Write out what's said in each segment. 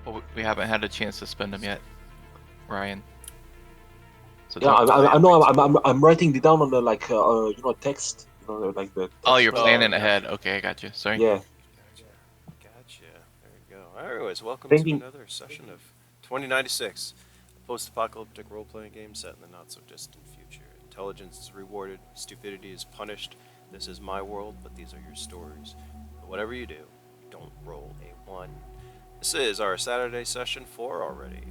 Well, we haven't had a chance to spend them yet, Ryan. So Yeah, don't. I know. I'm writing it down on the text. Like the Oh, text you're message. Oh, planning gotcha. ahead. Okay, I got you. Sorry. Yeah, Gotcha. Gotcha. There you go. Anyways, welcome to thinking. another session of 2096, a post-apocalyptic role-playing game set in the not-so-distant future. Intelligence is rewarded, stupidity is punished. This is my world, but these are your stories. But whatever you do, don't roll a 1. This is our Saturday session 4 already.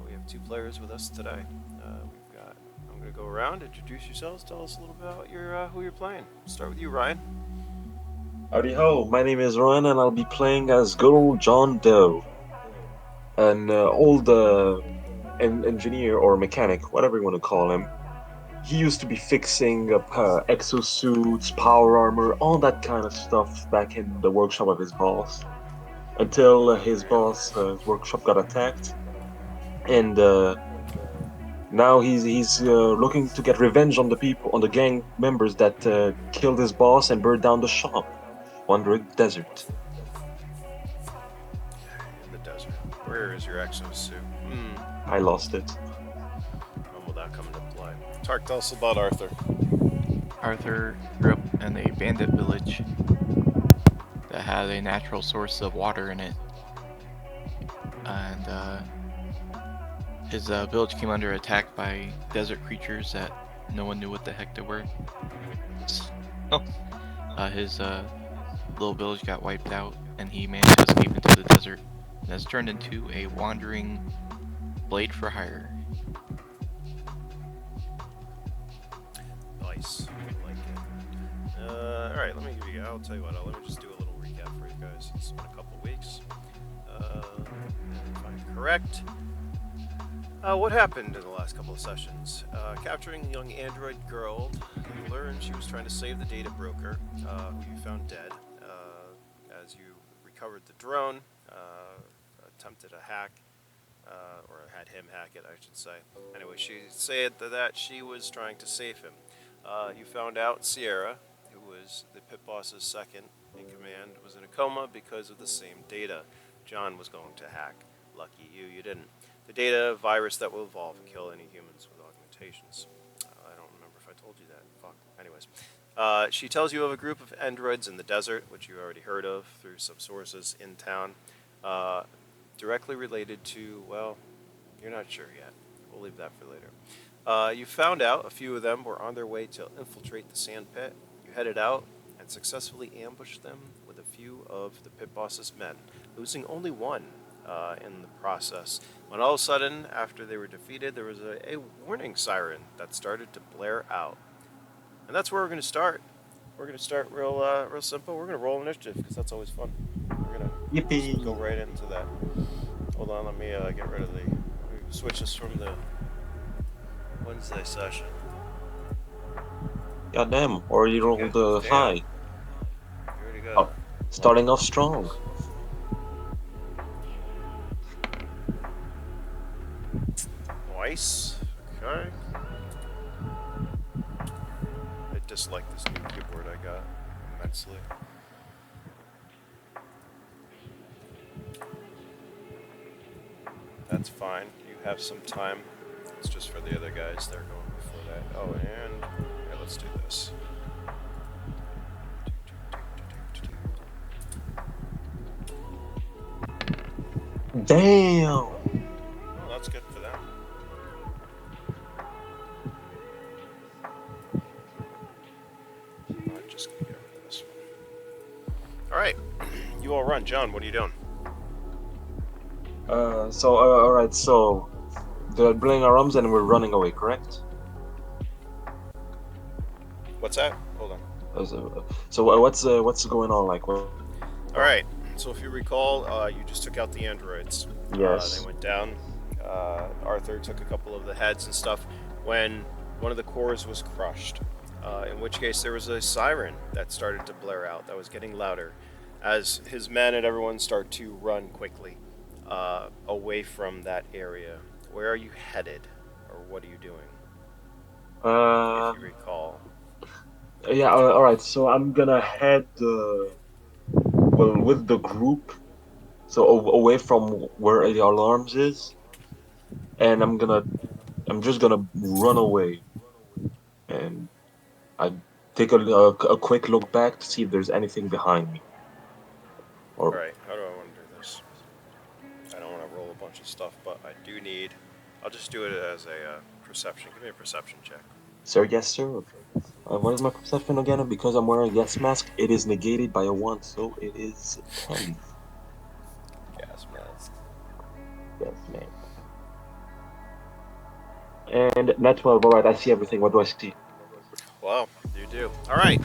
We have 2 players with us today. We've got. I'm going to go around, introduce yourselves, tell us a little bit about who you're playing. Start with you, Ryan. Howdy ho, my name is Ryan, and I'll be playing as good old John Doe, an old engineer or mechanic, whatever you want to call him. He used to be fixing exosuits, power armor, all that kind of stuff back in the workshop of his boss, until his boss' workshop got attacked, and now he's looking to get revenge on the people, on the gang members that killed his boss and burned down the shop. Wandering Desert. In the desert. Where is your exosuit? I lost it. When will that come into play? Tark, tell us about Arthur. Arthur grew up in a bandit village that had a natural source of water in it, and his village came under attack by desert creatures that no one knew what the heck they were. So, his little village got wiped out, and he managed to escape into the desert, and has turned into a wandering blade for hire. Nice. I like it. Alright, let me give you. I'll tell you what, let me just do a little recap for you guys. It's been a couple weeks. If I'm correct. What happened in the last couple of sessions? Capturing a young android girl, you learned she was trying to save the data broker, who you found dead. As you recovered the drone, attempted a hack, or had him hack it, I should say. Anyway, she said that she was trying to save him. You found out Sierra, who was the pit boss's second in command, was in a coma because of the same data John was going to hack. Lucky you didn't. The data virus that will evolve and kill any humans with augmentations. I don't remember if I told you that. Fuck. Anyways. She tells you of a group of androids in the desert, which you already heard of through some sources in town, directly related to, well, you're not sure yet. We'll leave that for later. You found out a few of them were on their way to infiltrate the sand pit. You headed out and successfully ambushed them with a few of the pit boss's men, losing only one in the process. When all of a sudden, after they were defeated, there was a warning siren that started to blare out. And that's where we're going to start. We're going to start real simple. We're going to roll initiative because that's always fun. We're going to Yippee! go right into that. Hold on, let me get rid of the. Let me switch this from the Wednesday session. Goddamn, or you rolled Damn. high. You already got Oh, starting off strong. Nice. Okay. I dislike this new keyboard I got immensely. That's fine. You have some time. It's just for the other guys. They're going before that. Oh, and yeah, let's do this. Damn! Oh, that's good for them. I'm just gonna get rid of this one. All right, you all run. John, what are you doing? Alright, so they're blowing our arms and we're running away, correct? What's that? Hold on. What's going on? Like, what? All right. So if you recall, you just took out the androids. Yes. They went down. Arthur took a couple of the heads and stuff when one of the cores was crushed. In which case there was a siren that started to blare out that was getting louder as his men and everyone start to run quickly away from that area. Where are you headed, or what are you doing? If you recall. Yeah. All right. So I'm gonna head, well, with the group, so away from where the alarms is, and I'm just gonna run away, and I take a quick look back to see if there's anything behind me. Or Alright, how do I want to do this? I don't want to roll a bunch of stuff, but I do need. I'll just do it as a perception. Give me a perception check. sir, yes, sir. What is my perception again? And because I'm wearing a gas mask, it is negated by a 1, so it is 10. Gas mask. Yes, man. And net 12. All right, I see everything. What do I see? Wow, you do. Alright.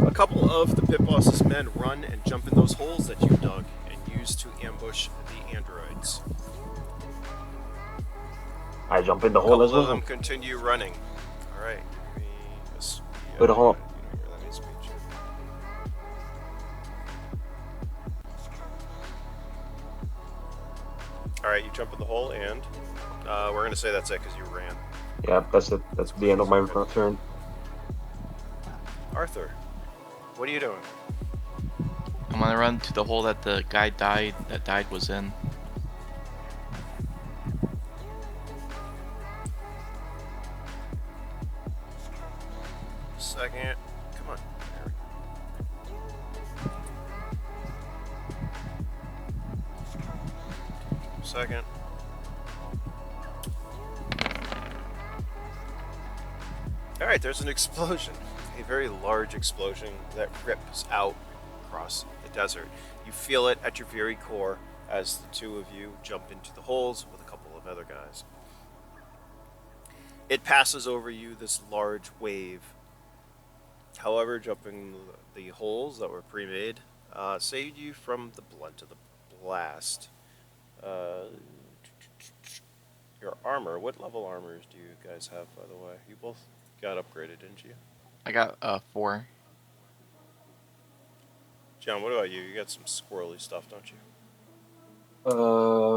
A couple of the pit boss's men run and jump in those holes that you dug and use to ambush the androids. I jump in the A hole as couple of well. them continue running. Alright. Wait, hold on. Let me speech. Alright, you jump in the hole and we're going to say that's it because you ran. Yeah, that's it. That's the end of my turn. Arthur, what are you doing? I'm gonna run to the hole that the guy died was in. Second. Come on. Second. Alright, there's an explosion. A very large explosion that rips out across the desert. You feel it at your very core as the two of you jump into the holes with a couple of other guys. It passes over you, this large wave. However, jumping the holes that were pre-made saved you from the blunt of the blast. Your armor, what level armors do you guys have, by the way? You both got upgraded, didn't you? I got 4. John, what about you? You got some squirrely stuff, don't you?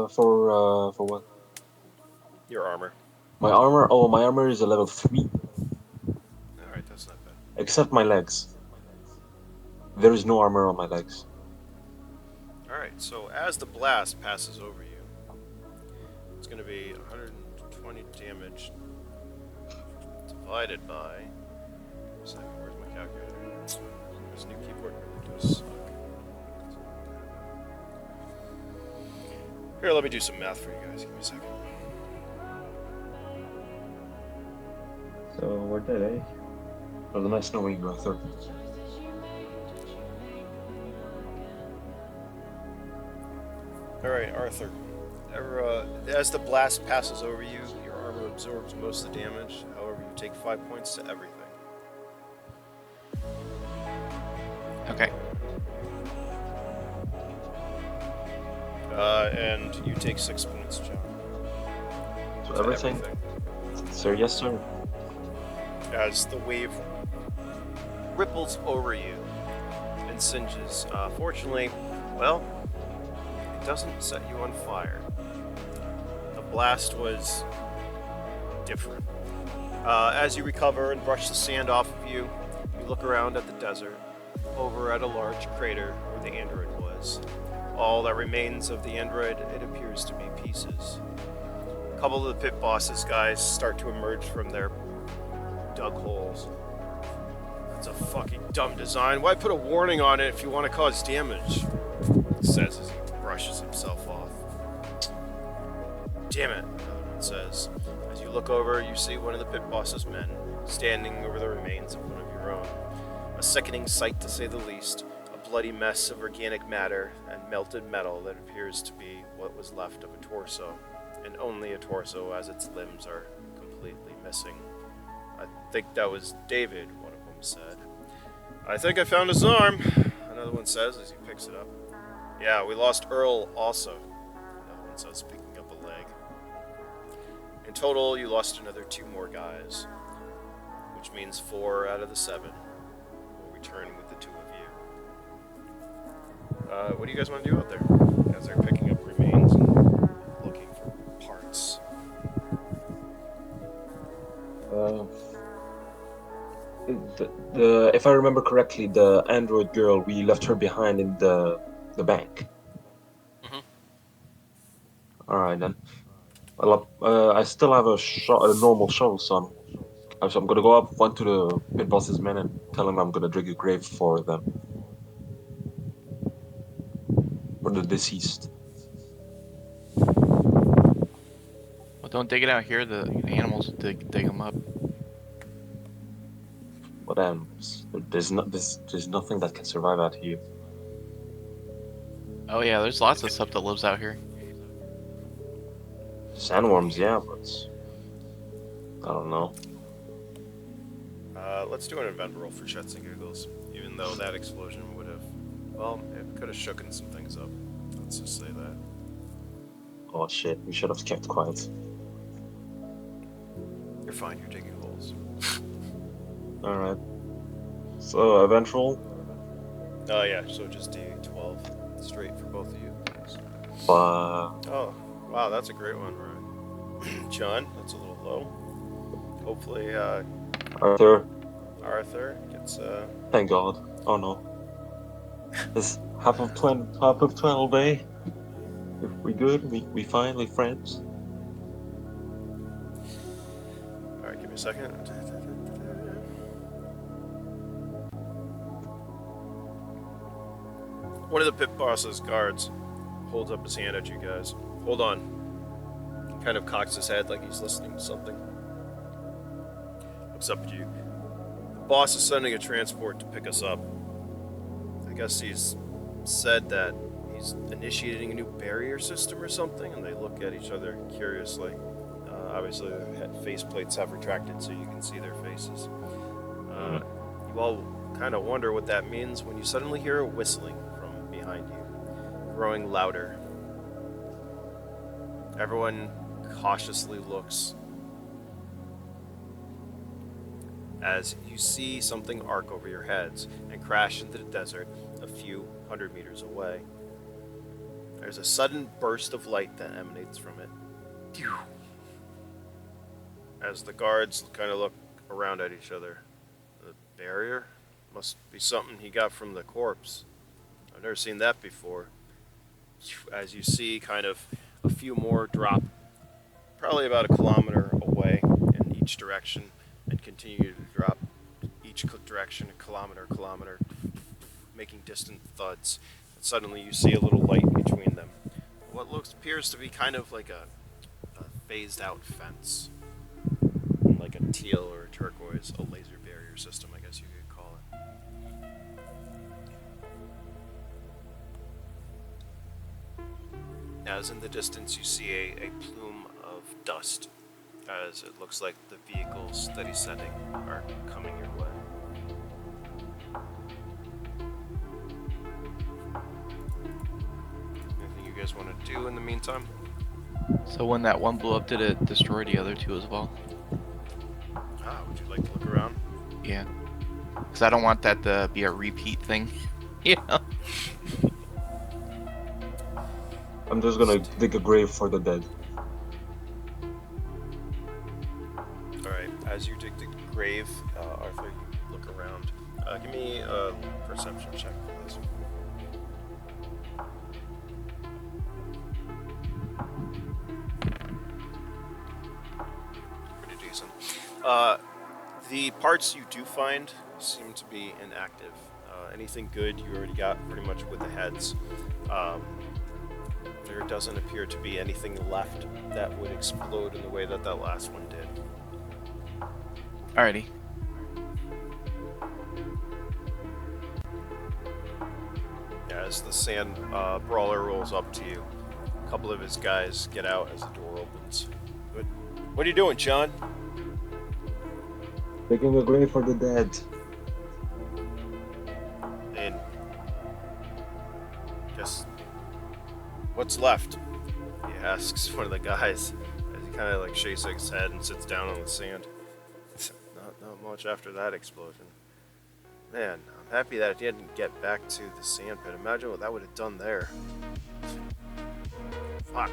For what? Your armor. My armor? Oh, my armor is a level 3. Alright, that's not bad. Except my legs. There is no armor on my legs. Alright, so as the blast passes over you, it's going to be 120 damage divided by... Where's my calculator? This new keyboard really does suck. Here, let me do some math for you guys. Give me a second. So we're dead, eh? It was nice knowing you, Arthur. Alright, Arthur. As the blast passes over you, your armor absorbs most of the damage. However, you take 5 points to everything. Okay. And you take 6 points, John. So To everything? Sir, yes, sir. As the wave ripples over you and singes. Fortunately, well, it doesn't set you on fire. The blast was different. As you recover and brush the sand off of you, you look around at the desert, over at a large crater where the android was. All that remains of the android, it appears to be pieces. A couple of the pit bosses guys start to emerge from their dug holes. That's a fucking dumb design. Why put a warning on it if you want to cause damage? He says as he brushes himself off. Damn it, another one says. As you look over, you see one of the pit boss's men standing over the remains of one of your own. A sickening sight, to say the least. A bloody mess of organic matter and melted metal that appears to be what was left of a torso. And only a torso, as its limbs are completely missing. I think that was David, one of them said. I think I found his arm, another one says as he picks it up. Yeah, we lost Earl also, another one says, picking up a leg. In total, you lost another 2 more guys, which means 4 out of the 7 will return with the 2 of you. What do you guys want to do out there as they're picking up remains and looking for parts? If I remember correctly, the android girl, we left her behind in the bank. Alright then. Well, I still have a normal shovel, son. So I'm gonna go up one to the pit boss's men and tell him I'm gonna dig a grave for them. For the deceased. Well, don't dig it out here. The animals will dig them up. What animals? There's nothing that can survive out here. Oh yeah, there's lots of stuff that lives out here. Sandworms, yeah, but I don't know. Let's do an event roll for shits and giggles. Even though that explosion would have, well, it could have shooken some things up. Let's just say that. Oh shit, we should have kept quiet. You're fine. You're digging holes. Alright. So, event roll? Oh yeah. So just D12 straight for both of you. Oh, wow, that's a great one, right? John, that's a little low. Hopefully, Arthur, Arthur gets thank God. Oh no. It's half of 12, eh? If we good, we fine, we friends. All right, give me a second. One of the pit boss's guards holds up his hand at you guys. Hold on. Kind of cocks his head like he's listening to something. Looks up at you. The boss is sending a transport to pick us up. I guess he's said that he's initiating a new barrier system or something, and they look at each other curiously. Obviously, their face plates have retracted so you can see their faces. You all kind of wonder what that means when you suddenly hear a whistling from behind you, growing louder. Everyone cautiously looks as you see something arc over your heads and crash into the desert a few hundred meters away. There's a sudden burst of light that emanates from it. As the guards kind of look around at each other. The barrier? Must be something he got from the corpse. I've never seen that before. As you see kind of a few more drop probably about a kilometer away in each direction and continue to drop each direction a kilometer, making distant thuds. And suddenly you see a little light between them. What appears to be kind of like a phased out fence. Like a teal or a turquoise, a laser barrier system, I guess you could call it. As in the distance you see a plume of dust, as it looks like the vehicles that he's sending are coming your way. Anything you guys want to do in the meantime? So when that one blew up, did it destroy the other two as well? Would you like to look around? Yeah. Because I don't want that to be a repeat thing. Yeah. I'm just gonna dig a grave for the dead. Alright, as you dig the grave, Arthur, you look around. Give me a perception check, please. Pretty decent. The parts you do find seem to be inactive. Anything good you already got pretty much with the heads. There doesn't appear to be anything left that would explode in the way that last one did. Alrighty. As the sand brawler rolls up to you, a couple of his guys get out as the door opens. What are you doing, John? Digging a grave for the dead. And guess what's left? He asks one of the guys as he kind of like shakes his head and sits down on the sand. Not much after that explosion. Man, I'm happy that it didn't get back to the sand pit. Imagine what that would have done there. Fuck.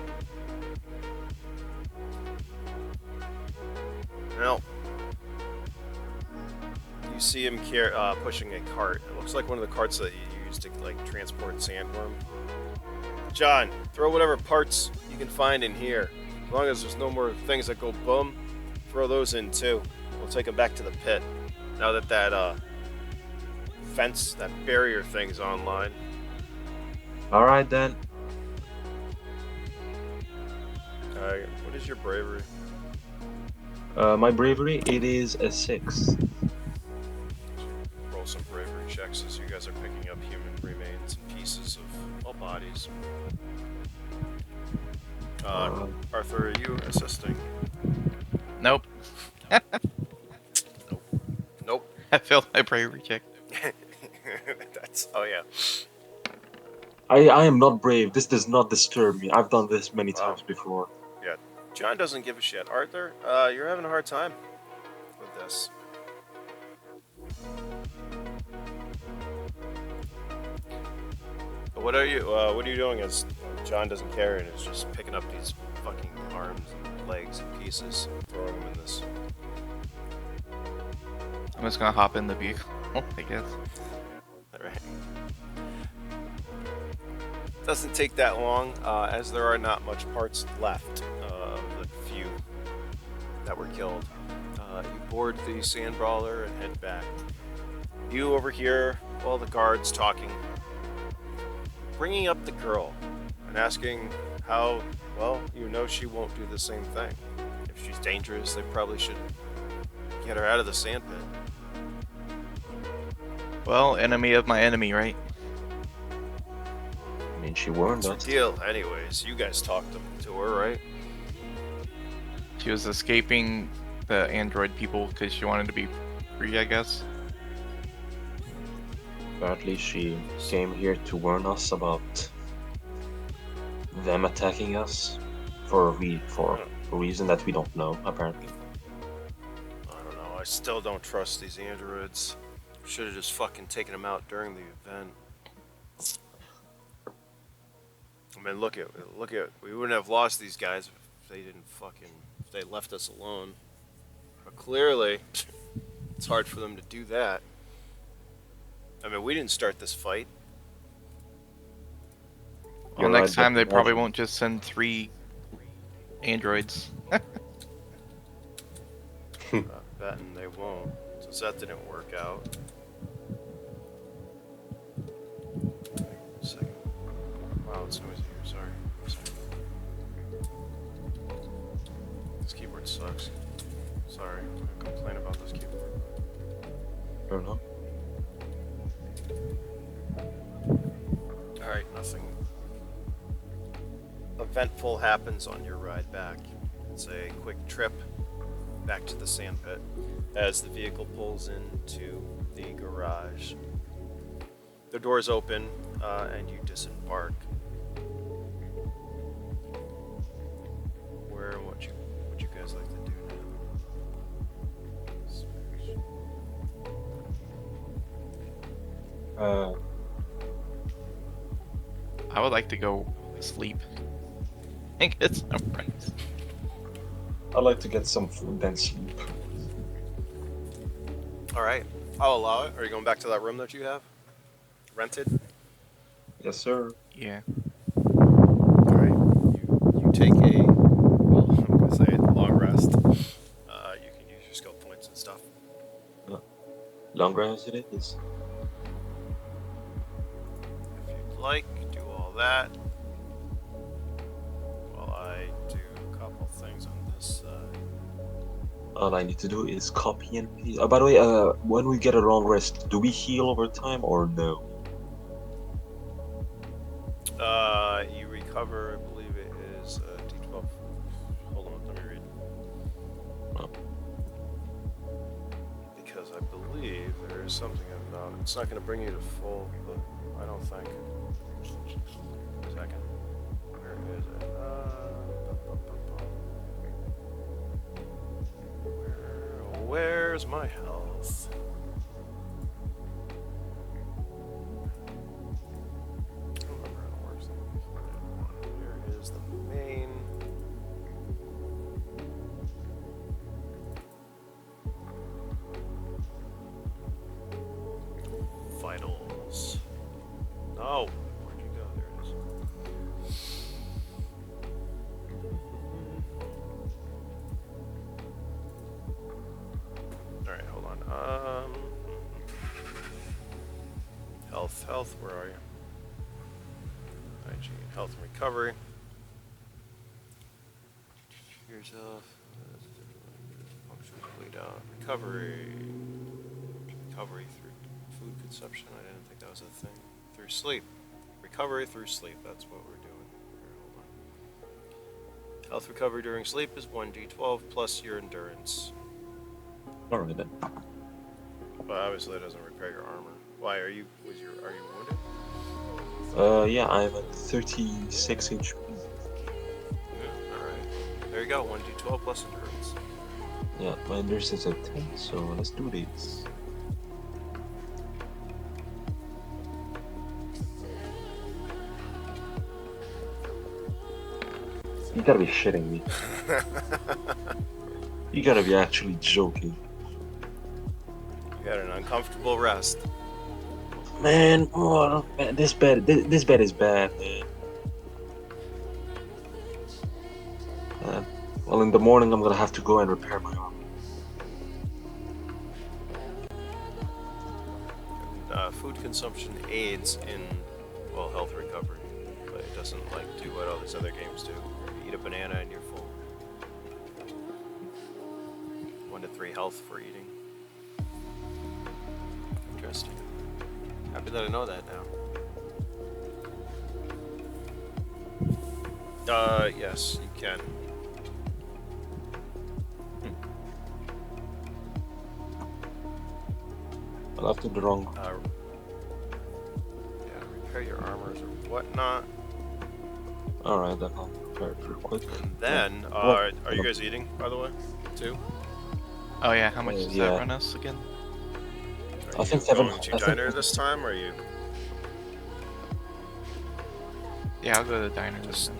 Well, you see him pushing a cart. It looks like one of the carts that you use to like transport sandworm. John, throw whatever parts you can find in here. As long as there's no more things that go boom, throw those in too. We'll take them back to the pit. Now that fence, that barrier thing's online. All right then. What is your bravery? My bravery, it is a 6. Roll some bravery checks as you guys are picking up human remains and pieces of all bodies. Arthur, are you assisting? Nope. Nope. I failed my bravery check. Oh yeah. I am not brave. This does not disturb me. I've done this many Wow. times before. Yeah. John doesn't give a shit. Arthur, you're having a hard time with this. What are you doing as John doesn't care and is just picking up these fucking arms and legs and pieces, throwing them in this? I'm just gonna hop in the vehicle, I guess. Alright. Doesn't take that long, as there are not much parts left of the few that were killed. You board the sand brawler and head back. You overhear all the guards talking, bringing up the girl and asking how, well, you know she won't do the same thing. If she's dangerous, they probably should get her out of the sand pit. Well, enemy of my enemy, right? I mean, she warned What's us. the deal? Anyways, you guys talked to her, right? She was escaping the android people because she wanted to be free, I guess. Apparently, she came here to warn us about them attacking us for a reason that we don't know. Apparently, I don't know. I still don't trust these androids. Should have just fucking taken them out during the event. I mean, look at. We wouldn't have lost these guys if they left us alone. But clearly, it's hard for them to do that. I mean, we didn't start this fight. Well, You're next right, time but they probably imagine- won't just send 3 androids. Betting they won't, since that didn't work out. Wait a second. Wow, it's noisy here. Sorry. This keyboard sucks. Sorry, I complain about this keyboard. I don't know. Alright, nothing eventful happens on your ride back. It's a quick trip back to the sand pit as the vehicle pulls into the garage. The doors open and you disembark. Where and what you guys like to do now? I would like to go sleep and get some rest. I'd like to get some food then sleep. Alright, I'll allow it. Are you going back to that room that you have? Rented? Yes, sir. Yeah. Alright, you take a, well, I'm going to say long rest. You can use your skill points and stuff. Longer as it is. If you'd like, do all that. While I do a couple things on this side. All I need to do is copy and paste. By the way, when we get a long rest, do we heal over time or no? You recover, I believe it is D12. Hold on, let me read. Oh. Because I believe there is something about it's not going to bring you to full, but I don't think. A second. Where is it? Where's my health? I don't remember how it works. Here is the main. Vitals. No. Where'd you go? There it is. health. Where are you? Hygiene, health, and recovery. Yourself. Function complete out. Recovery. Recovery through food consumption. I didn't think that was a thing. Through sleep. Recovery through sleep. That's what we're doing. Here, hold on. Health recovery during sleep is 1d12 plus your endurance. Alright then. But obviously it doesn't repair your armor. Why are you wounded? Yeah, I'm at 36 HP. Yeah, alright. There you go, 1d12 plus endurance. Yeah, my endurance is at 10, so let's do this. You gotta be shitting me. You gotta be actually joking. You got an uncomfortable rest. Man, oh, man, this bed is bad, man. Well, in the morning I'm gonna have to go and repair my arm. Food consumption aids in, well, health recovery, but it doesn't like do what all these other games do. You eat a banana and you're full. 1 to 3 health for eating. Interesting. Happy that I know that now. Yes, you can. I'll have to do wrong. Yeah, repair your armors or whatnot. Alright, then I'll repair it real quick. And then, are you guys eating, by the way, too? Oh yeah, how much does Yeah. that run us again? Are I think you 7. going to diner this time, or are you Yeah, I'll go to the diner. Just-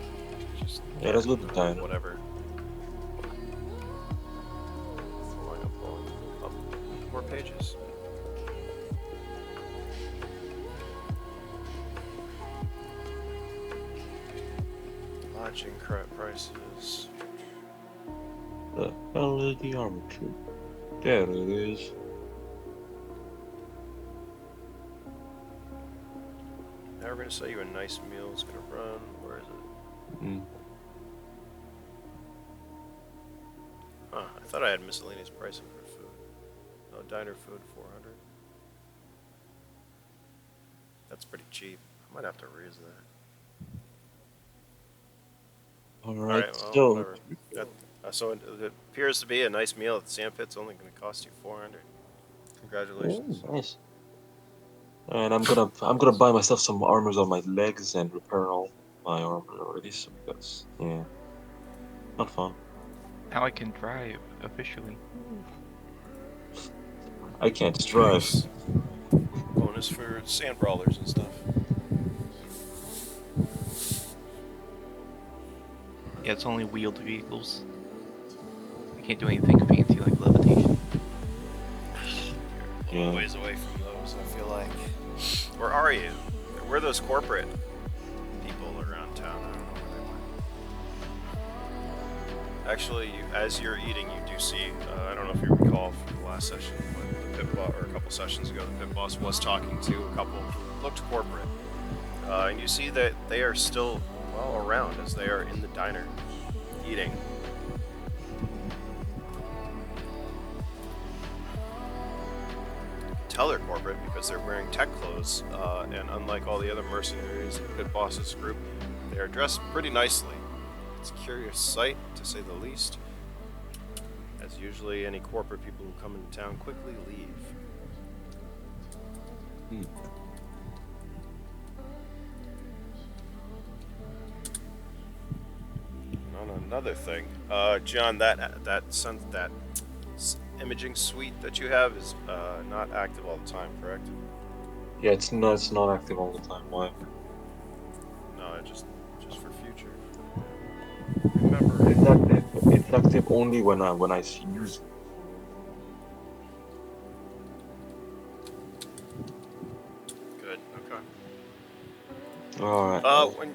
Just Yeah, let's go to the diner. whatever? Pulling up more pages. Lodging prices. The hell is the armor troop? There it is. Now we're gonna sell you a nice meal. It's gonna run. Where is it? Hmm. Huh, I thought I had miscellaneous pricing for food. No, diner food, 400. That's pretty cheap. I might have to raise that. Alright, Alright, well, so whatever. So it appears to be a nice meal at the Sandpit's only going to cost you 400. Congratulations. oh, nice. And I'm gonna buy myself some armors on my legs and repair all my armor already, so that's not fun. now I can drive officially. I can't drive. Nice. Bonus for sand brawlers and stuff. Yeah, it's only wheeled vehicles. I can't do anything fancy like levitation. A Yeah. little ways away from those, I feel like. Where are you? Where are those corporate people around town? I don't know where they went. Actually, as you're eating, you do see, I don't know if you recall from the last session, but the pit boss, or a couple sessions ago, the pit boss was talking to a couple who looked corporate. And you see that they are still well around as they are in the diner eating. Tell they're corporate because they're wearing tech clothes, and unlike all the other mercenaries in Pit Boss's group, they are dressed pretty nicely. It's a curious sight, to say the least, as usually any corporate people who come into town quickly leave. And on another thing, John, that imaging suite that you have is not active all the time, correct? Yeah, it's not active all the time. Why? No, just for future. Remember, It's active only when I use it. good. Okay. Alright. When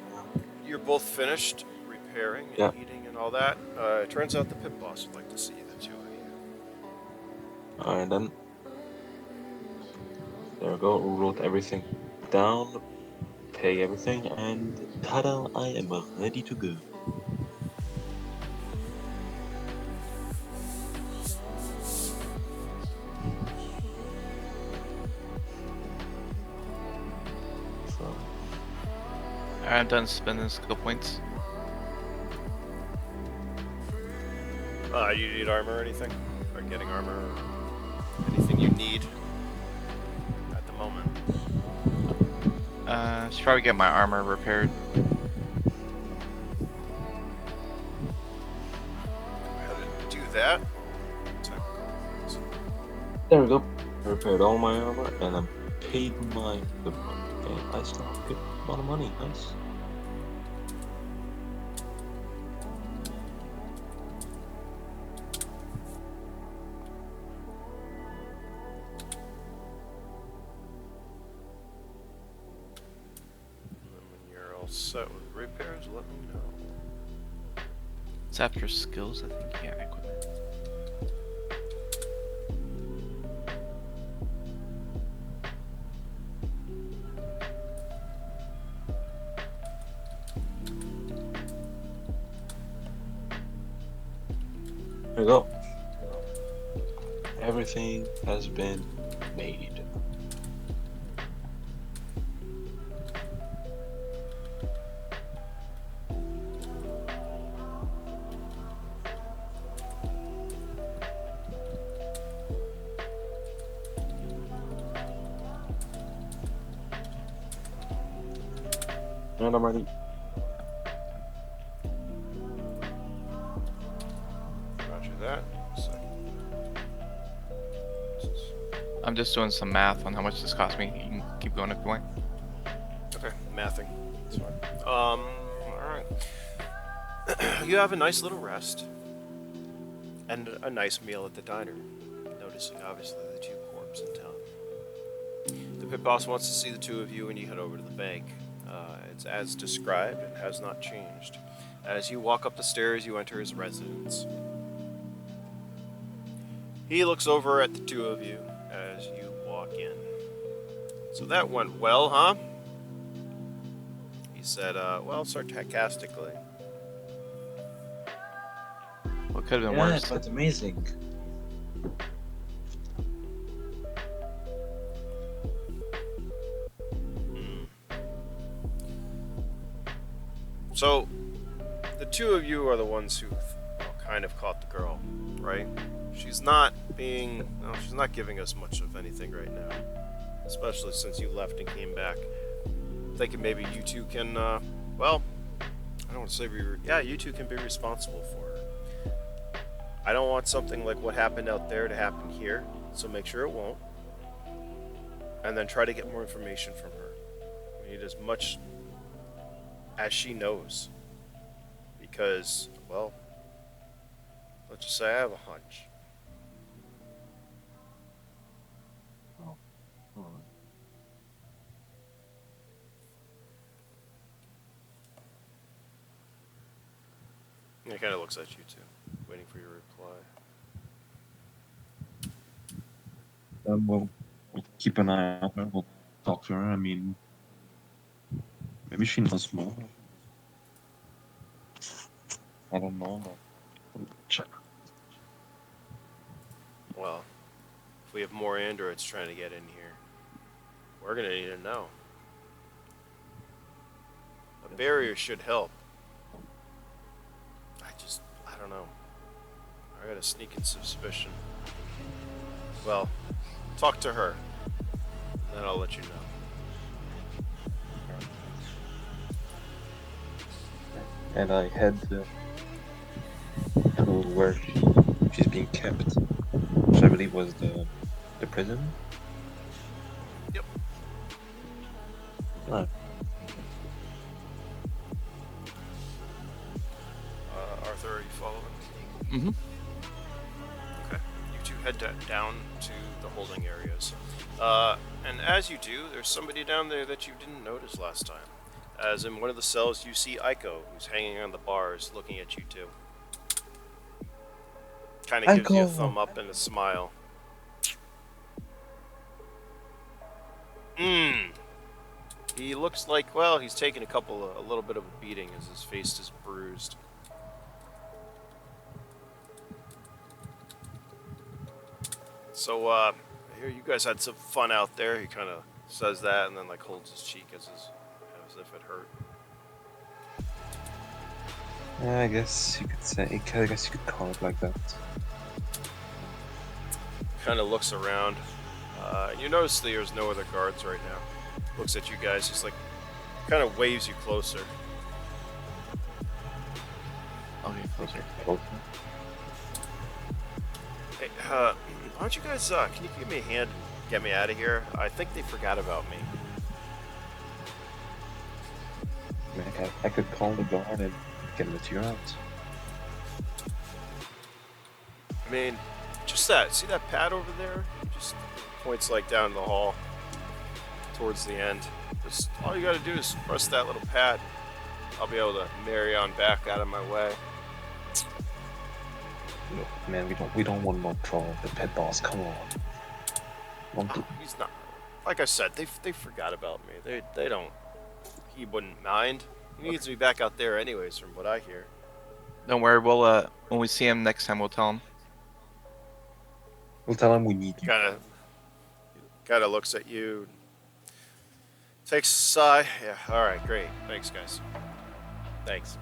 you're both finished repairing and Yeah. eating and all that, it turns out the pit boss would like to see the two of you. Alright then. There we go. We wrote everything down, pay everything, and ta-da! I am ready to go. So, I'm done spending skill points. You need armor or anything? Or getting armor? Or anything you need at the moment? Should probably get my armor repaired. How to do that? there we go. I repaired all my armor, and I paid my equipment. And I still have a good amount of money. Nice. And then when you're all set with repairs, let me know. It's after skills, I think. Yeah, equipment. There we go. Everything has been made. And I'm ready. Roger that. So, I'm just doing some math on how much this cost me. You can keep going if you want. okay, mathing. That's fine. Alright. You have a nice little rest. And a nice meal at the diner. Noticing, obviously, the two corps in town. The pit boss wants to see the two of you when you head over to the bank. It's as described and has not changed. As you walk up the stairs, you enter his residence. He looks over at the two of you as you walk in. So that went well, huh? He said, well, sarcastically. What could have been Yes, worse? that's amazing. So, the two of you are the ones who kind of caught the girl, right? She's not she's not giving us much of anything right now. Especially since you left and came back. Thinking maybe you two can, well, I don't want to say you two can be responsible for her. I don't want something like what happened out there to happen here, so make sure it won't. And then try to get more information from her. We need as much as she knows. Because, well, let's just say I have a hunch. He kind of looks at you two, waiting for your reply. We'll keep an eye on her. We'll talk to her. I mean, maybe she knows more. I don't know. But check. Well, if we have more androids trying to get in here, we're gonna need to know. A barrier should help. I don't know. I got a sneaking suspicion. Well, talk to her. Then I'll let you know. And I head to where she's being kept, which I believe was the prison. Yep. Right. Arthur, are you following? Mm-hmm. Okay. You two head down to the holding areas. And as you do, there's somebody down there that you didn't notice last time. As in one of the cells, you see Aiko, who's hanging on the bars, looking at you two. Kind of gives you a Aiko! thumb up and a smile. Mmm. He looks like, well, he's taken a little bit of a beating as his face is bruised. So, I hear you guys had some fun out there. He kind of says that and then like holds his cheek as if it hurt. Yeah, I guess you could say. I guess you could call it like that. Kind of looks around. You notice there's no other guards right now. Looks at you guys, just like kind of waves you closer. I'll get closer. Hey, why don't you guys? Can you give me a hand and get me out of here? I think they forgot about me. I mean, I could call the guard and get him to you out. I mean, just that. See that pad over there? He just points like down the hall towards the end. Just all you gotta do is press that little pad. I'll be able to marry on back out of my way. Look, man, we don't want no trouble. The pit boss, come on. He's not. Like I said, they forgot about me. They don't. He wouldn't mind. He needs me back out there anyways, from what I hear. Don't worry, we'll when we see him next time, we'll tell him. We'll tell him we need you. Kind of looks at you. Takes a sigh. Yeah. All right. Great. Thanks, guys. Thanks.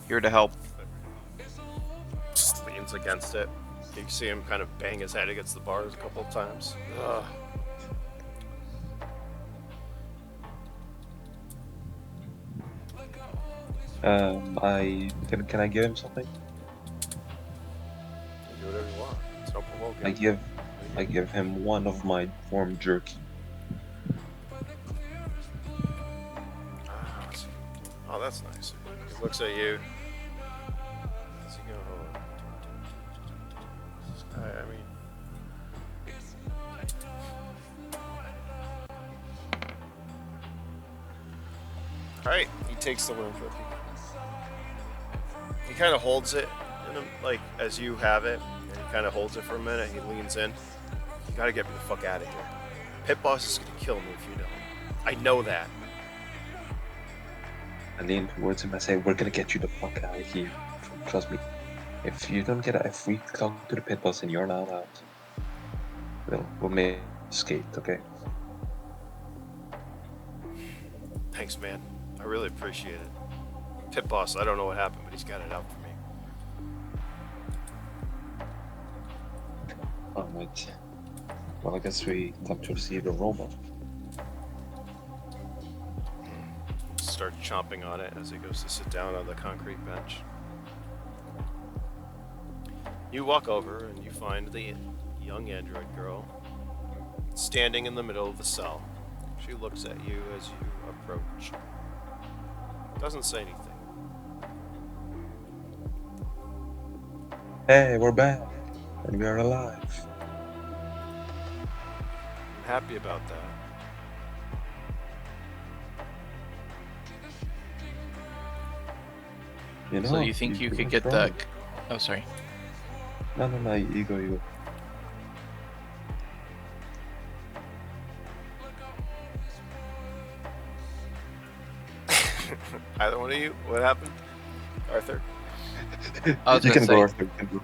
Here to help. Just leans against it. You see him kind of bang his head against the bars a couple of times. Ugh. Can I give him something? You do whatever you want. It's no provoking. I give him one of my warm jerky. Oh, that's nice. He looks at you. How's he going? I mean, all right. He takes the worm cookie. He kind of holds it, in him, like as you have it, and he kind of holds it for a minute. He leans in. You gotta get me the fuck out of here. Pit Boss is gonna kill me if you don't. I know that. I lean towards him. I say, "We're gonna get you the fuck out of here. Trust me. If you don't get out, if we talk to the pit boss and you're not out, we'll make escape. Okay?" Thanks, man. I really appreciate it. Pit Boss, I don't know what happened, but he's got it out for me. Alright. Well, I guess we time to see the robot. Starts chomping on it as he goes to sit down on the concrete bench. You walk over and you find the young android girl standing in the middle of the cell. She looks at you as you approach. Doesn't say anything. Hey, we're back, and we are alive. I'm happy about that. You know. So you think you could get the? Oh, sorry. No, you go. Either one of you? What happened? Arthur? I was You gonna can say, go, Arthur. You can go.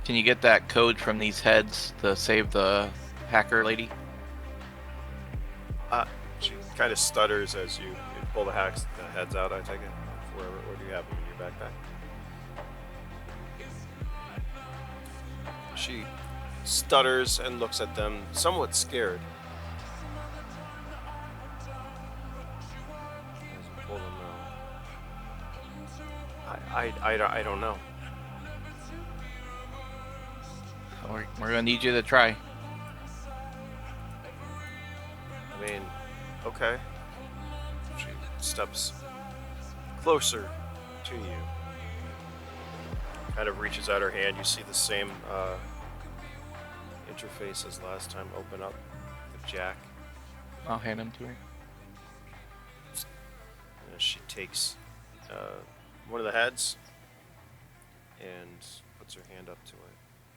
can you get that code from these heads to save the hacker lady? She kind of stutters as you pull the heads out, I take it. Where do you have them in your backpack? She stutters and looks at them, somewhat scared. As you pull them out. I don't know. We're gonna need you to try. I mean, okay. She steps closer to you. Kind of reaches out her hand. You see the same interface as last time. Open up the jack. I'll hand him to her. And she takes one of the heads and puts her hand up to it.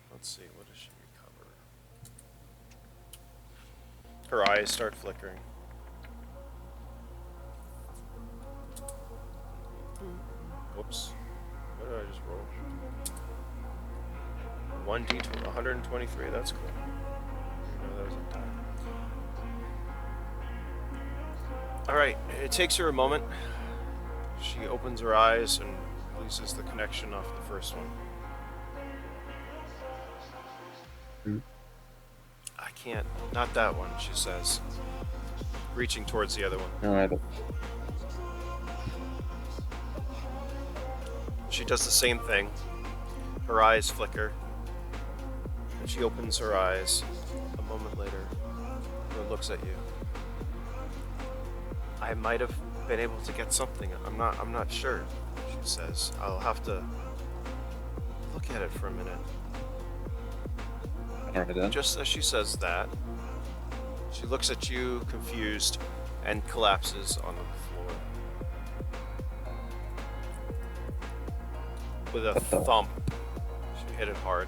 Let's see, what does she recover? Her eyes start flickering. Whoops. What did I just roll? 1d20, 123. That's cool. That was a die. Alright, it takes her a moment. She opens her eyes and releases the connection off the first one. I can't. Not that one, she says, reaching towards the other one. Alright. She does the same thing. Her eyes flicker. And she opens her eyes a moment later and looks at you. I might have been able to get something. I'm not sure, she says. I'll have to look at it for a minute. Alright then. Just as she says that, she looks at you confused and collapses on the floor. With a What the- thump. She hit it hard.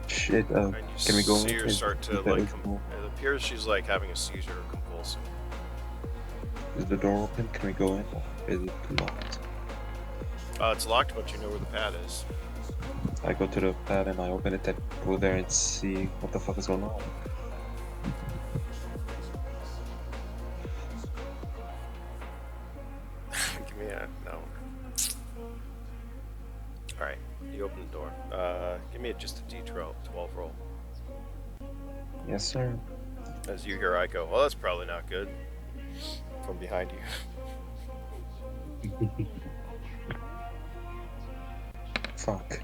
Shit, And you can we go see in? her start to Is that like is- it appears she's like having a seizure or convulsing. Is the door open? Can we go in? Or is it locked? It's locked, but you know where the pad is. I go to the pad and I open it and go there and see what the fuck is going on. Give me a no. Alright, you open the door. Give me just a D12 roll. Yes, sir. As you hear Aiko, well, that's probably not good. From behind you. Fuck.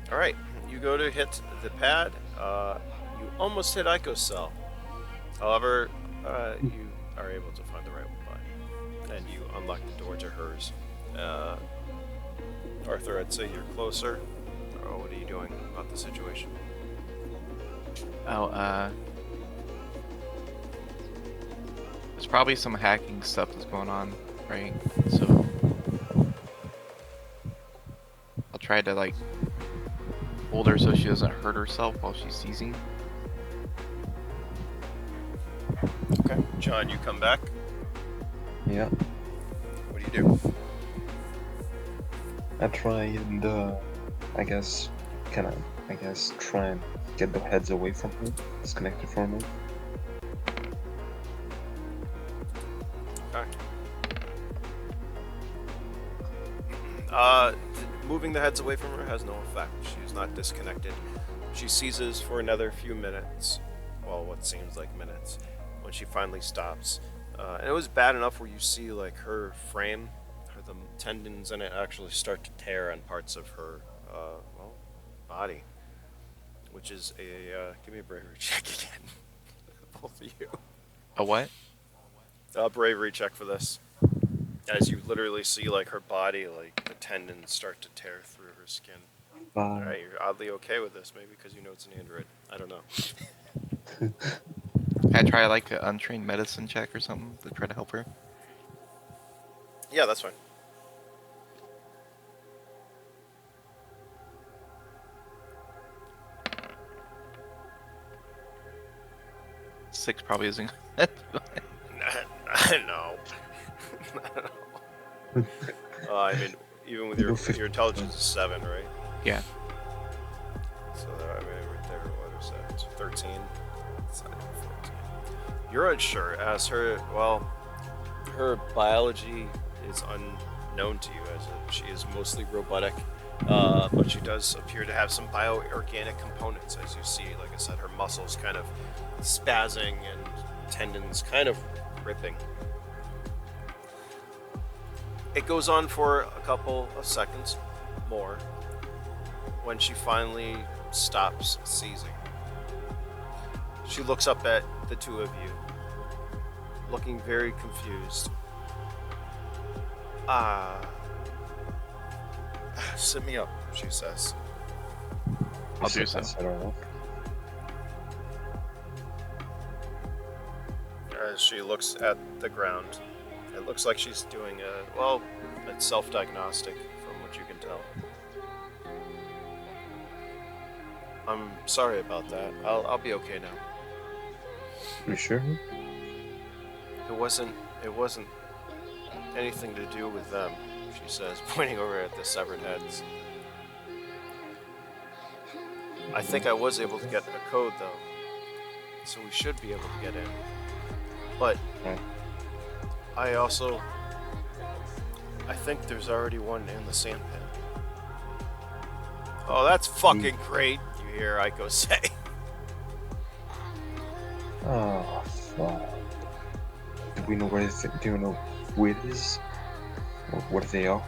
Alright, you go to hit the pad. You almost hit Aiko's cell. However, you are able to find the right button. And you unlock the door to hers. Arthur, I'd say you're closer. Or what are you doing about the situation? Oh, there's probably some hacking stuff that's going on, right? So I'll try to like hold her so she doesn't hurt herself while she's seizing. Okay. John, you come back. Yeah. What do you do? I try and, I guess, try and get the heads away from her, disconnected from her. Okay. Moving the heads away from her has no effect. She's not disconnected. She seizes for another few minutes. Well, what seems like minutes. When she finally stops. And it was bad enough where you see like her frame, the tendons in it actually start to tear on parts of her, body. Which is a, give me a bravery check again. Both of you. A what? Bravery check for this. As you literally see like her body, like the tendons start to tear through her skin. Alright, you're oddly okay with this, maybe because you know it's an android. I don't know. Can I try like an untrained medicine check or something to try to help her? Yeah, that's fine. Six probably isn't good. No. I mean, even with your intelligence is 7, right? Yeah. So I mean, right there, what is that? It's 13. It's not even 14. You're unsure, as her biology is unknown to you, as she is mostly robotic, but she does appear to have some bioorganic components, as you see. Like I said, her muscles kind of spazzing and tendons kind of ripping. It goes on for a couple of seconds more when she finally stops seizing. She looks up at the two of you, looking very confused. Sit me up, she says. I'll do so. I don't know. As she looks at the ground, it looks like she's doing it's self-diagnostic from what you can tell. I'm sorry about that. I'll be okay now. You sure? It wasn't anything to do with them, she says, pointing over at the severed heads. I think I was able to get a code, though, so we should be able to get in. But Right. I think there's already one in the sand pit. Oh, that's fucking great, you hear Aiko say. Oh, fuck. Do we know where do you know who it is? Or what they are?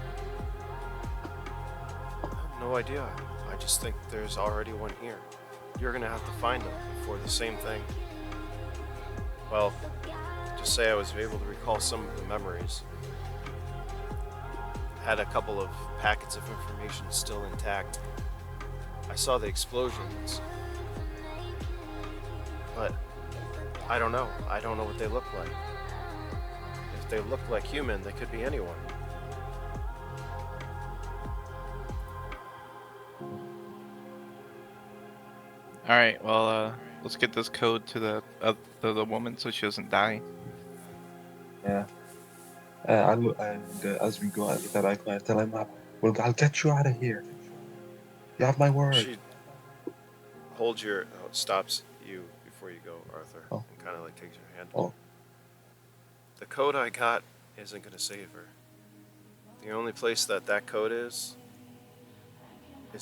I have no idea. I just think there's already one here. You're gonna have to find them before the same thing. Well, just say I was able to recall some of the memories. Had a couple of packets of information still intact. I saw the explosions. But I don't know. I don't know what they look like. If they look like human, they could be anyone. All right. Well, let's get this code to the woman so she doesn't die. Yeah. As we go out with that icon, I tell him, well, I'll get you out of here. You have my word. She stops you before you go, Arthur, Oh. and kind of like takes your hand. Oh. The code I got isn't gonna save her. The only place that code is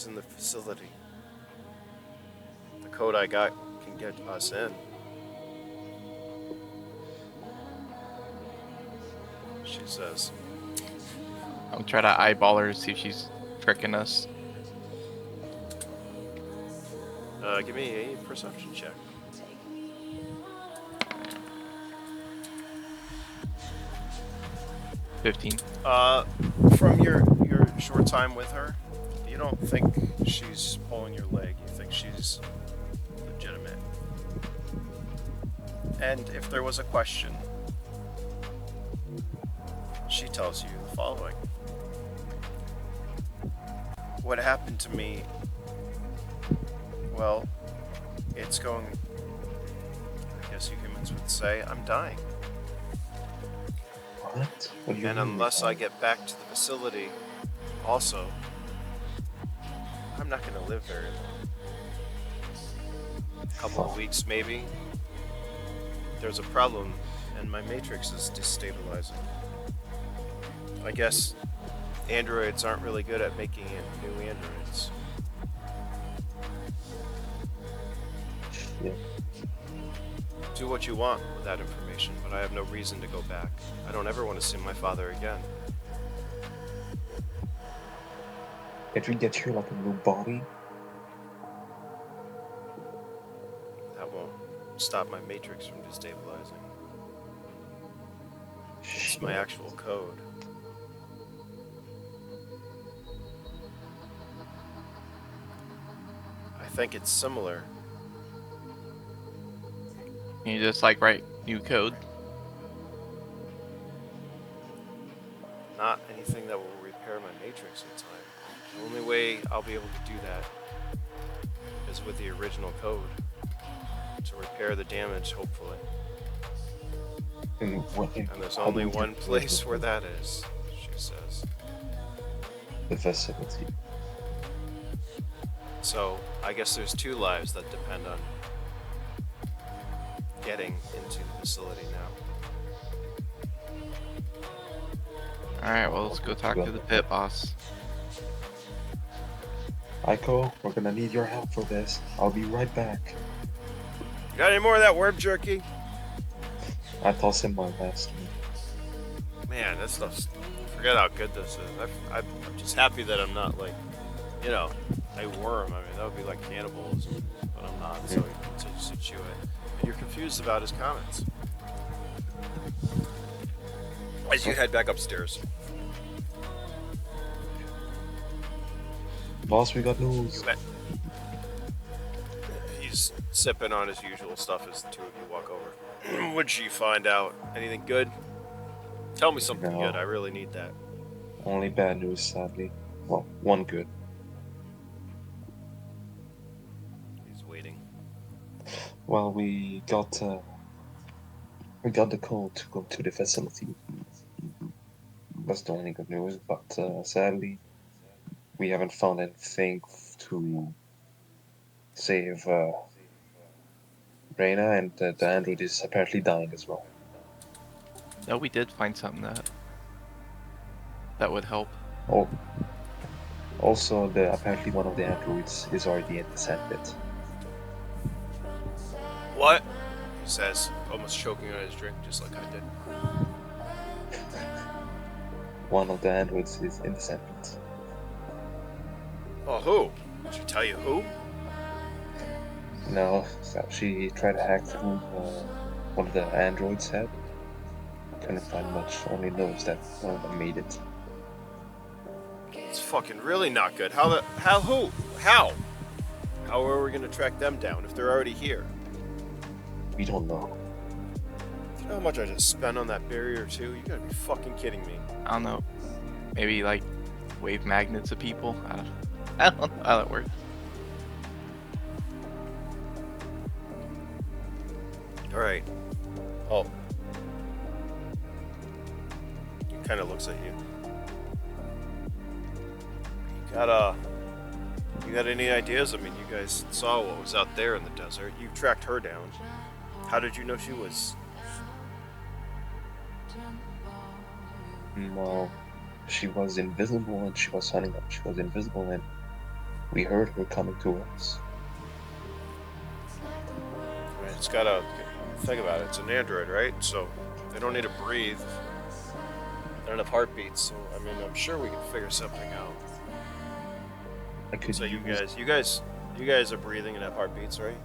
in the facility. The code I got can get us in. She says, I'm trying to eyeball her, see if she's tricking us. give me a perception check. $15. From your short time with her, you don't think she's pulling your leg. You think she's legitimate. And if there was a question, she tells you the following. What happened to me, well, it's going, I guess you humans would say, I'm dying. What? What do you And mean? unless I get back to the facility, also, I'm not going to live very long. A couple of Fuck. weeks, maybe. There's a problem, and my matrix is destabilizing. I guess androids aren't really good at making new androids. Yeah. Do what you want with that information, but I have no reason to go back. I don't ever want to see my father again. If we get here like a new body, That won't stop my matrix from destabilizing. It's my actual code. I think it's similar. You just like write new code. Not anything that will repair my matrix in time. The only way I'll be able to do that is with the original code. To repair the damage, hopefully. and And there's how do only we get one to place where that is, she says. the facility. So, I guess there's two lives that depend on getting into the facility now. All right. Well, let's go talk to the pit boss. Aiko, we're gonna need your help for this. I'll be right back. You got any more of that worm jerky? I toss him my vest. Man, that stuff's... Forget how good this is. I'm just happy that I'm not like, you know, a worm. I mean, that would be like cannibalism. But I'm not, so he continues to chew it. And you're confused about his comments. As you head back upstairs. Boss, we got news. He's sipping on his usual stuff as the two of you walk over. What'd she find out? Anything good? Tell me something No. good. I really need that. Only bad news, sadly. Well, one good. He's waiting. Well, we got the code to go to the facility. That's the only good news, but sadly, we haven't found anything to save Reyna, and the android is apparently dying as well. No, we did find something that would help. Oh, also, apparently one of the androids is already in the sand pit. What? He says, almost choking on his drink, just like I did. One of the androids is in the sand pit. Oh, who? Did she tell you who? No, so she tried to hack through one of the androids' head. Couldn't find much, only knows that one of them made it. It's fucking really not good. How? How are we gonna track them down if they're already here? We don't know. Do you know how much I just spent on that barrier too? You gotta be fucking kidding me. I don't know. Maybe like wave magnets of people. I don't know how that works. All right. Oh. He kind of looks at you. You got any ideas? I mean, you guys saw what was out there in the desert. You tracked her down. How did you know she was? Well, she was invisible and she was hunting up. She was invisible and we heard her coming to us. I mean, it's gotta think about it. It's an android, right? So they don't need to breathe. They don't have heartbeats. So I mean, I'm sure we can figure something out. I could So you use- guys are breathing and have heartbeats, right?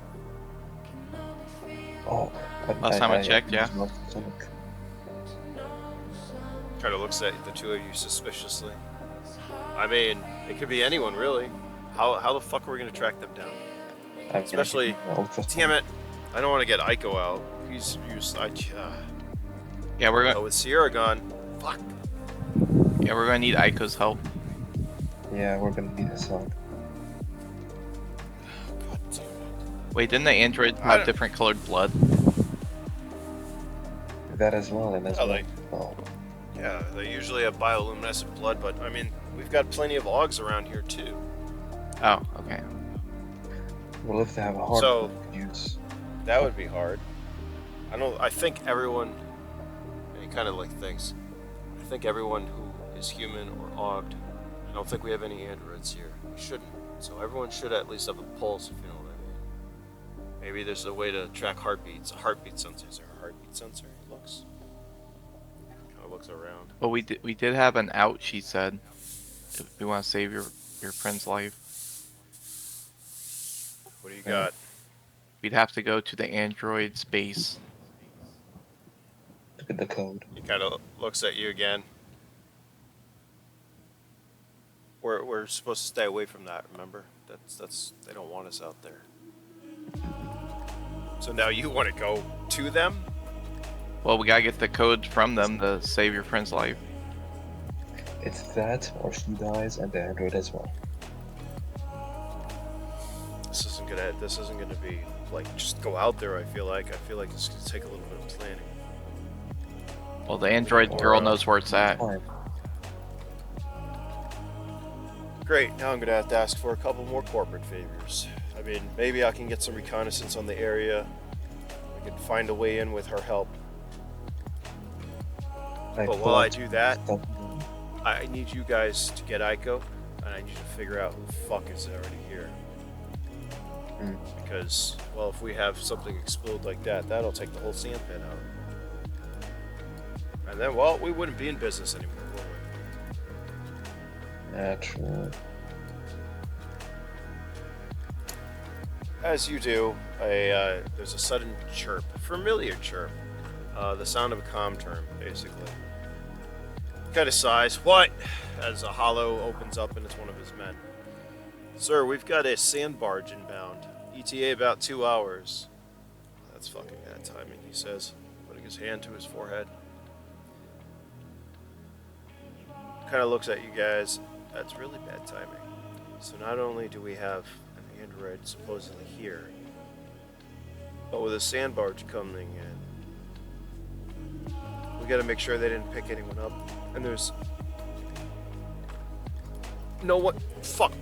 Oh, Last time I checked, yeah. used multisonic. Kind of looks at the two of you suspiciously. I mean, it could be anyone really. How the fuck are we gonna track them down? I mean, Especially- I could use Damn it! I don't want to get Aiko out. Yeah, we're with Sierra gone. Fuck. gonna need Aiko's help. Yeah, we're gonna need his help. God damn it. Wait, didn't the android I have don't- different colored blood? That as well, and as Oh, well. like- Oh, Yeah, they usually have bioluminescent blood, but I mean, we've got plenty of Augs around here too. Oh, okay. well, if they have a heart, So- we could use. That would be hard. I think everyone. He kind of like thinks. I think everyone who is human or Auged. I don't think we have any androids here. We shouldn't. So everyone should at least have a pulse, if you know what I mean. Maybe there's a way to track heartbeats. A heartbeat sensor. Is there a heartbeat sensor? He looks. Kind of looks around. Well, we did have an out. She said, if we want to save your friend's life, What do you got? we'd have to go to the android's base. Look at the code. He kind of looks at you again. We're supposed to stay away from that. Remember, that's they don't want us out there. So now you want to go to them? Well, we gotta get the code from them to save your friend's life. It's that, or she dies, and the android as well. This isn't gonna be like just go out there. I feel like it's gonna take a little bit of planning. Well, the android girl knows where it's at. Fine. Great. Now I'm gonna have to ask for a couple more corporate favors. I mean, maybe I can get some reconnaissance on the area. I can find a way in with her help. But while I do that, I need you guys to get Aiko, and I need to figure out who the fuck is already here. Mm. Because, well, if we have something explode like that, that'll take the whole sand pit out. And then, well, we wouldn't be in business anymore, would we? Natural. As you do, there's a sudden chirp, a familiar chirp, the sound of a comm term, basically. Kind of sighs, what? As a hollow opens up and it's one of his men. Sir, we've got a sand barge inbound. ETA about 2 hours. That's fucking bad timing, he says, putting his hand to his forehead. Kind of looks at you guys. That's really bad timing. So not only do we have an android supposedly here, but with a sand barge coming in, We gotta make sure they didn't pick anyone up. And there's no one. Fuck.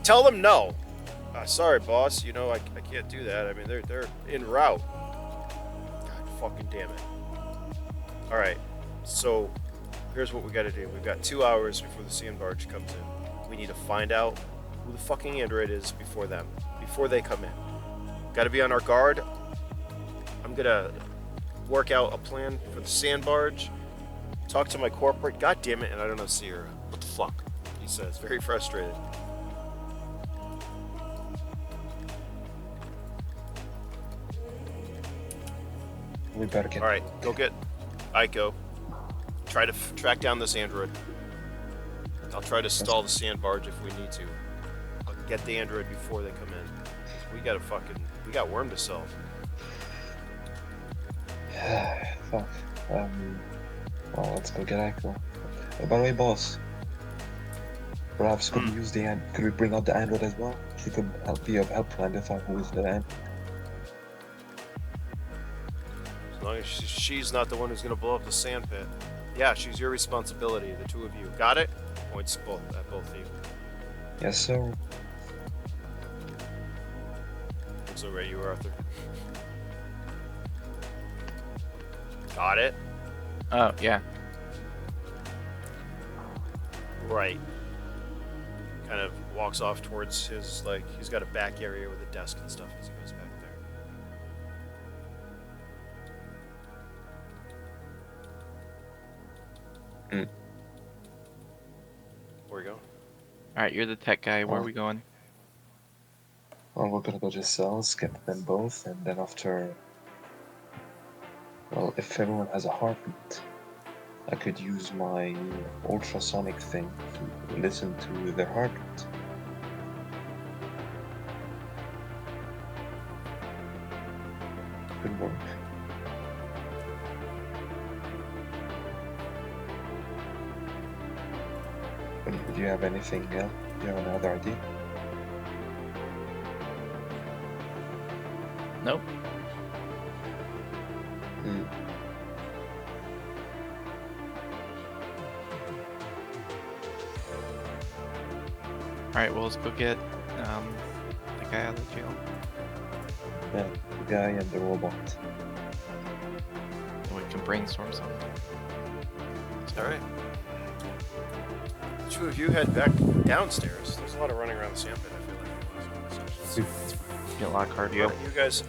Tell them no. Sorry, boss. You know I can't do that. I mean they're en route. God fucking damn it. All right. So here's what we gotta do. We've got 2 hours before the sand barge comes in. We need to find out who the fucking android is before they come in. Gotta be on our guard. I'm gonna work out a plan for the sand barge. Talk to my corporate. God damn it, and I don't know Sierra. What the fuck? He says, very frustrated. We better get. All right, go get Aiko. Try to track down this android. I'll try to stall the sand barge if we need to. I'll get the android before they come in. We got worm to solve. Fuck. Well, let's go get Echo. By the way, boss. Perhaps could we use could we bring out the android as well? She could be of help to identify who is the android. As long as she's not the one who's gonna blow up the sand pit. Yeah, she's your responsibility, the two of you. Got it? Points at both of you. Yes, sir. So right you, Arthur. Got it? Oh, yeah. Right. Kind of walks off towards his, he's got a back area with a desk and stuff as he goes back there. Where are you going? Alright, you're the tech guy. Where are we going? Well, we're gonna go to cells, get them both, and then after... Well, if everyone has a heartbeat, I could use my ultrasonic thing to listen to their heartbeat. Could work. Do you have anything else? Do you have another idea? Nope. Alright, well, let's go get the guy out of the jail. Yeah, the guy and the robot. And we can brainstorm something. Alright. The two of you head back downstairs. There's a lot of running around the sand pit, I feel like. Get a lot of cardio. You guys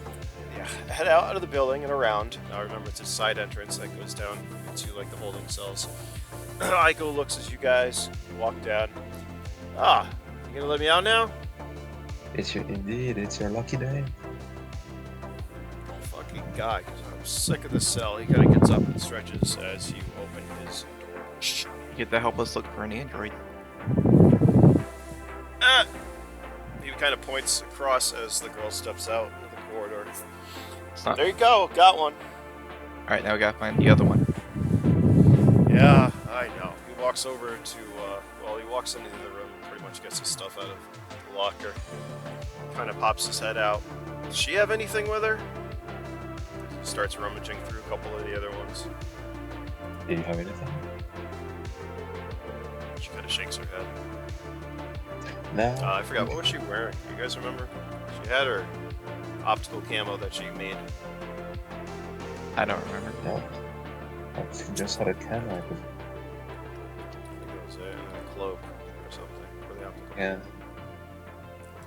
head out of the building and around. Now remember, it's a side entrance that goes down into the holding cells. Aiko looks as you guys walk down. You gonna let me out now? It's your lucky day. Fucking guy, because I'm sick of the cell. He kind of gets up and stretches as you open his door. You get to help us look for an android. He kind of points across as the girl steps out into the corridor. It's not... There you go, got one. Alright, now we gotta find the other one. Yeah, I know. He walks over to, he walks into the other room and pretty much gets his stuff out of the locker. Kind of pops his head out. Does she have anything with her? He starts rummaging through a couple of the other ones. Do you have anything? She kind of shakes her head. No. I forgot, what was she wearing? You guys remember? She had her optical camo that she made. I don't remember. No. She just had a camera, I believe. I think it was a cloak or something for the optical. Yeah.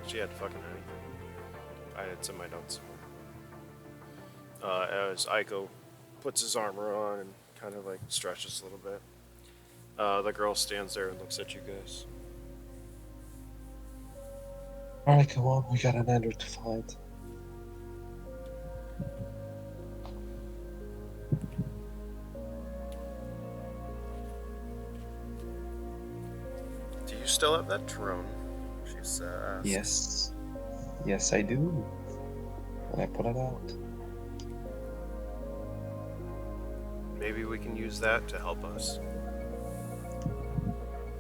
She had fucking anything. I had some of my notes somewhere. As Aiko puts his armor on and kind of stretches a little bit. The girl stands there and looks at you guys. Alright, come on, we got an android to find. Do you still have that drone? She says. Yes. Yes, I do. And I put it out. Maybe we can use that to help us.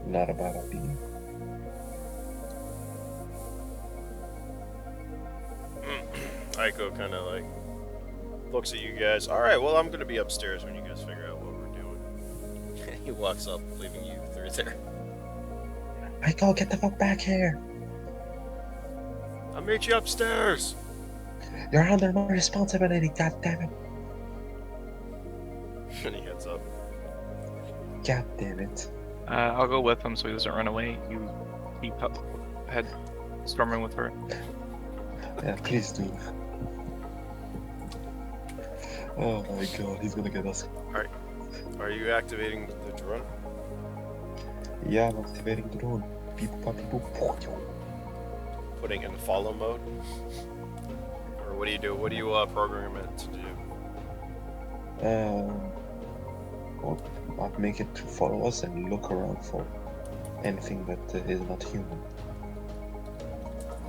Not a bad idea. Aiko kind of looks at you guys. All right, well, I'm gonna be upstairs when you guys figure out what we're He walks up, leaving you through there. Aiko, get the fuck back here! I'll meet you upstairs. You're under my responsibility, goddammit! And he heads up. God damn it. I'll go with him so he doesn't run away. You keep up, head storming with her. Yeah, please do. Oh my god, he's gonna get us. Are you activating the drone? Yeah, I'm activating the drone. Beep, pop, beep, boop. Putting in follow mode? Or what do you do? What do you program it to do? Well, I'll make it to follow us and look around for anything that is not human.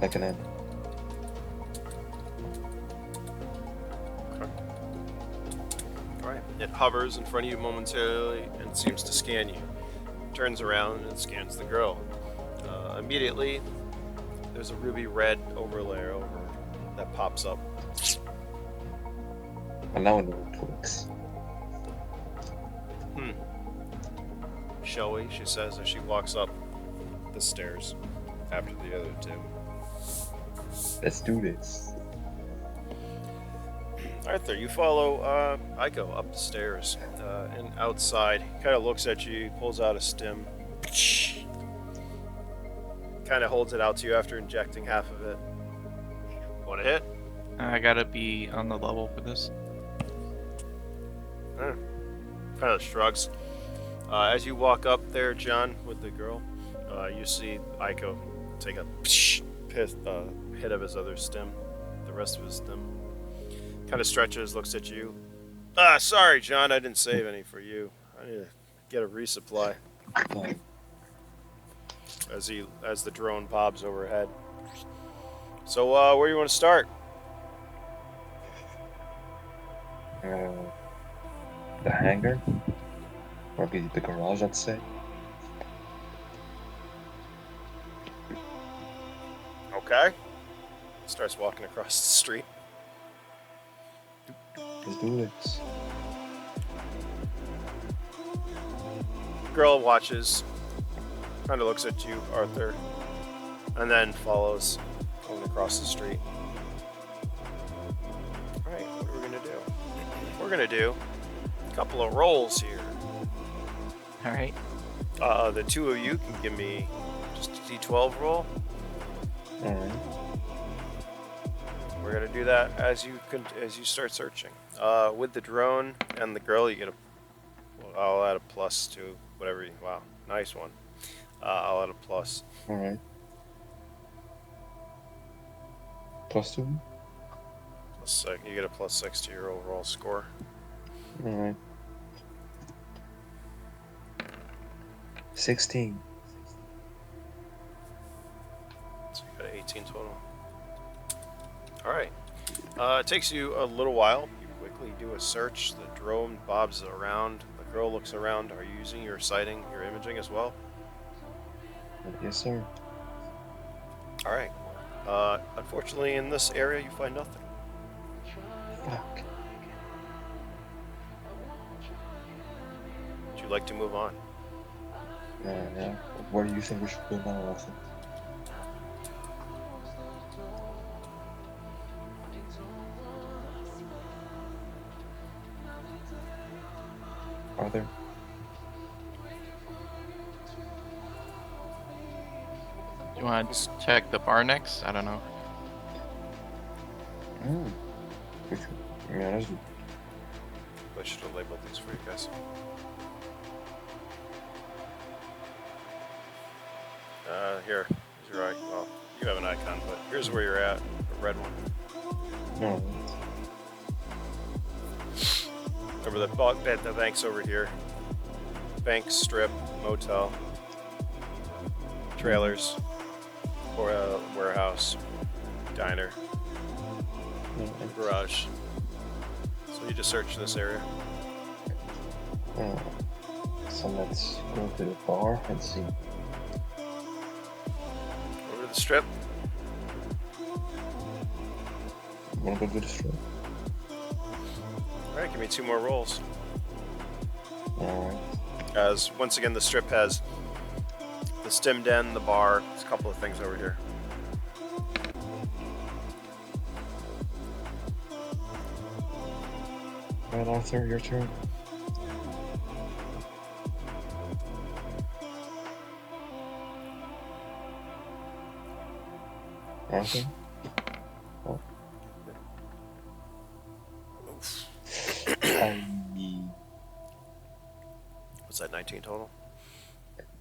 Like an animal. Alright. It hovers in front of you momentarily and seems to scan you. Turns around and scans the girl. Immediately, there's a ruby red overlay that pops up. And now I know it works. Shall we? She says as she walks up the stairs after the other two. Let's do this. Arthur, you follow Aiko up the stairs, and outside, he kind of looks at you, pulls out a stim, kind of holds it out to you after injecting half of it. Want to hit? I gotta be on the level for this. Kind of shrugs. As you walk up there, John, with the girl, you see Aiko take a hit of his other stim, the rest of his stim. Kind of stretches, looks at you. Sorry, John, I didn't save any for you. I need to get a resupply. Fine. As the drone bobs overhead. So, where do you want to start? The hangar? Or the garage, I'd say. Okay. Starts walking across the street. Let's do this. Girl watches, kind of looks at you, Arthur, and then follows going across the street. Alright, what are we gonna do? We're gonna do a couple of rolls here. Alright. The two of you can give me just a d12 roll. Alright. We're gonna do that as you start searching. With the drone and the girl, you get I'll add a plus to whatever you. Wow, nice one. I'll add a plus. Alright. +2? You get a +6 to your overall score. Alright. 16. So you got 18 total. Alright. It takes you a little while. You quickly do a search. The drone bobs around. The girl looks around. Are you using your sighting, your imaging as well? Yes, sir. Alright. Unfortunately, in this area, you find nothing. Fuck. Would you like to move on? Yeah. Where do you think we should go now, Arthur? Arthur? You want to check the bar next? I don't know. Yeah, that's I should have labeled these for you guys. Here. Here's your icon. Well, you have an icon, but here's where you're at. The red one. no. Remember the bank's over here. Bank, strip, motel, trailers, or warehouse, diner, garage. So you just search this area. So let's go to the bar and see. Over to the strip. Wanna go to the strip? Alright, give me 2 more rolls. Alright. As once again, the strip has the stim den, the bar, there's a couple of things over here. Alright, Arthur, your turn. Arthur? Oh. What's that, 19 total?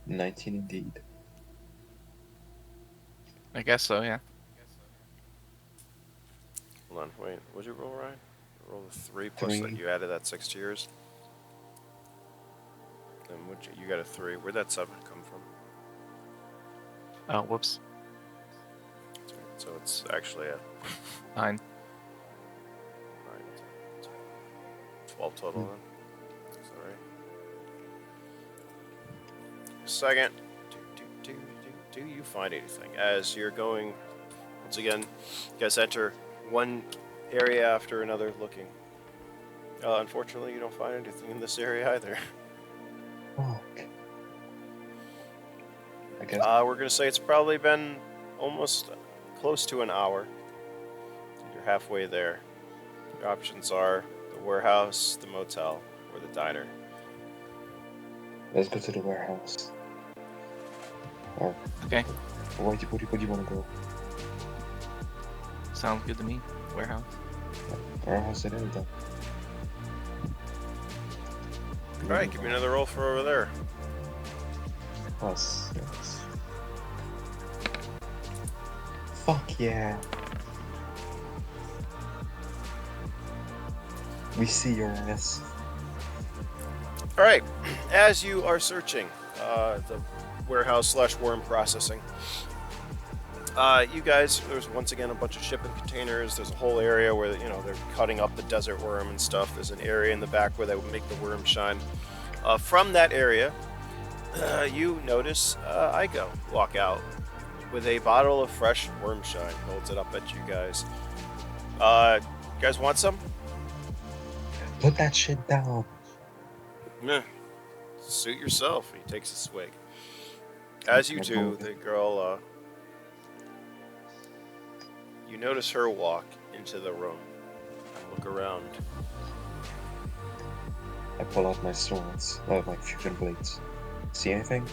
19 indeed. I guess so, yeah. Hold on, wait, what'd you roll, Ryan? Roll a 3 plus that 3. you added that 6 to yours. Then you got a 3. Where'd that 7 come from? Oh, whoops. So it's actually a 9. 12 total then. Sorry. Second. Do you find anything? As you're going, once again, you guys enter one area after another looking. Unfortunately, you don't find anything in this area either. Fuck. I guess. We're going to say it's probably been almost close to an hour. You're halfway there. Your options are the warehouse, the motel, or the diner. Let's go to the warehouse. Or Okay, where do you want to go? sounds good to me. Warehouse. Warehouse it is then. Alright, give me another roll for over there. Plus, yes. Fuck yeah. We see your ass. Alright, as you are searching the warehouse / worm processing, you guys, there's once again a bunch of shipping containers. There's a whole area where, you know, they're cutting up the desert worm and stuff. There's an area in the back where they would make the worm shine. From that area, you notice Aiko walk out with a bottle of fresh worm shine. Holds it up at you guys. You guys want some? Put that shit down. Meh. Suit yourself. He takes a swig. As you do, the girl, you notice her walk into the room and look around. I pull out my swords, my fusion blades. See anything?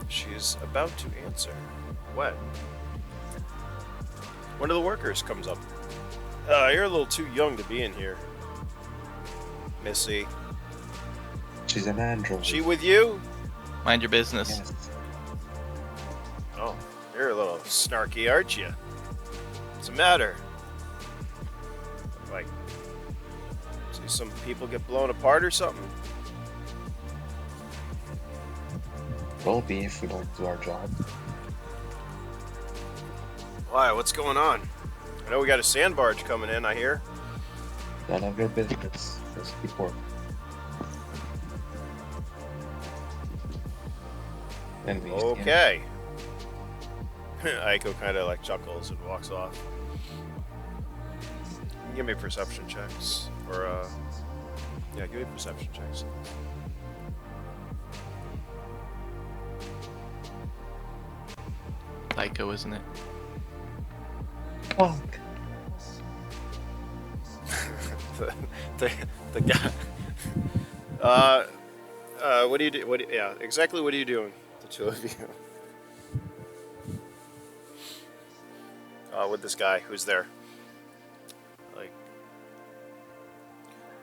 She's about to answer. What? One of the workers comes up. You're a little too young to be in here, Missy. She's an android. She with you? Mind your business. Yes. Oh, you're a little snarky, aren't you? What's the matter? Like, see some people get blown apart or something? Will be if we don't do our job. Why? What's going on? I know we got a sand barge coming in, I hear. None of your business. Just keep working. And we Okay. Aiko kind of like chuckles and walks off. Give me perception checks. Or, yeah, give me perception checks. Psycho, isn't it? Fuck. the guy. What do you do? Yeah, exactly. What are you doing? The two of you. With this guy who's there. Like,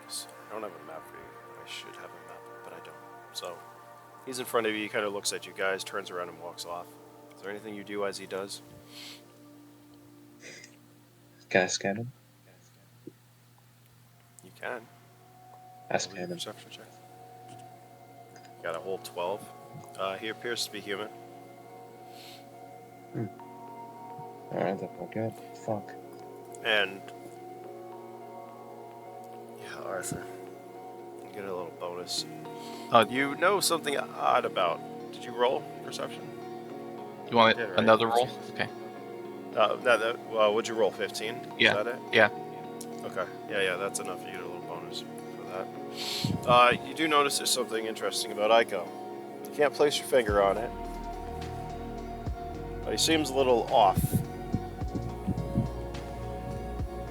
I don't have a map for you. I should have a map, but I don't. So, he's in front of you. He kind of looks at you guys, turns around, and walks off. Is there anything you do as he does? Can I scan him? You can. I scan him. Perception check. Got a whole 12. He appears to be human. Alright, that's not good. Fuck. And yeah, Arthur, you get a little bonus. You know something odd about. Did you roll perception? You want Yeah, right. another roll? Okay. What'd you roll? 15? Yeah. Is that it? Yeah. Okay. Yeah, that's enough. You get a little bonus for that. You do notice there's something interesting about Aiko. You can't place your finger on it. But he seems a little off.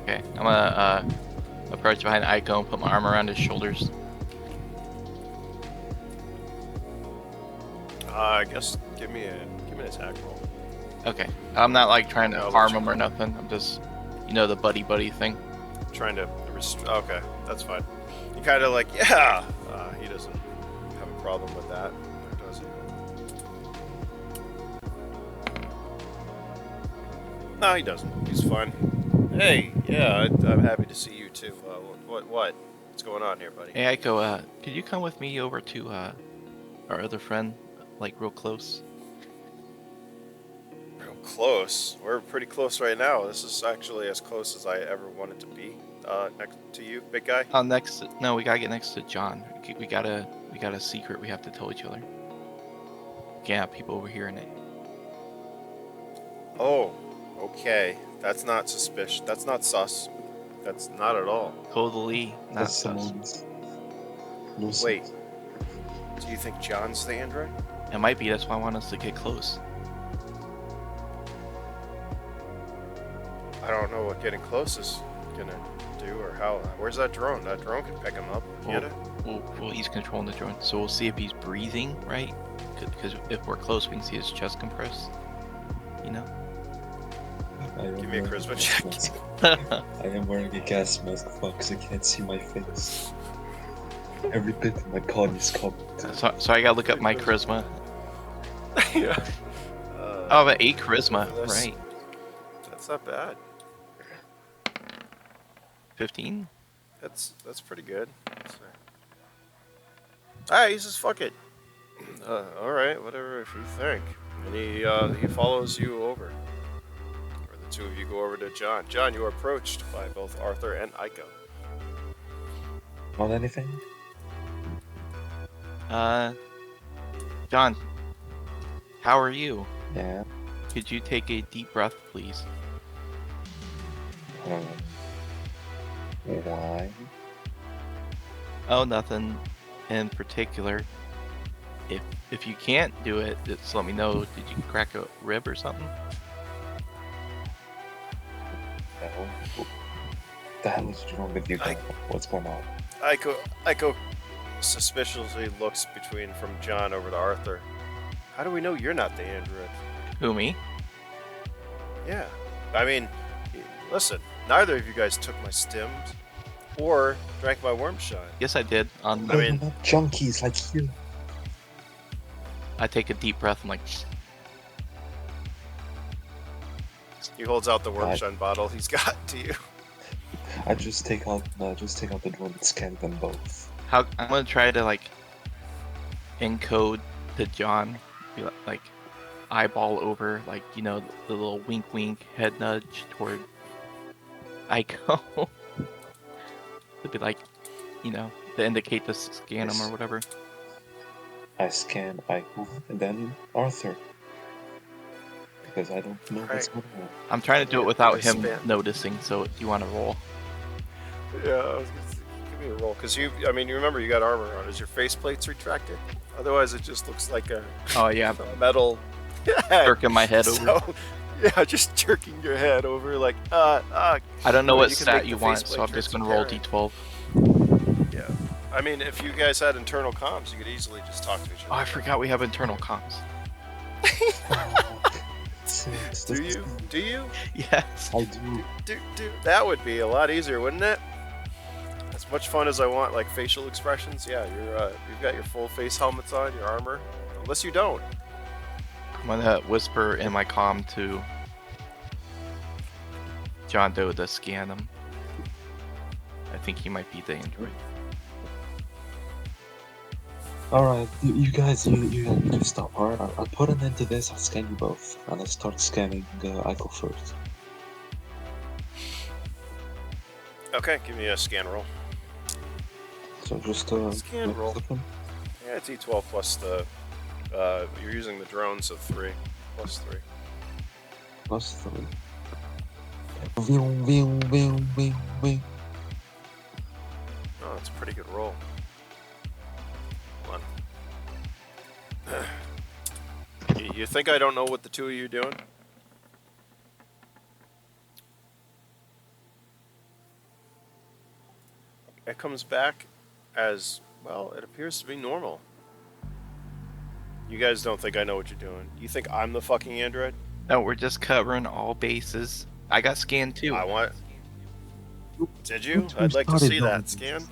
Okay, I'm gonna approach behind Aiko and put my arm around his shoulders. I guess give me an attack roll. Okay, I'm not like trying to No, harm let's- him or nothing. I'm just, you know, the buddy thing. Trying to okay, that's fine. You kind of like, yeah. He doesn't have a problem with that, or does he? No, he doesn't. He's fine. Hey, yeah, I'm happy to see you too. What's going on here, buddy? Hey Aiko, could you come with me over to our other friend, like real close? Real close. We're pretty close right now. This is actually as close as I ever wanted to be. Next to you, big guy. No, we gotta get next to John. We got a secret we have to tell each other. Can't have people overhearing it. Oh, okay. That's not suspicious. That's not sus. That's not at all. Totally not That's sus. someone's. Lucy. Wait. Do you think John's the android? It might be. That's why I want us to get close. I don't know what getting close is gonna do or how. Where's that drone? That drone can pick him up. Get it? Well, he's controlling the drone, so we'll see if he's breathing right. Because if we're close, we can see his chest compress. You know. Give me a charisma check. I am wearing a gas mask, because I can't see my face. Every bit of my body is covered. So I gotta look up my charisma. Yeah. Oh, I have an 8 charisma, That's- right? That's not bad. 15. That's pretty good. Alright, he says fuck it. Alright, whatever if you think. And he follows you over. Or the two of you go over to John. John, you are approached by both Arthur and Aiko. Want anything? John, how are you? Yeah. Could you take a deep breath, please? Why? Oh, nothing in particular. If you can't do it, just let me know. Did you crack a rib or something? No. The hell is wrong with you guys? What's going on? Aiko suspiciously looks from John over to Arthur. How do we know you're not the android? Who, me? Yeah. I mean, listen, neither of you guys took my stims or drank my worm shine. Yes, I did. I No, mean- we're not junkies like you. I take a deep breath. I'm like, He holds out the worm Right. shine bottle he's got to you. I just take out the drone and scan them both. how? I'm gonna try to like encode to John, be like eyeball over, like the little wink, head nudge toward Aiko. To be like, to indicate to scan him or whatever. I scan Aiko and then Arthur. Because I don't know what's going on. I'm trying to do it without Just him spam. noticing. So, do you want to roll? Yeah, I was gonna say, give me a roll, because you remember you got armor on. Is your faceplates retracted? Otherwise, it just looks like a Oh yeah, metal. jerking my head over. So, yeah, just jerking your head over, like, I don't know Well, what you can stat make you the want, faceplate so I'm just gonna roll transparent. d12. yeah. I mean, if you guys had internal comms, you could easily just talk to each Oh, other. I forgot we have internal comms. Do you? Do you? Yes. I do. That would be a lot easier, wouldn't it? As much fun as I want, like facial expressions. Yeah, you've got your full face helmets on, your armor. Unless you don't. I'm gonna whisper in my comm to John Doe to scan him. I think he might be the android. Alright, you guys, you need to stop, alright? I'll put an end to this, I'll scan you both. And I'll start scanning Aiko first. Okay, give me a scan roll. So just, Scan roll. flip them. Yeah, it's E12 plus the. You're using the drone, so 3 plus 3. Plus 3. Vroom, vroom, vroom, vroom, vroom. Oh, that's a pretty good roll. Hold on. You think I don't know what the two of you are doing? It comes back as, well, it appears to be normal. You guys don't think I know what you're doing. You think I'm the fucking android? No, we're just covering all bases. I got scanned too. I want... Did you? Oops, I'd like to started see now. that scan.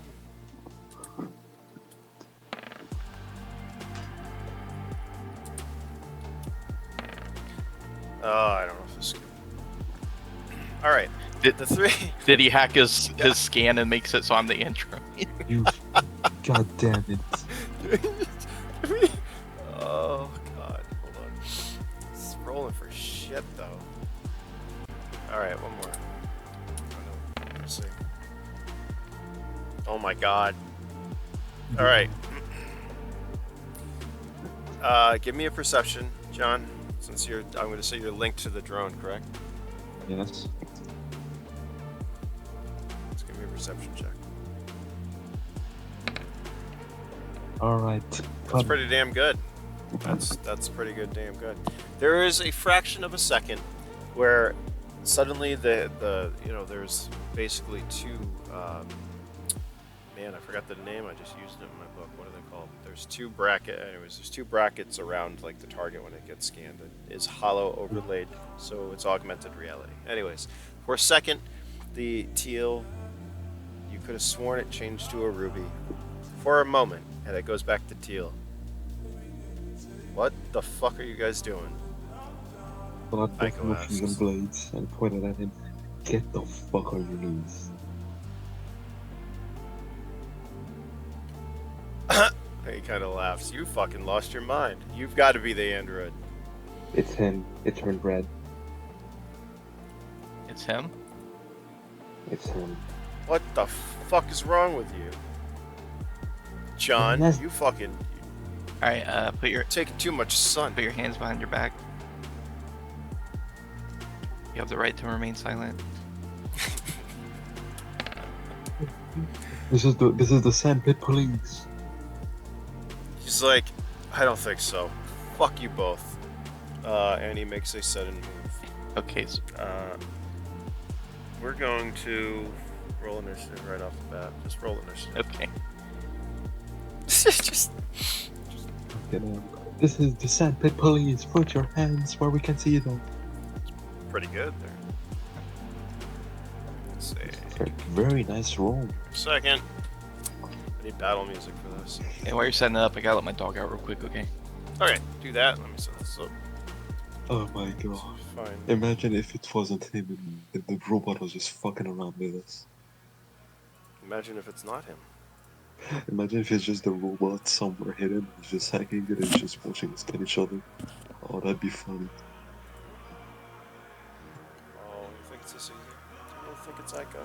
I don't know if this is good. Alright. Did, The three... did he hack his scan and makes it so I'm the android? You, god damn it. Oh, God. Hold on. It's rolling for shit, though. Alright, one more. Oh, no. Let's see. Oh, my God. Alright. Give me a perception, John. Since I'm going to say you're linked to the drone, correct? Yes. Let's give me a perception check. Alright. That's pretty damn good. That's pretty good, damn good. There is a fraction of a second where suddenly there's basically two. Man, I forgot the name. I just used it in my book. What are they called? There's two brackets around like the target when it gets scanned. It is hollow overlaid, so it's augmented reality. Anyways, for a second, the teal, you could have sworn it changed to a ruby. For a moment, and it goes back to teal. What the fuck are you guys doing? But I Ico took machine gun asks. blades and pointed at him. Get the fuck on your knees. He kind of laughs. You fucking lost your mind. You've got to be the android. It's him. It turned red. It's him? It's him. What the fuck is wrong with you? John, Yes. you fucking Alright, taking too much sun. put your hands behind your back. You have the right to remain silent. This is the sandpit police. He's like, I don't think so. Fuck you both. And he makes a sudden move. Okay, so We're going to roll initiative right off the bat. Just roll initiative. okay. Just This is the sandpit police. Put your hands where we can see them. pretty good there. Let's see. Very nice roll. Second. I need battle music for this. And while you're setting it up, I gotta let my dog out real quick, okay? Okay, do that. Let me set this up. Oh my god. Fine. Imagine if it wasn't him and the robot was just fucking around with us. Imagine if it's not him. Imagine if it's just the robot somewhere hidden, he's just hacking it and just watching us kill each other. Oh, that'd be funny. Oh, you think it's a secret? You don't think it's Ico?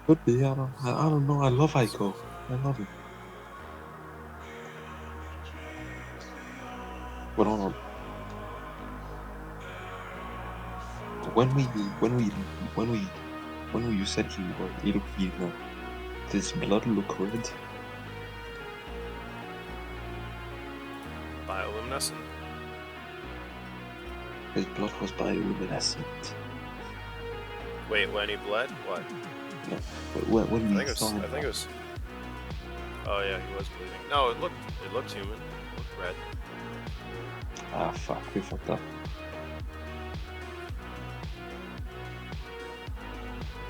Could be, I don't know, I love Ico. I love him. But hold on. When you said he looked evil, does blood look red? Bioluminescent. His blood was bioluminescent. Wait, when he bled? What? No, but when I we think it was. saw him, I think it was. Oh yeah, he was bleeding. No, it looked human. It looked red. ah fuck, we fucked up.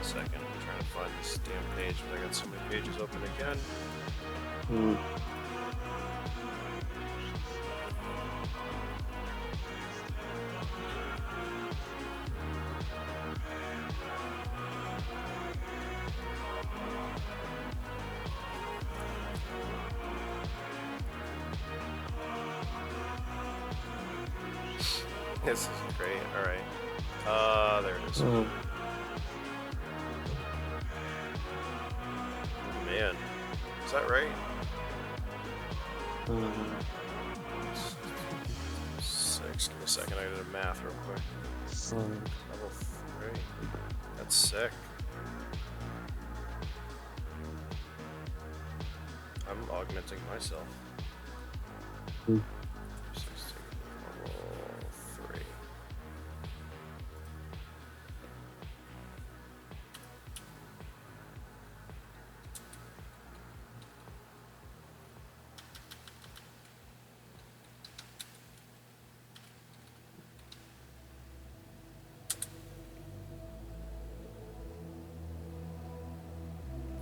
Second, I'm trying to find this damn page, but I got so many pages open again. Hmm. This is great. All right. There it is. Oh, Man, is that right? um, 6. Give me a second. I gotta do math real quick. Level 3. That's sick. I'm augmenting myself. Hmm. 16, level 3.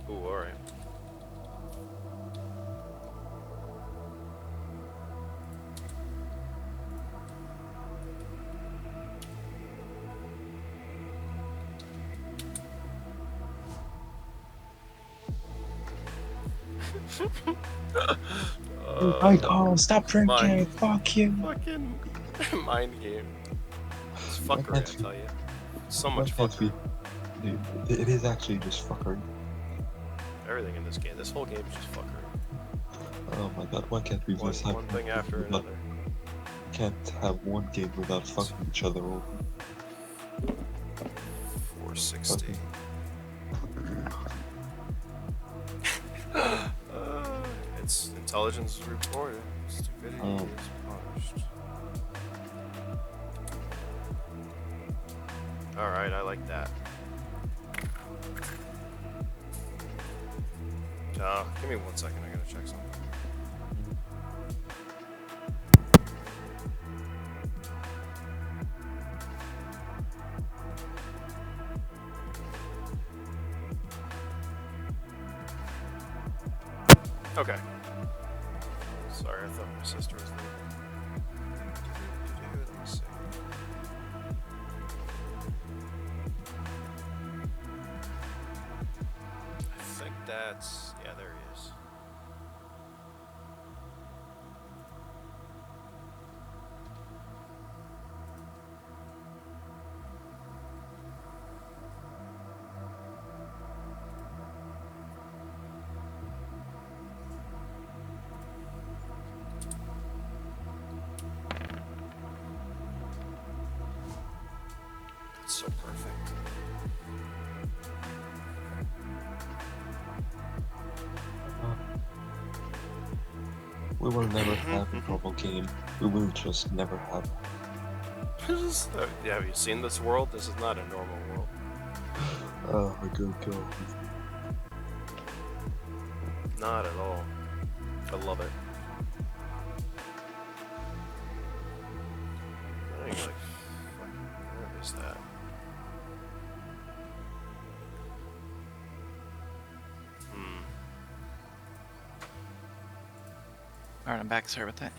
Ooh, alright. I can't stop drinking. Mine. Fuck you. Fucking mind game. It's Why fuckery, can't I we- tell you. So why much can't fuckery. we? Dude, it is actually just fuckery. Everything in this game. This whole game is just fuckery. Oh my god, why can't we One, just have one thing game after without- another. Can't have one game without fucking each other over. 460. Its intelligence is reported. Stupidity Oh. is punished. Alright, I like that. Give me 1 second, I gotta check something. Okay. Sorry, I thought my sister was leaving. Let me see. I think that's... yeah, there he is. That's so perfect. We will never have a normal game. We will just never have. Yeah, have you seen this world? This is not a normal world. Oh my good god. Not at all. I love it. I think, like, fucking, where is that? Alright, I'm back. Sorry about that.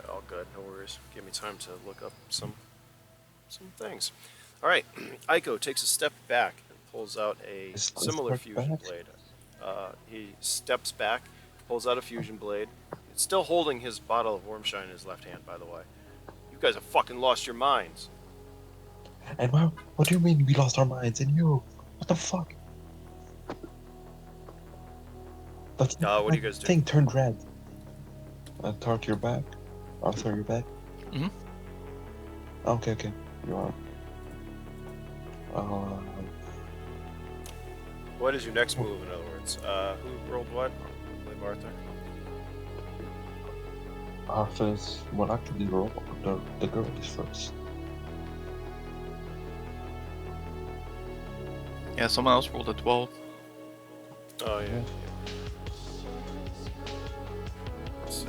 All good, no worries. Give me time to look up some things. All right, Aiko takes a step back and pulls out a Is similar step fusion back? blade. He steps back, pulls out a fusion blade. It's still holding his bottle of Wormshine in his left hand, by the way. You guys have fucking lost your minds. And what do you mean we lost our minds? And you? What the fuck? That's What do you guys do? thing turned red. Arthur, you're back. Arthur, you're back. Mhm. Okay, you are. What is your next move, in other words? Who rolled what? I believe Arthur. Arthur's well, actually, the girl is first. Yeah, someone else rolled a 12. Oh, yeah. Yeah. Let's see.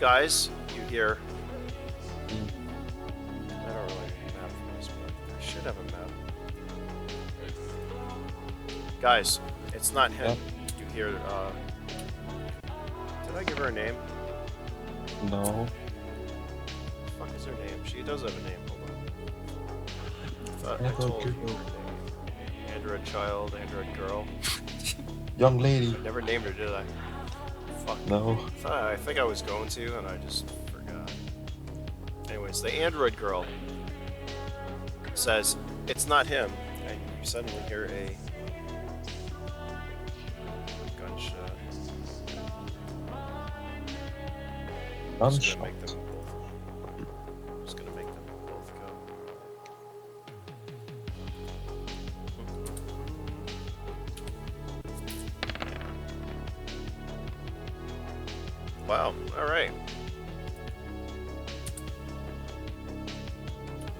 Guys, you hear... I don't really have a map for this, but I should have a map. Guys, it's not him. You hear, Did I give her a name? No. What the fuck is her name? She does have a name. Hold on. I thought I Android told you her girl. name. Android child, Android girl. Young lady. I never named her, did I? Fuck. No. I think I was going to, and I just forgot. Anyways, the android girl says, "It's not him," and you suddenly hear a gunshot. I'm just gonna make them both. I'm just gonna make them both go. Wow. All right.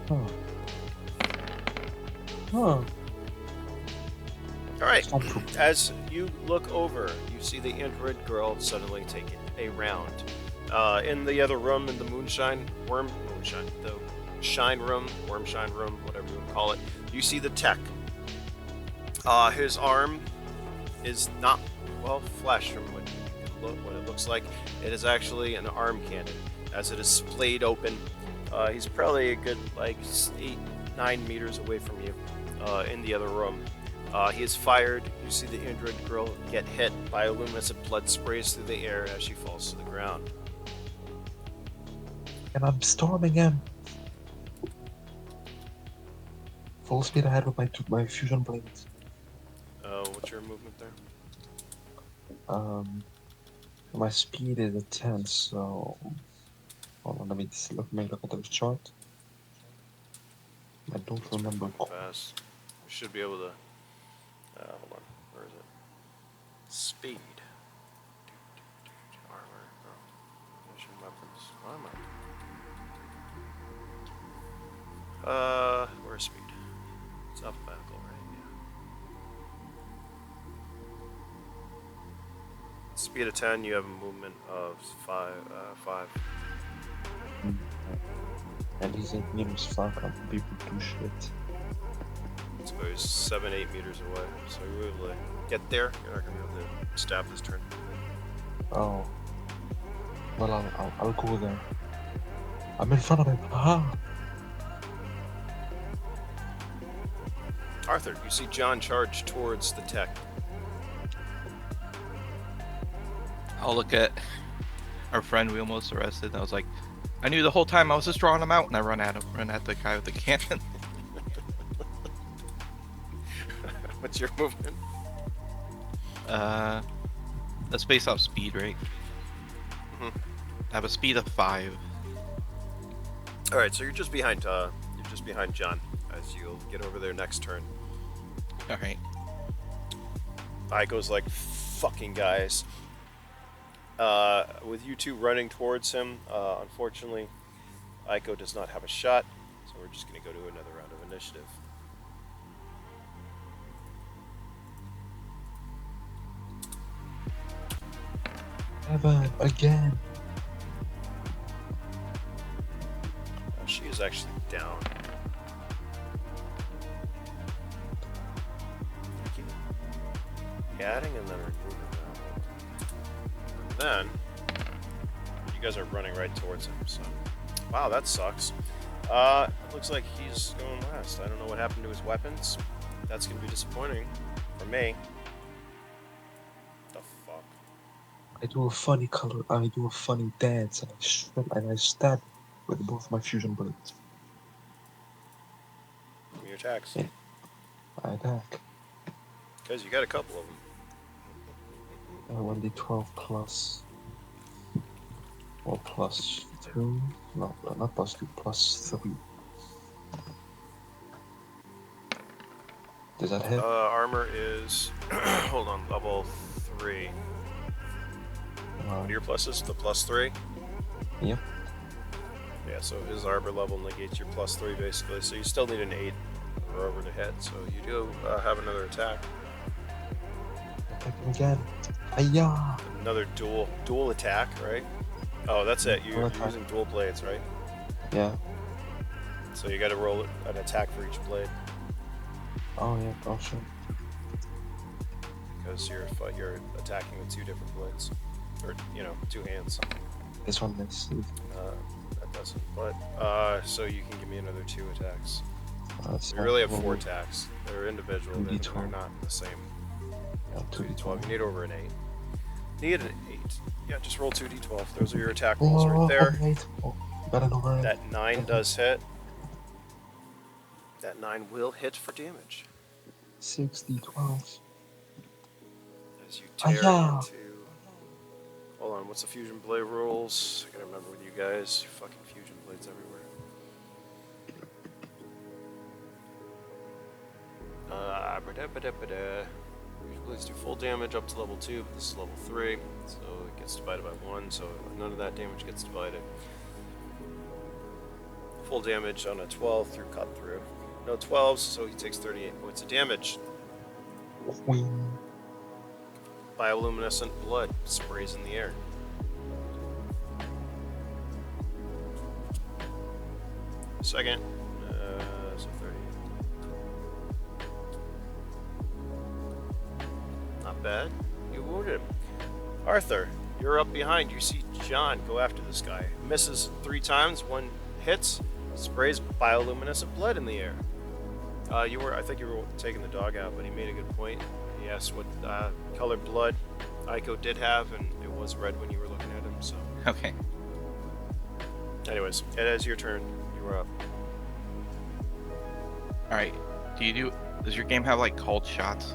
Huh. Huh. All right. Stormtrooper. As you look over, you see the android girl suddenly taking a round. In the other room, in the moonshine room, wormshine room, whatever you would call it, you see the tech. His arm is not well fleshed from what it looks like. It is actually an arm cannon, as it is splayed open. He's probably a good like 8-9 meters away from you, in the other room. He is fired. You see the android girl get hit. Bioluminescent blood sprays through the air as she falls to the ground. And I'm storming him. Full speed ahead with my fusion blades. What's your movement there? My speed is a 10, so hold on, let me look at the chart. I don't remember. Fast. You should be able to. Hold on. Where is it? Speed. Armor. Oh. Mission weapons. Why am I? Where's speed? It's alphabetical, right? Yeah. Speed of 10, you have a movement of 5. And he's 8 meters far, can't be able to do shit. So he's 7-8 meters away. So you're able to get there. You're not going to be able to stab this turn. Oh. Well, I'll go there. I'm in front of him. Aha! Arthur, you see John charge towards the tech. I'll look at our friend we almost arrested. And I was like, I knew the whole time I was just drawing him out, and I run at the guy with the cannon. What's your movement? That's based off speed, right? Mhm. I have a speed of 5. All right, so you're just behind John as you'll get over there next turn. All right. Aiko's like, fucking guys. With you two running towards him, unfortunately, Aiko does not have a shot, so we're just going to go to another round of initiative. Evan, again. She is actually down. Keep adding and then removing that. And then you guys are running right towards him. So, wow, that sucks. It looks like he's going last. I don't know what happened to his weapons. That's gonna be disappointing for me. The fuck. I do a funny dance, and I stab with both my fusion bullets. Give me your attacks. Yeah. I attack. Because you got a couple of them. 1d12 plus. Or plus 2. No, not plus 2, plus 3. Does that hit? Armor is, hold on, level 3. What are your pluses? The plus 3? Yep. Yeah, so his armor level negates your plus 3 basically, so you still need an 8 or over to hit, so you do have another attack. Attack him again. Hiya! Another dual attack, right? Oh, that's it. You're attack. using dual blades, right? Yeah. So you got to roll an attack for each blade Oh yeah. Oh sure. because you're attacking with 2 different blades, or 2 hands. This one misses. That doesn't. But so you can give me another 2 attacks. That's You really have not 4 really- attacks. They're individual. 2d12. They're not the same. Yeah, 2d12. 2d12. You need over an 8. Need an 8. Yeah, just roll 2d12. Those are your attack rolls right there. Wait. Oh, better know where That 9 does hit. That 9 will hit for damage. 6d12. As you tear Aya. into. Hold on, what's the fusion blade rules? I gotta remember with you guys. Fucking fusion blades everywhere. Ba-da-ba-da-ba-da. Let's do full damage up to level 2, but this is level 3, so it gets divided by 1, so none of that damage gets divided. Full damage on a 12 through cut through. No 12s, so he takes 38 points of damage. Wing. Bioluminescent blood sprays in the air. Second, so 30. Not bad. You wounded him. Arthur, you're up behind. You see John go after this guy. Misses 3 times, 1 hits, sprays bioluminescent blood in the air. I think you were taking the dog out, but he made a good point. He asked what colored blood Aiko did have, and it was red when you were looking at him, so. Okay. Anyways, it is your turn. You were up. Alright. Does your game have like called shots?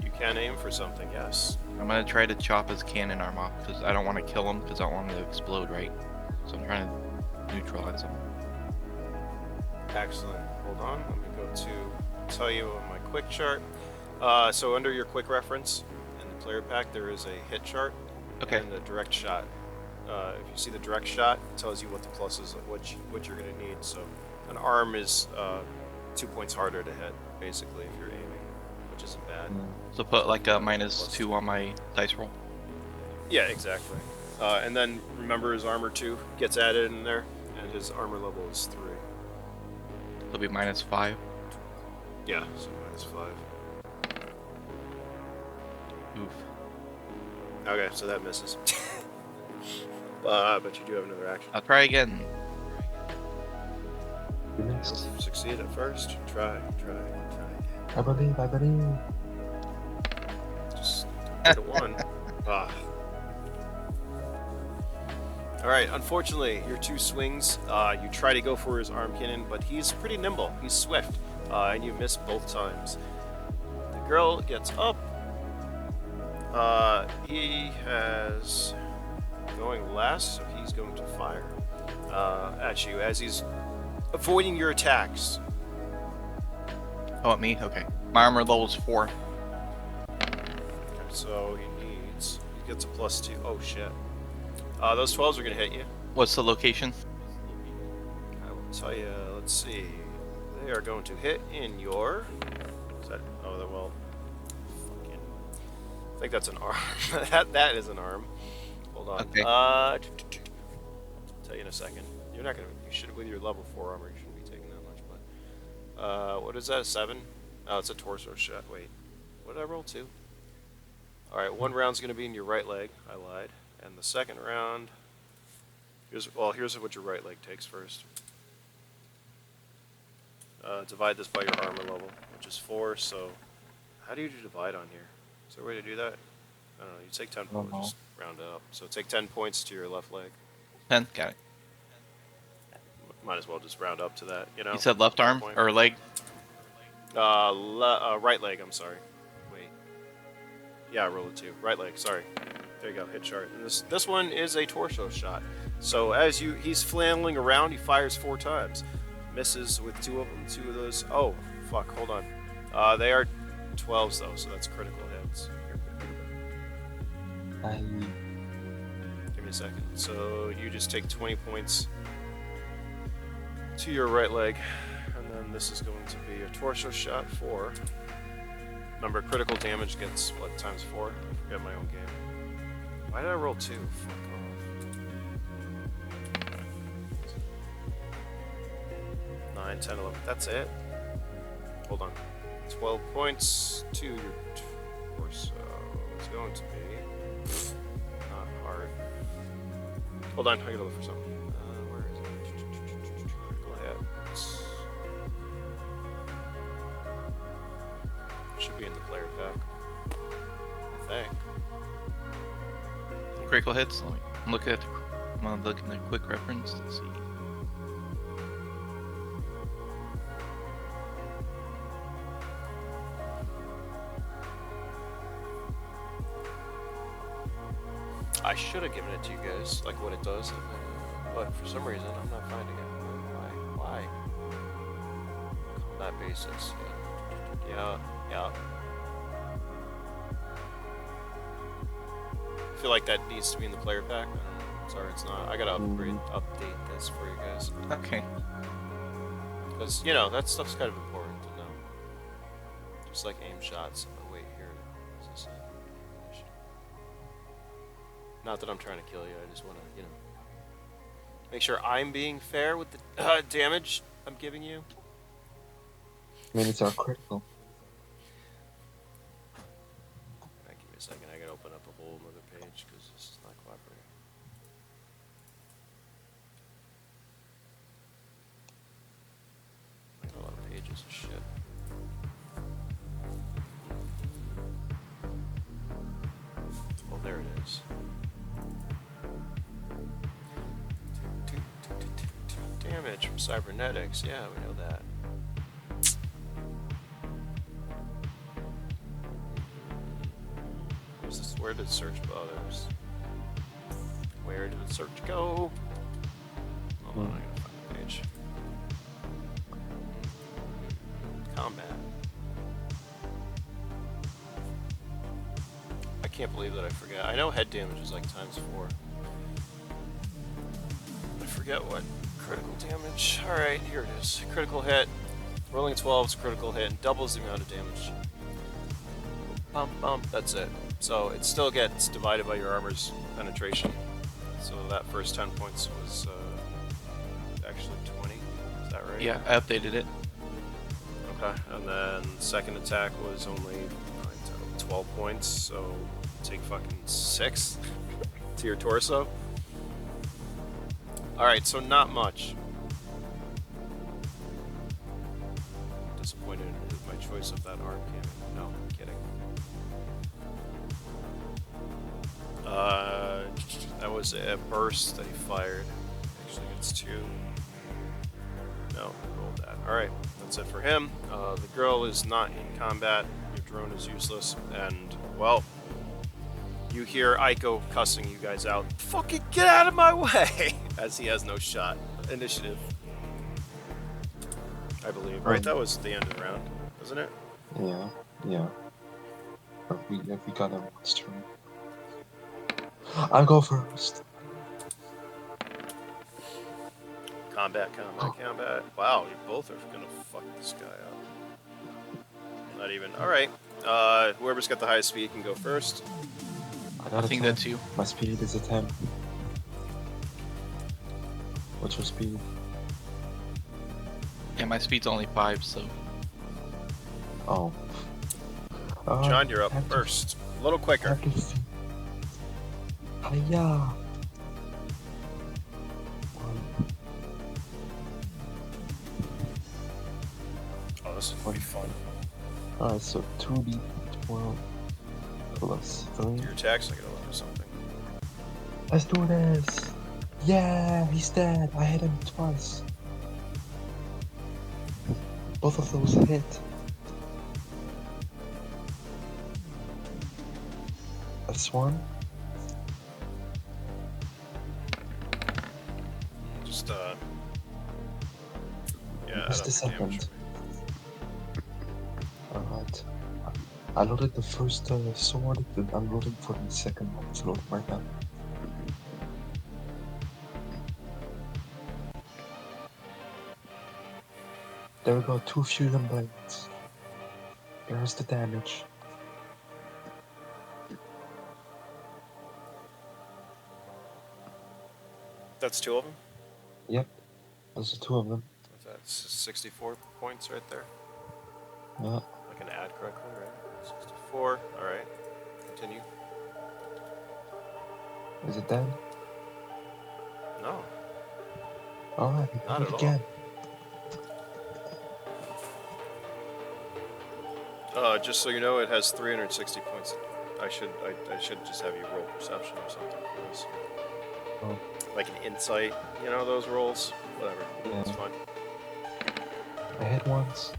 You can aim for something, yes. I'm gonna try to chop his cannon arm off because I don't want to kill him because I don't want him to explode, right? So I'm trying to neutralize him. Excellent. Hold on. Let me go to tell you on my quick chart. So under your quick reference in the player pack, there is a hit chart Okay. and a direct shot. If you see the direct shot, it tells you what the pluses, what you're going to need. So an arm is 2 points harder to hit, basically, if you're aiming, which isn't bad. So put like a -2 on my dice roll. Yeah, exactly. And then remember his armor 2 gets added in there, and his armor level is 3. It'll be -5. Yeah, so -5. Oof. Okay, so that misses. But you do have another action. I'll try again. You missed. Succeed at first. Try. I believe. Just hit a 1. Ah. Alright, unfortunately, your 2 swings, you try to go for his arm cannon, but he's pretty nimble. He's swift, and you miss both times. The girl gets up. He has going last, so he's going to fire at you as he's avoiding your attacks. Oh, at me? Okay. My armor level's 4. So he gets a +2. Oh shit. Those 12s are gonna hit you. What's the location? I will tell you. Let's see. They are going to hit in your. Is that? Oh, well. Fucking. I think that's an arm. that is an arm. Hold on. Okay. I'll tell you in a second. You're not gonna. You should with your level 4 armor. You shouldn't be taking that much. But what is that? A 7? Oh, it's a torso shot. Wait. What did I roll? 2. All right. 1 round's gonna be in your right leg. I lied. And the second round. Here's what your right leg takes first. Divide this by your armor level, which is 4. So, how do you divide on here? Is there a way to do that? I don't know. You take 10 points. know. Just round it up. So take 10 points to your left leg. 10. Got it. Might as well just round up to that. You know. You said left arm Point. or leg? Right leg. I'm sorry. Wait. Yeah, I rolled a 2. Right leg. Sorry. There you go. Hit chart. And this one is a torso shot. So as he's flailing around, he fires 4 times. Misses with 2 of them. 2 of those. Oh, fuck. Hold on. They are 12s though, so that's critical hits. Give me a second. So you just take 20 points to your right leg, and then this is going to be a torso shot 4. Remember, critical damage gets what times 4? I forget my own game. Why did I roll 2? Fuck off. 9, 10, 11. That's it. Hold on. 12 points to your torso. It's going to be not hard. Hold on, I gotta look for something. Where is it? Critical hits. Should be in the player pack, I think. Critical hits. I'm looking at the quick reference. Let's see. I should have given it to you guys, like what it does, but for some reason I'm not finding it. Why? Combat basis. Yeah. feel like that needs to be in the player pack. Sorry, it's not. I gotta update this for you guys. Okay. Because, you know, that stuff's kind of important to know. Just like aim shots. Oh, wait, here. Is this it? Not that I'm trying to kill you, I just want to, you know, make sure I'm being fair with the damage I'm giving you. I mean, it's our critical. Give me a second, I gotta open up a whole other page because this is not cooperating. I got a lot of pages of shit. Oh, there it is. Damage from cybernetics, yeah, we know that. Where did search others? Where did the search go? Hold on, I gotta find the page. Combat. I can't believe that I forgot. I know head damage is like ×4. I forget what critical damage. Alright, here it is. Critical hit. Rolling a 12 is a critical hit and doubles the amount of damage. Bump, bump, that's it. So it still gets divided by your armor's penetration. So that first 10 points was actually 20. Is that right? Yeah, I updated it. Okay. And then second attack was only 12 points. So take fucking 6 to your torso. Alright, so not much. Disappointed with my choice of that arm cannon. No, I'm kidding. That was a burst that he fired. Actually, it's 2. No, we rolled that. Alright, that's it for him. The girl is not in combat. Your drone is useless. And, well, you hear Aiko cussing you guys out. Fucking get out of my way! As he has no shot. Initiative. I believe. Right, that was the end of the round, wasn't it? Yeah, yeah. But we got everyone's turn. I'll go first. Combat, combat. Wow, you both are gonna fuck this guy up. Not even. Alright. Whoever's got the highest speed can go first. I think that too. My speed is a 10. What's your speed? Yeah, my speed's only 5, so. Oh. John, you're up first. A little quicker. Hiya! Oh, this is pretty fun. Alright, so 2d12 plus 3. Your attacks, I gotta look at something. Let's do this! Yeah, he's dead. I hit him twice. Both of those hit. That's one. Just, yeah. What's the second? Alright. I loaded the first sword, then I'm loading for the second one. It's loaded right now. There we go, 2 fusion blades. There's the damage. That's 2 of them? Yep, those are 2 of them. That's 64 points right there. Yeah. I can add correctly, right? 64. Alright. Continue. Is it dead? No. Alright, we Not got at it all. again. Just so you know, it has 360 points. I should just have you roll perception or something for this. Oh. Like an insight, you know, those rolls? Whatever. Yeah. It's fine. I hit once.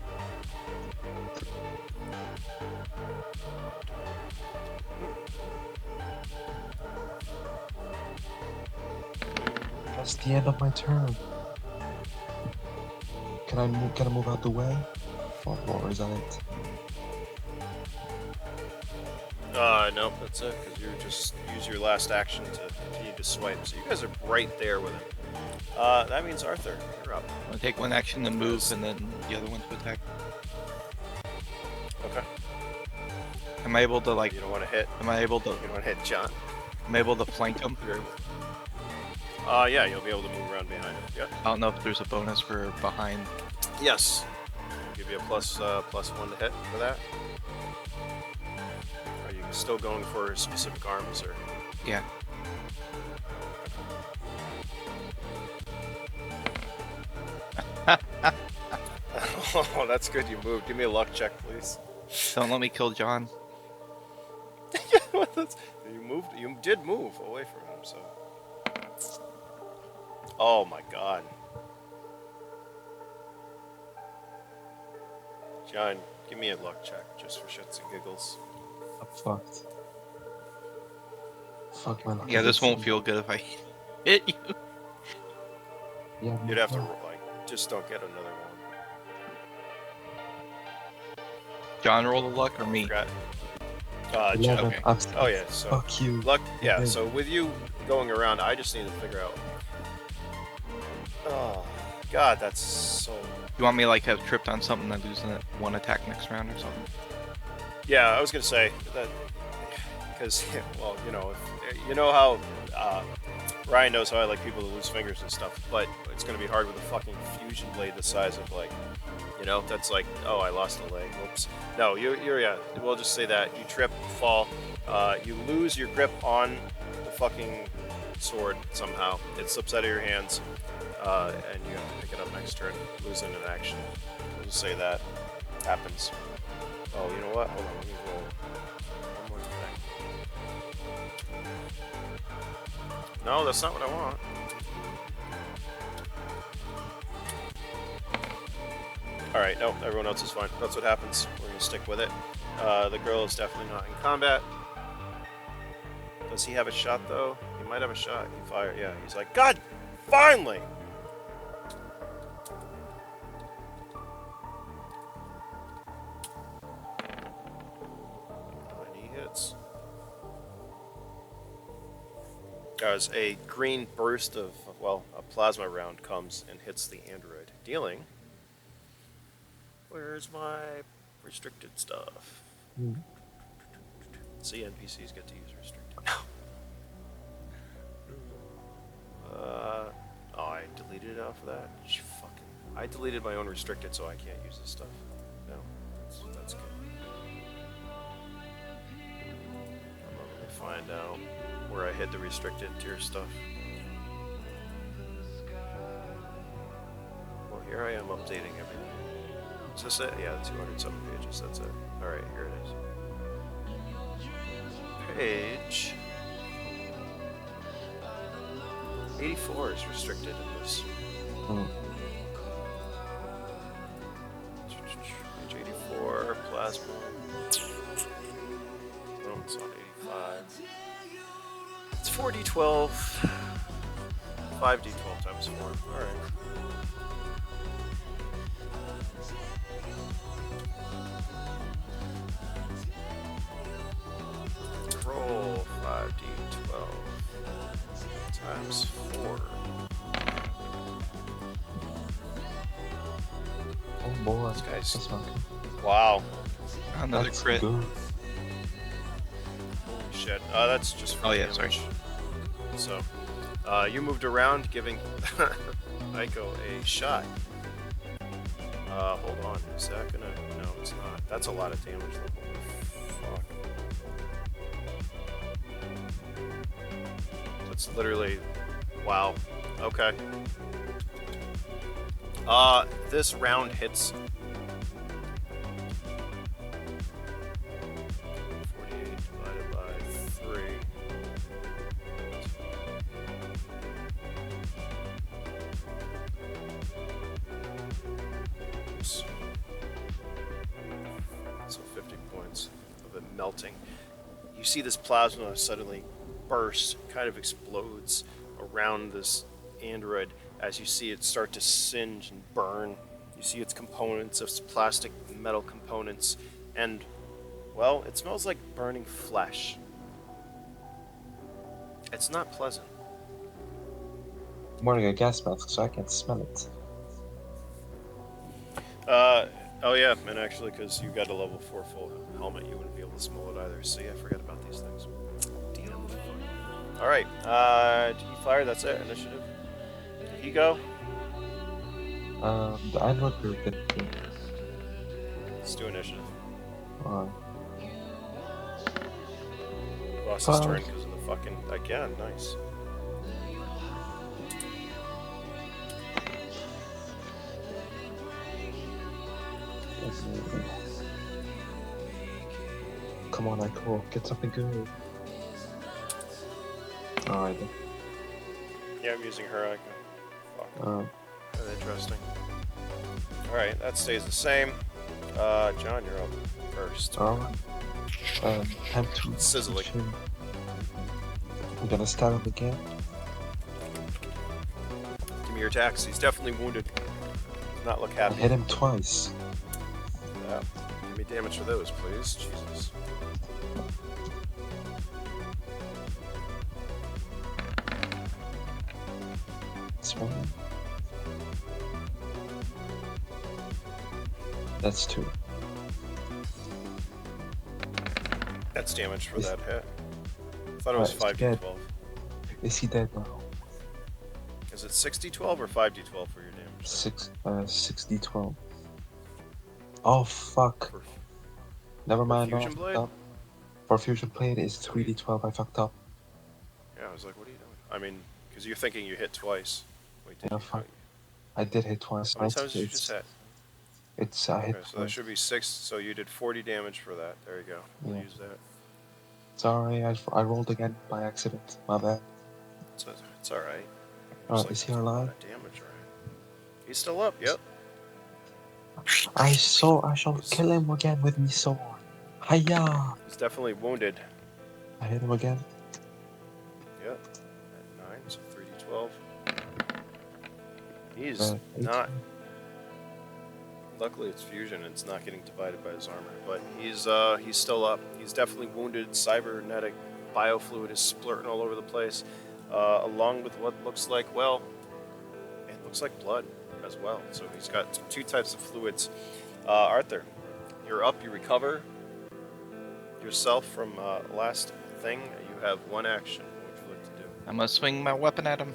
That's the end of my turn. Can I move out the way? Or is that it? No, that's it, because you just use your last action to continue to swipe. So you guys are right there with him. That means Arthur, you're up. I'm gonna take one action to move, and then the other one to attack. Okay. Am I able to like? You don't want to hit. Am I able to? You don't want to hit John. Am I able to flank him? Yeah, you'll be able to move around behind him. Yeah. I don't know if there's a bonus for behind. Yes. I'll give you a plus 1 to hit for that. Are you still going for specific arms or? Yeah. Oh, that's good. You moved. Give me a luck check, please. Don't let me kill John. You moved. You did move away from him. So. Oh my God. John, give me a luck check just for shits and giggles. I'm fucked. Fuck my luck. Yeah, this won't feel good if I hit you. Yeah, You'd have to roll, like, just don't get another one. John roll the luck or me? Forgot. 11. okay. I'm Oh yeah, so Fuck you. luck. Yeah, Okay. so with you going around, I just need to figure out. Oh God, that's so. You want me to like have tripped on something and losing it one attack next round or something? Yeah, I was gonna say that because well, you know, you know how Ryan knows how I like people to lose fingers and stuff, but it's gonna be hard with a fucking fusion blade the size of like, you know, that's like, oh, I lost a leg. Whoops. No, you're yeah. We'll just say that you trip, fall, you lose your grip on the fucking sword somehow. It slips out of your hands, and you have to pick it up next turn, losing an action. We'll just say that happens. Oh, you know what? Hold on, let me roll one more thing. No, that's not what I want. Alright, no, everyone else is fine. That's what happens. We're gonna stick with it. The girl is definitely not in combat. Does he have a shot, though? He might have a shot. He fired. Yeah, he's like, God, finally! And he hits. As a green burst of, well, a plasma round comes and hits the android, dealing... Where's my restricted stuff? See, NPCs get to use restricted. Oh, I deleted it off of that? I deleted my own restricted, so I can't use this stuff. No, that's good. Let me find out where I hid the restricted tier stuff. Well, here I am updating everything. Is this it? Yeah, 207 pages, that's it. Alright, here it is. Page 84 is restricted in this. Page 84, plasma. No, it's not 85. It's 4d12. 5d12 times 4. Alright. Roll 5d12 times 4. Oh boy, This guy's- that's fucking. Wow. Another That's crit. good. Holy shit. That's just for Oh, yeah, damage. So, you moved around, giving Aiko a shot. Hold on. Is that gonna... No, it's not. That's a lot of damage. Holy fuck. That's literally... Wow. Okay. This round hits... 48 divided by 3. Oops. So 50 points of it melting. You see this plasma suddenly burst, kind of explodes around this android as you see it start to singe and burn. You see its components, its plastic and metal components, and Well, it smells like burning flesh. It's not pleasant. I'm wearing a gas mask, so I can smell it. Oh yeah, and actually, because you got a level 4 full helmet, you wouldn't be able to smell it either. See, I forgot about these things. Deal. Alright, he fire, that's it, initiative. Did he go? The android group did. Let's do initiative. Boss's Five. turn because of the fucking... Again, nice. Come on, Ico, get something good. Alright. Yeah, I'm using her icon. Fuck. That's interesting. Alright, that stays the same. John, you're up first. Alright. Time to Sizzling. I'm gonna stab him again. Give me your attacks. He's definitely wounded. Does not look I happy. hit him twice. Yeah. Give me damage for those, please. Jesus. That's one. That's two. That's damage for Is- that hit. I thought it was Right, it's dead. 5d12. Is he dead now? Is it 6d12 or 5d12 for your damage? 6d12. Oh fuck. For- Never mind. Fusion I Blade? fucked up. For Fusion Blade, it's 3d12. I fucked up. Yeah, I was like, what are you doing? I mean, because you're thinking you hit twice. Wait, did Yeah, you? fuck. I did hit twice. How many It's- times did you it's- just hit? I hit Okay, so that twice. should be 6. So you did 40 damage for that. There you go. We'll Yeah. use that. Sorry, I rolled again by accident. My bad. It's all right. Is he alive? Damage, right? He's still up. Yep. I shall kill him again with my sword. Hiya! He's definitely wounded. I hit him again. Yep. At 9, so 3d12. He's 18. not. Luckily, it's fusion. It's not getting divided by his armor, but he's still up. He's definitely wounded. Cybernetic biofluid is splurting all over the place, along with what looks like, well, it looks like blood as well. So he's got two types of fluids. Arthur, you're up. You recover yourself from last thing. You have one action. What would you like to do? I'm gonna swing my weapon at him.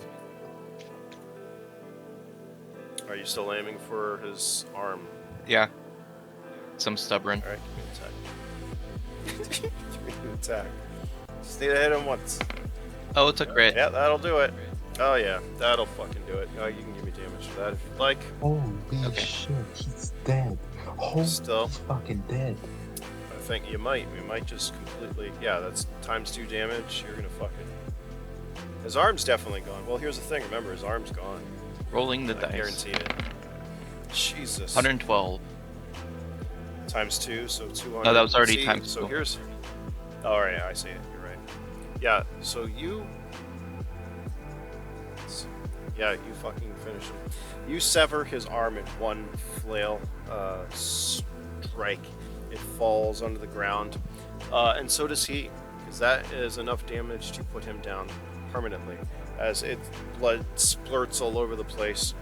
Are you still aiming for his arm? Yeah. Some stubborn. Alright, give me an attack. Give me an attack. Just need to hit him once. Oh, it's a crit. Yeah, that'll do it. Oh yeah, that'll fucking do it. Oh, you can give me damage for that if you'd like. Holy Okay. shit, he's dead. Holy, Still. he's fucking dead. I think you might. We might just completely... Yeah, that's times 2 damage. You're gonna fucking... His arm's definitely gone. Well, here's the thing. Remember, his arm's gone. Rolling the I dice. guarantee it. Jesus. 112. Times 2, so 200. No, that was already See, times So 2. here's... Oh, alright, I see it. You're right. Yeah, so you... Yeah, you fucking finish him. You sever his arm in one flail strike. It falls onto the ground. And so does he, because that is enough damage to put him down permanently, as blood splurts all over the place,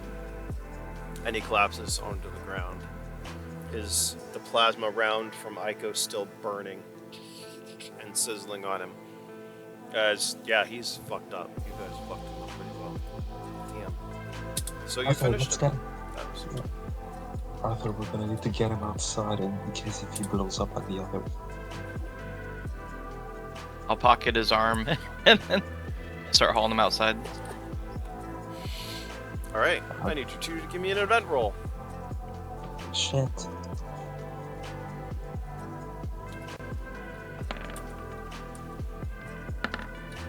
and he collapses onto the ground. The plasma round from Ico still burning and sizzling on him. As, yeah, he's fucked up. You guys fucked him up pretty well. Damn. So you Arthur, finished let's it. get him. That was- Arthur, we're gonna need to get him outside in case if he blows up like the other. I'll pocket his arm and then start hauling him outside. Alright, I need you two to give me an event roll. Shit.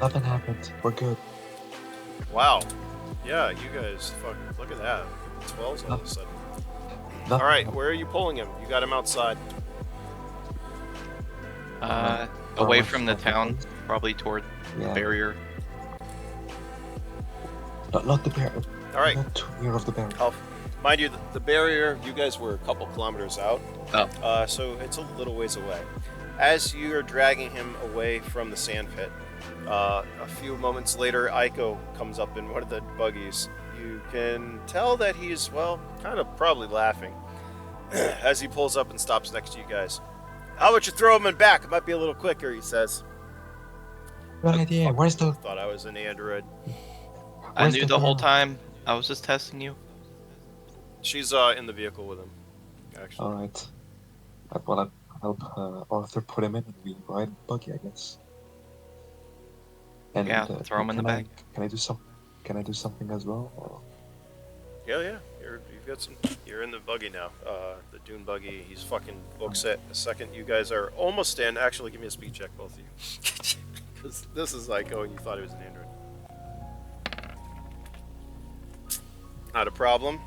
Nothing happened. We're good. Wow. Yeah, you guys, fuck, look at that. 12s all of a sudden. Nothing Alright, happened. where are you pulling him? You got him outside. Away Far from the from town, place. probably toward the Yeah. barrier. Not the bear. Alright, Not too near of the barrier. mind you, the barrier, you guys were a couple kilometers out. Oh. So it's a little ways away. As you are dragging him away from the sand pit, a few moments later, Aiko comes up in one of the buggies. You can tell that he's, well, kind of probably laughing as he pulls up and stops next to you guys. How about you throw him in back? It might be a little quicker, he says. Good idea. Where's the? Thought I was an android. I Where's knew the the whole girl? time. I was just testing you. She's in the vehicle with him, actually. All right. I'd want to help Arthur put him in, and we ride buggy, I guess. And Yeah, throw him in the can I- back. Can I do some? Can I do something as well? Or... Yeah. You've got some. You're in the buggy now. The dune buggy. He's fucking looks at the second you guys are almost in. Actually, give me a speed check, both of you, because this is like, oh, you thought he was an android. Not a problem.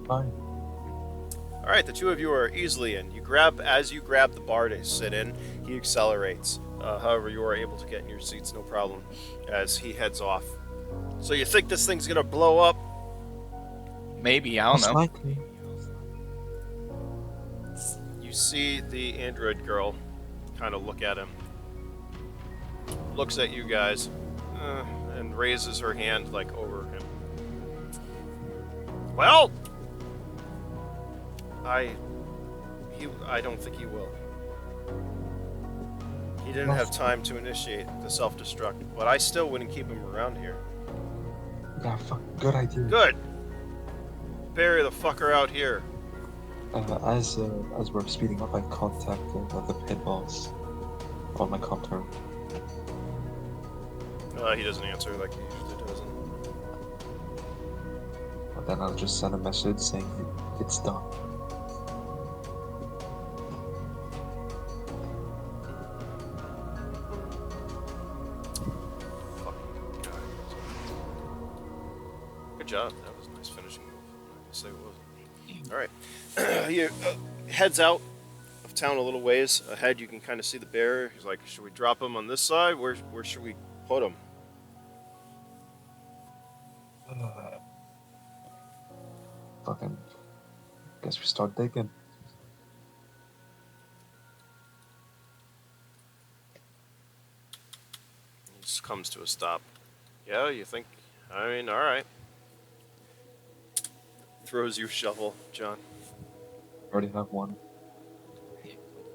Fine. All right, the two of you are easily in. As you grab the bar to sit in, he accelerates. However, you are able to get in your seats, no problem, as he heads off. So you think this thing's gonna blow up? Maybe, I don't Most know. likely. You see the android girl kind of look at him, looks at you guys, and raises her hand like over him. Well, I don't think he will. He didn't have time to initiate the self-destruct, but I still wouldn't keep him around here. Yeah, fuck. Good idea. Good. Bury the fucker out here. As we're speeding up, I contact the pit boss on my comm term. He doesn't answer like he usually doesn't. But then I'll just send a message saying it's done. Fucking guy. Good job. That was a nice finishing move. I'll say it was. All right. He heads out of town a little ways. Ahead, you can kind of see the bear. He's like, "Should we drop him on this side? Where should we put him?" Fucking. Guess we start digging. He just comes to a stop. Yeah, you think? I mean, all right. Throws you a shovel, John. Already have one.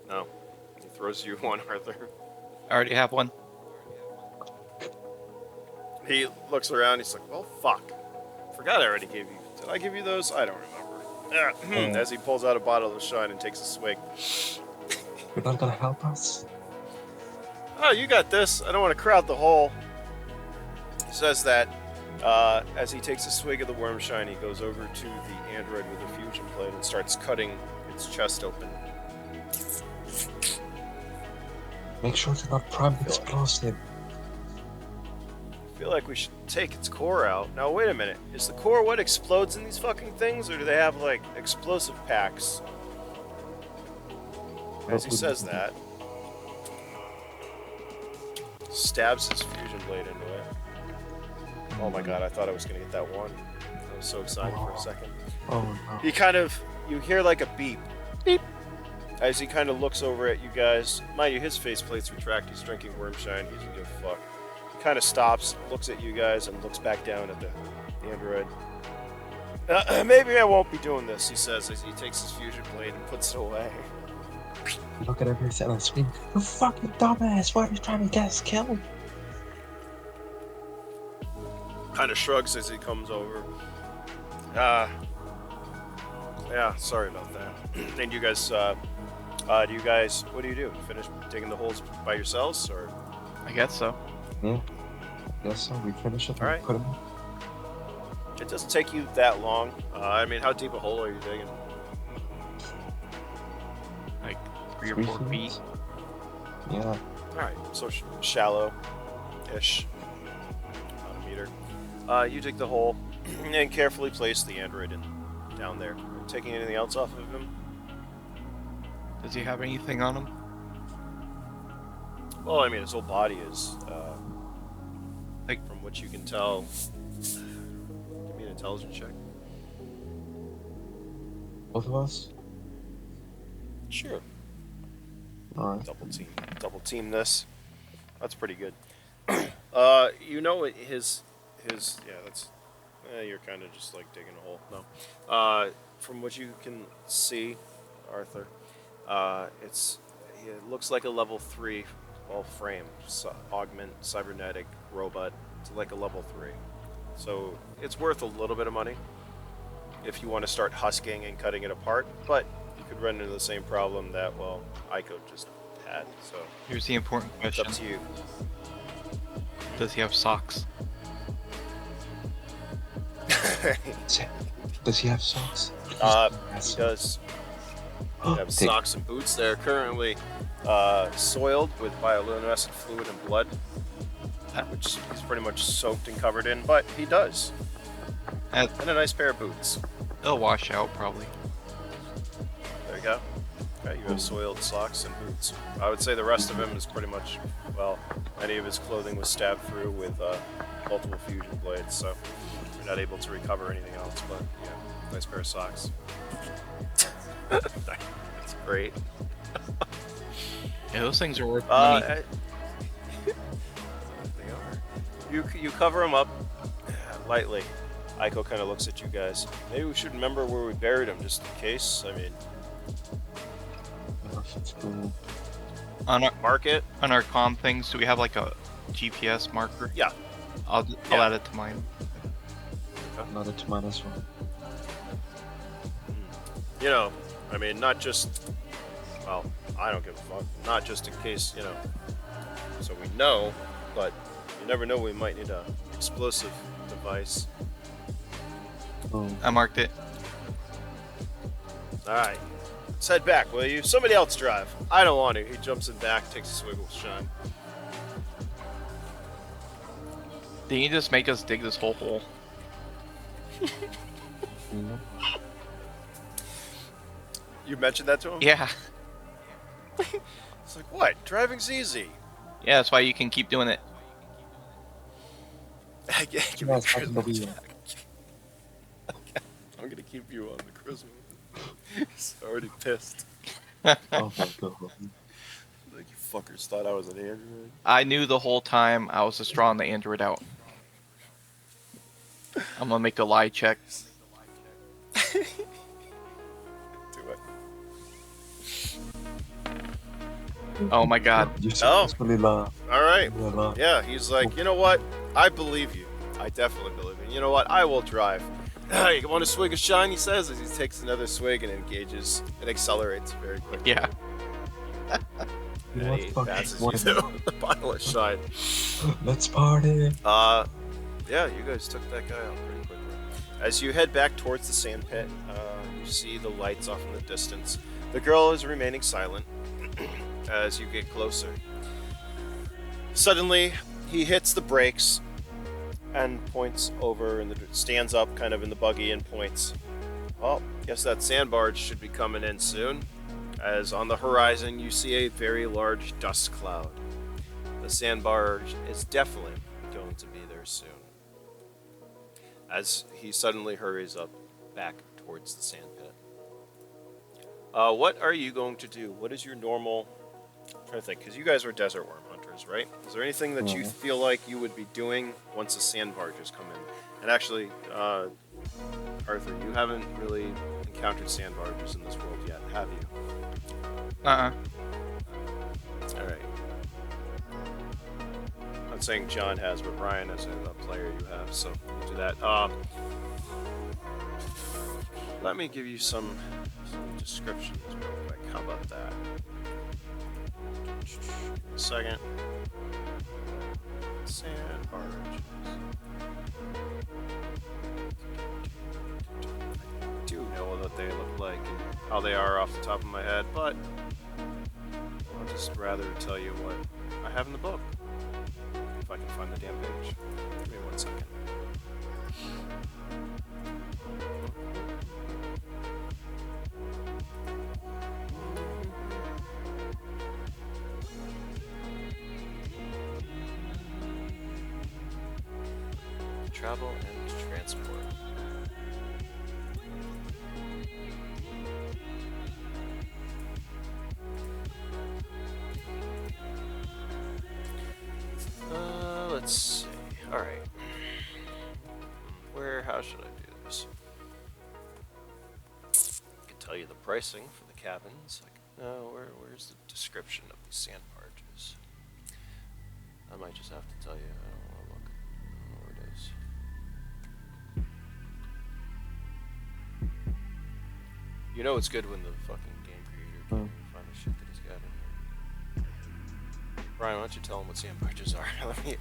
No, he throws you one, Arthur. I already have one. He looks around. He's like, "Well, fuck. Forgot I already gave you. Did I give you those? I don't remember." As he pulls out a bottle of Shine and takes a swig. You're not gonna help us? "Oh, you got this. I don't want to crowd the hole." He says that as he takes a swig of the worm shine, he goes over to the android with a fusion blade and starts cutting its chest open. Make sure to not prime the explosive. I feel like we should take its core out. Now, wait a minute. Is the core what explodes in these fucking things, or do they have, like, explosive packs? As he says that, stabs his fusion blade into it. Oh my god, I thought I was gonna get that one. I was so excited for a second. Oh no. He kind of, you hear like a beep. Beep. As he kind of looks over at you guys. Mind you, his faceplate's retract. He's drinking worm shine. He doesn't give a fuck. He kind of stops, looks at you guys, and looks back down at the android. Maybe I won't be doing this, he says as he takes his fusion blade and puts it away. Look at everything and scream, "You fucking dumbass! Why are you trying to get us killed?" Kind of shrugs as he comes over. Yeah, sorry about that. And you guys, what do you do? Finish digging the holes by yourselves, or? I guess so. Yeah. Yes, sir. We finish it. All and right. Put him. It doesn't take you that long. I mean, how deep a hole are you digging? Like 3 or 4 feet. Yeah. Alright, so shallow-ish. About a meter. You dig the hole and carefully place the android down there. Taking anything else off of him? Does he have anything on him? Well, I mean, his whole body is, like, from what you can tell. Give me an intelligence check. Both of us. Sure. Alright. double team this. That's pretty good. You know his yeah. That's you're kind of just like digging a hole. No, from what you can see, Arthur, it looks like a level 3 all frame augment cybernetic robot. It's like a level 3, so it's worth a little bit of money if you want to start husking and cutting it apart. But you could run into the same problem that Ico just had. So Here's the important it's question. up to you. Does he have socks? Does he have socks? He Yes. does. You have Take- socks and boots. They're currently soiled with bioluminescent fluid and blood, which he's pretty much soaked and covered in, but he does. Uh, And a nice pair of boots. They'll wash out probably. There you go. Okay, you have soiled socks and boots. I would say the rest of him is pretty much, any of his clothing was stabbed through with multiple fusion blades, so you're not able to recover anything else, but yeah, nice pair of socks. That's great. Yeah, those things are worth money. They are. You cover him up lightly. Aiko kind of looks at you guys. Maybe we should remember where we buried him, just in case. I mean, It's cool. mark it. On our comm things, do we have like a GPS marker? Yeah. I'll Yeah. add it to mine. Another to mine as well. You know, I mean, not just. Well, I don't give a fuck. Not just in case, so we know, but you never know. We might need a explosive device. Oh, I marked it. All right. Let's head back, will you? Somebody else drive. I don't want to. He jumps in back, takes a swig with Shine. Did you just make us dig this whole hole? yeah. You mentioned that to him? Yeah. It's like, what? Driving's easy. Yeah, that's why you can keep doing it. Give Yeah, me it's back in the charisma wheel. check. I'm gonna keep you on the charisma. He's already pissed. Oh my god. Like, you fuckers thought I was an android. I knew the whole time I was just drawing the android out. I'm gonna make a lie check. Do it. Oh my god. You successfully laugh. Alright. You laugh. Yeah, he's like, you know what? I believe you. I definitely believe you. You know what? I will drive. You want a swig of Shine, he says, as he takes another swig and engages. It accelerates very quickly. Yeah. You And want he fucking passes you one? through the bottle of Shine. Let's party. Yeah, you guys took that guy out pretty quickly. As you head back towards the sand pit, you see the lights off in the distance. The girl is remaining silent as you get closer. Suddenly, he hits the brakes and points over and stands up kind of in the buggy and points. Well, guess that sand barge should be coming in soon. As on the horizon, you see a very large dust cloud. The sand barge is definitely going to be there soon. As he suddenly hurries up back towards the sand pit. What are you going to do? What is your normal... I'm trying to think, because you guys were desert worm hunters, right? Is there anything that you Mhm. feel like you would be doing once the sand barges come in? And actually, Arthur, you haven't really encountered sand barges in this world yet, have you? Alright. I'm not saying John has, but Ryan as a player you have, so we'll do that. Let me give you some descriptions real quick. How about that? A second. Sand barges. I do know what they look like and how they are off the top of my head, but I'll just rather tell you what I have in the book. If I can find the damn page. Give me 1 second. Travel and transport. let's see. Alright. How should I do this? I can tell you the pricing for the cabins. Where's the description of these sand barges? I might just have to tell you. I don't want to look. I don't know where it is. You know it's good when the fucking game creator can find the shit that he's got in here. Brian, why don't you tell him what sand barges are? Let me.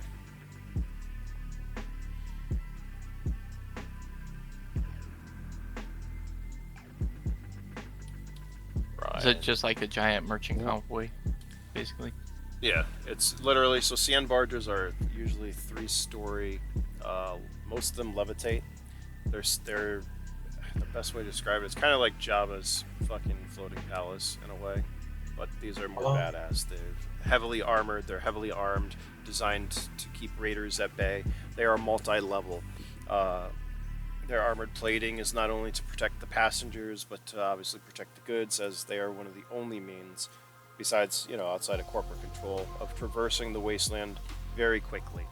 Is it just like a giant merchant convoy, basically? Yeah, it's literally, so sand barges are usually 3-story. Most of them levitate. They're the best way to describe it. It's kind of like Jabba's fucking floating palace in a way, but these are more badass. They're heavily armored. They're heavily armed, designed to keep raiders at bay. They are multi-level. Their armored plating is not only to protect the passengers, but to obviously protect the goods, as they are one of the only means, besides, outside of corporate control, of traversing the wasteland very quickly.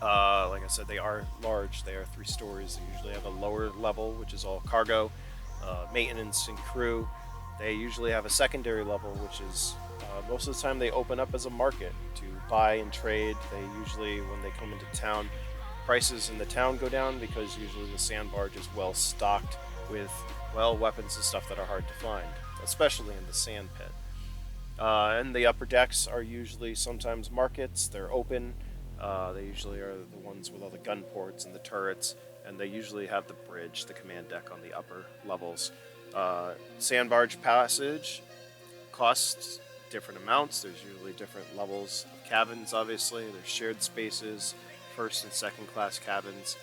Like I said, they are large. They are 3 stories. They usually have a lower level, which is all cargo, maintenance, and crew. They usually have a secondary level, which is most of the time they open up as a market to buy and trade. They usually, when they come into town, prices in the town go down because usually the sand barge is well stocked with, weapons and stuff that are hard to find, especially in the sand pit. And the upper decks are usually sometimes markets. They're open. They usually are the ones with all the gun ports and the turrets, and they usually have the bridge, the command deck on the upper levels. Sand barge passage costs different amounts. There's usually different levels of cabins, obviously. There's shared spaces, first and second class cabins.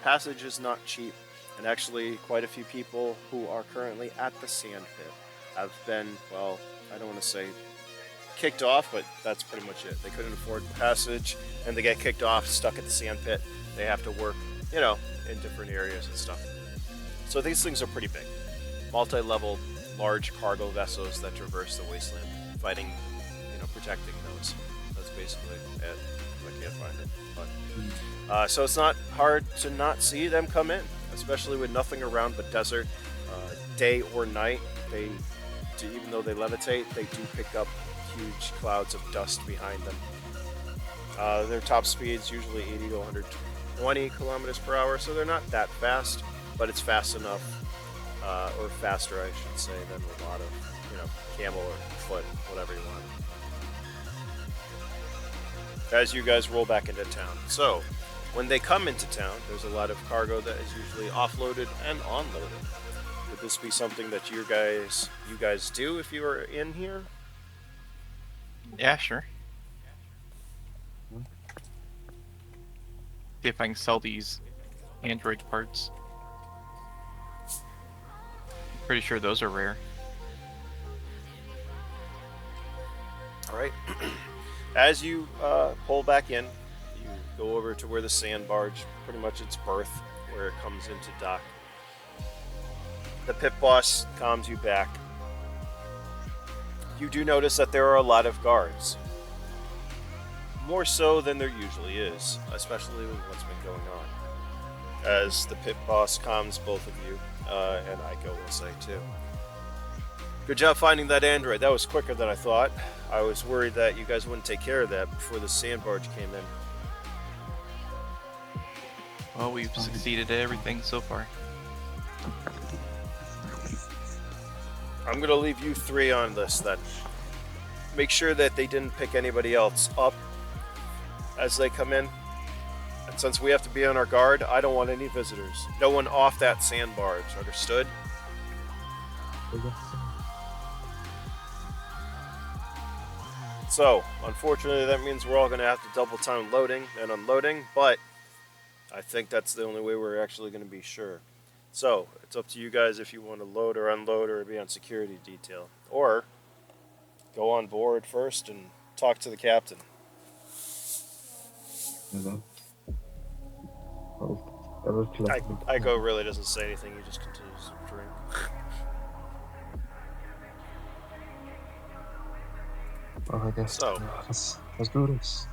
Passage is not cheap, and actually quite a few people who are currently at the sand pit have been, I don't want to say kicked off, but that's pretty much it. They couldn't afford passage, and they get kicked off, stuck at the sand pit. They have to work, in different areas and stuff. So these things are pretty big. Multi-level, large cargo vessels that traverse the wasteland, fighting, protecting those. That's basically it. I can't find it. But, so it's not hard to not see them come in, especially with nothing around but desert. Day or night, even though they levitate, they do pick up huge clouds of dust behind them. Their top speed's usually 80 to 120 kilometers per hour, so they're not that fast, but it's fast enough, or faster, I should say, than a lot of, camel or foot, whatever you want. As you guys roll back into town. So, when they come into town, there's a lot of cargo that is usually offloaded and onloaded. Would this be something that you guys do if you were in here? Yeah, sure. See if I can sell these android parts. Pretty sure those are rare. Alright. As you pull back in, you go over to where the sand barge, pretty much its berth, where it comes into dock. The pit boss calms you back. You do notice that there are a lot of guards. More so than there usually is, especially with what's been going on. As the pit boss calms both of you, and Aiko will say too. Good job finding that android. That was quicker than I thought. I was worried that you guys wouldn't take care of that before the sand barge came in. Well, we've succeeded at everything so far. I'm gonna leave you 3 on this then. Make sure that they didn't pick anybody else up as they come in. And since we have to be on our guard, I don't want any visitors. No one off that sand barge, understood? So, unfortunately, that means we're all going to have to double time loading and unloading, but I think that's the only way we're actually going to be sure. So, it's up to you guys if you want to load or unload or be on security detail. Or, go on board first and talk to the captain. Aiko really doesn't say anything, he just continues to drink. I guess So, let's do this.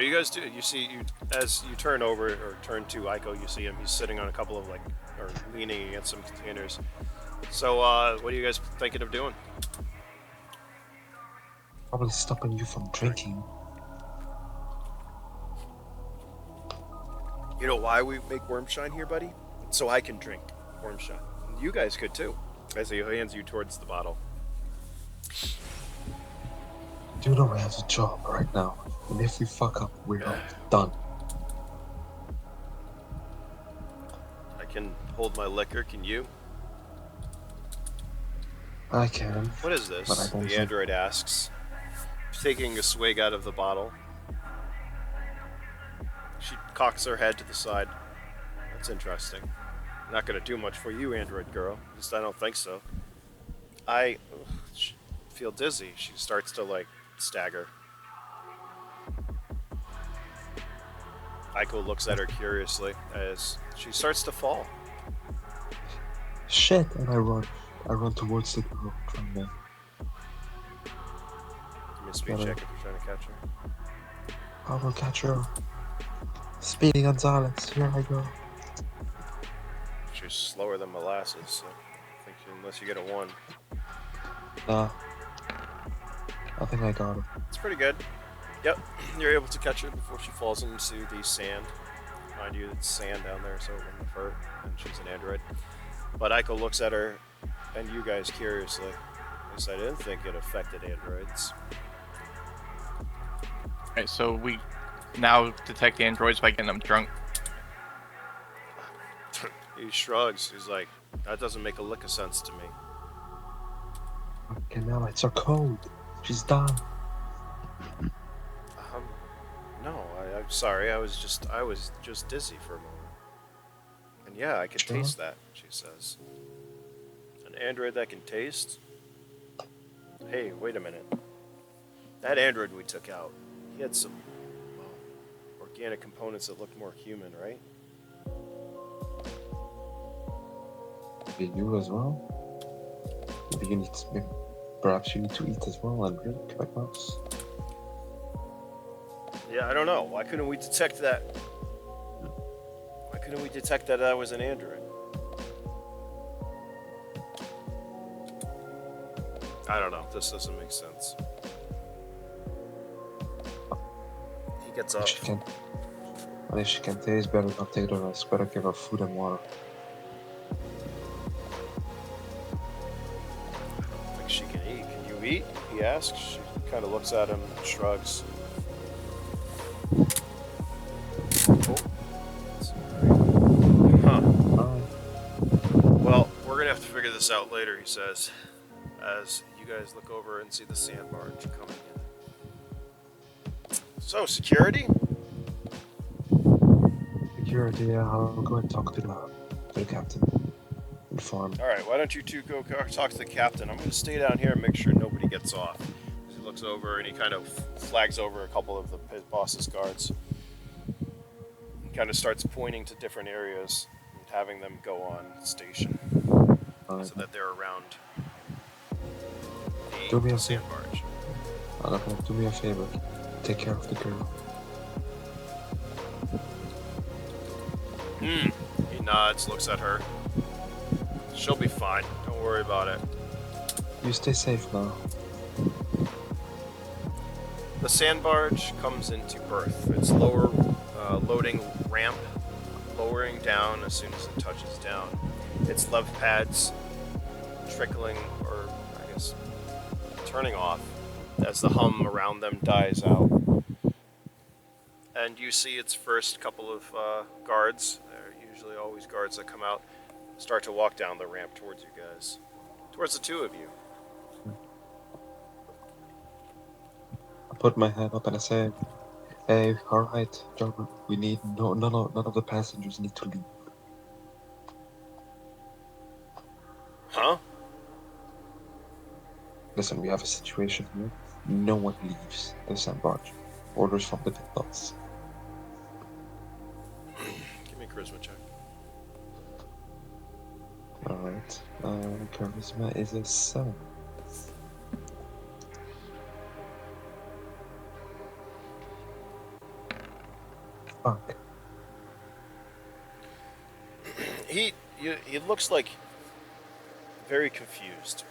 What do you guys do? You see, as you turn over or turn to Aiko, you see him. He's sitting on a couple of or leaning against some containers. So, what are you guys thinking of doing? Probably stopping you from drinking. You know why we make Wormshine here, buddy? So I can drink Wormshine. You guys could too. As he hands you towards the bottle. You know I have a job right now, and if we fuck up, we're done. I can hold my liquor. Can you? I can. What is this? But I don't The think- android asks, taking a swig out of the bottle. She cocks her head to the side. That's interesting. Not gonna do much for you, android girl. At least I don't think so. I feel dizzy. She starts to stagger. Aiko looks at her curiously as she starts to fall. Shit! And I run towards the girl, trying to. Give me a speed Got check it. if you're trying to catch her. I will catch her. Speedy Gonzalez, here I go. She's slower than molasses, so I think unless you get a 1. Nah. I think I got her. It's pretty good. Yep, you're able to catch her before she falls into the sand. Mind you, it's sand down there, so it wouldn't hurt, and she's an android. But Aiko looks at her and you guys curiously. At least I didn't think it affected androids. Alright, so we now detect the androids by getting them drunk. He shrugs. He's like, that doesn't make a lick of sense to me. Okay, now it's her code. She's done. No, I'm sorry. I was just dizzy for a moment. And yeah, I can Sure. taste that, she says. An android that can taste? Hey, wait a minute. That android we took out, he had some organic components that looked more human, right? Maybe you as well? Perhaps you need to eat as well and drink like us. Yeah, I don't know. Why couldn't we detect that? Why couldn't we detect that was an android? I don't know. This doesn't make sense. He gets up. If she can taste, better not take the risk. Better give her food and water. I think she can eat. Can you eat? He asks. She kind of looks at him and shrugs. Oh. Huh. Well, we're gonna have to figure this out later, he says, as you guys look over and see the sand barge coming in. So, security? Security, yeah, I'll go and talk to the captain. Inform. Alright, why don't you two go talk to the captain? I'm gonna stay down here and make sure nobody gets off. He looks over and he kind of flags over a couple of his boss's guards. He kind of starts pointing to different areas and having them go on station so that they're around Do me the a sand favor. barge. Do me a favor. Take care of the girl. He nods, looks at her. She'll be fine. Don't worry about it. You stay safe now. The sand barge comes into berth. It's lower loading ramp, lowering down as soon as it touches down. Its lev pads trickling, or I guess turning off as the hum around them dies out. And you see its first couple of guards, there are usually always guards that come out, start to walk down the ramp towards you guys. Towards the two of you. I put my hand up and I say, "Hey, all right, Jordan. We need none of the passengers need to leave. Huh? Listen, we have a situation here. No one leaves the sand barge. Orders from the big boss." Give me a charisma check. All right. Charisma is a 7. Fuck. He looks like very confused.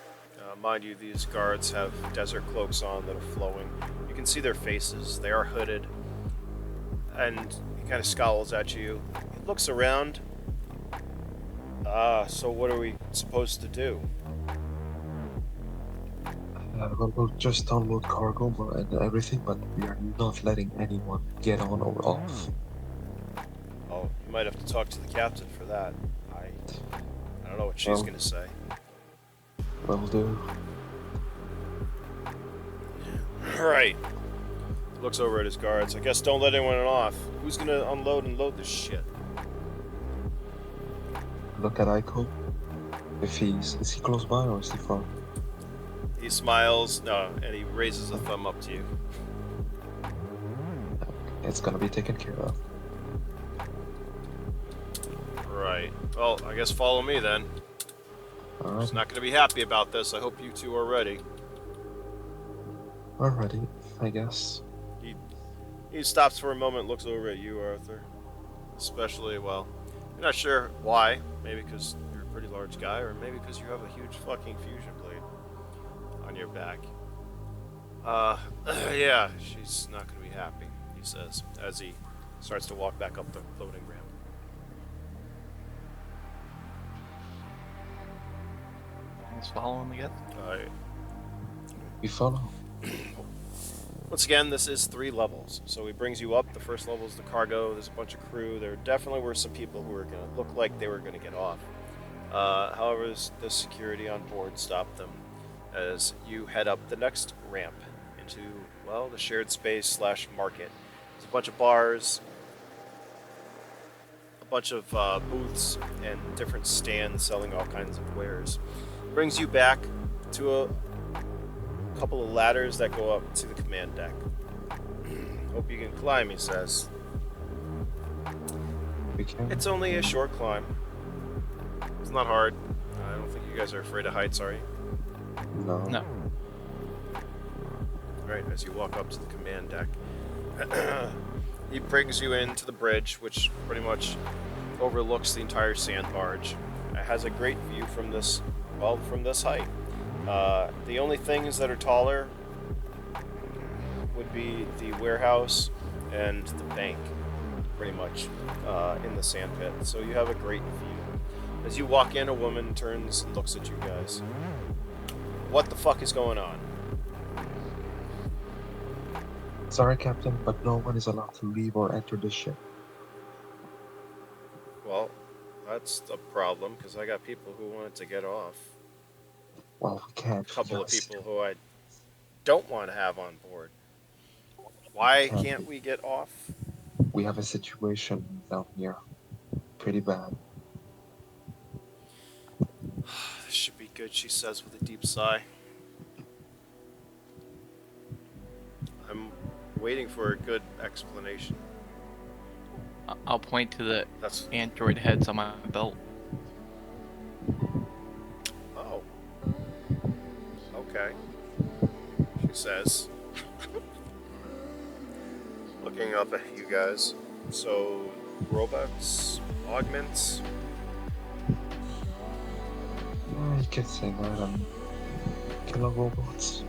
Mind you, these guards have desert cloaks on that are flowing. You can see their faces. They are hooded. And he kind of scowls at you. He looks around. So what are we supposed to do? We'll just unload cargo and everything, but we are not letting anyone get on or off. Oh, you might have to talk to the captain for that. I don't know what she's Well- gonna say. Will do. Right. Looks over at his guards. I guess don't let anyone off. Who's gonna unload and load this shit? Look at Aiko. If is he close by or is he far? He smiles, no, and he raises a thumb up to you. It's gonna be taken care of. Right. Well, I guess follow me then. Alright, He's not gonna be happy about this. I hope you two are ready. we're ready, I guess. He stops for a moment, looks over at you, Arthur. Especially, well, you're not sure why. Maybe because you're a pretty large guy, or maybe because you have a huge fucking fusion blade on your back. Yeah, she's not gonna be happy, he says, as he starts to walk back up the loading ramp. Let's follow him again. We follow. Once again, this is 3 levels, so he brings you up. The first level is the cargo. There's a bunch of crew. There definitely were some people who were going to look like they were going to get off. However, the security on board stopped them as you head up the next ramp into, well, the shared space / market. There's a bunch of bars, a bunch of booths, and different stands selling all kinds of wares. Brings you back to a couple of ladders that go up to the command deck. Hope you can climb, he says. We can. It's only a short climb. It's not hard. I don't think you guys are afraid of heights, are you? No. No. Right, as you walk up to the command deck. He brings you into the bridge, which pretty much overlooks the entire sand barge. It has a great view from this, well, from this height. The only things that are taller would be the warehouse and the bank, pretty much, in the sand pit. So you have a great view. As you walk in, a woman turns and looks at you guys. What the fuck is going on? Sorry, Captain, but no one is allowed to leave or enter the ship. Well, that's a problem, because I got people who wanted to get off. Well, we can't. A couple of just- people who I don't want to have on board. Why Can't can't we get off? We have a situation down here. Pretty bad. This should be good, she says with a deep sigh. I'm waiting for a good explanation. I'll point to the That's... android heads on my belt. Oh. Okay. She says. Looking up at you guys. So, robots, augments. You can say that. Killer robots.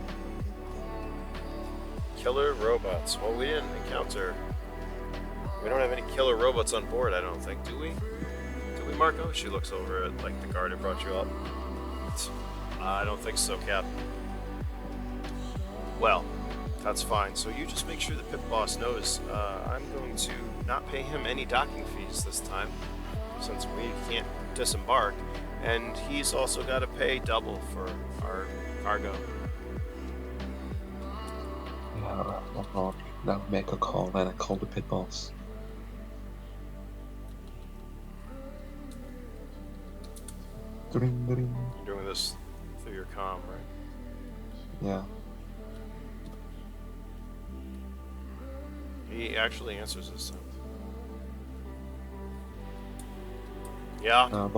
Killer robots. Well, we didn't encounter. We don't have any killer robots on board, I don't think, do we? Do we, Marco? She looks over at like the guard who brought you up. I don't think so, Cap. Well, that's fine. So you just make sure the pit boss knows I'm going to not pay him any docking fees this time, since we can't disembark, and he's also got to pay double for our cargo. Yeah, I'll make a call and I call the pit boss. Ding, ding. You're doing this through your comm, right? Yeah. He actually answers this time. Yeah.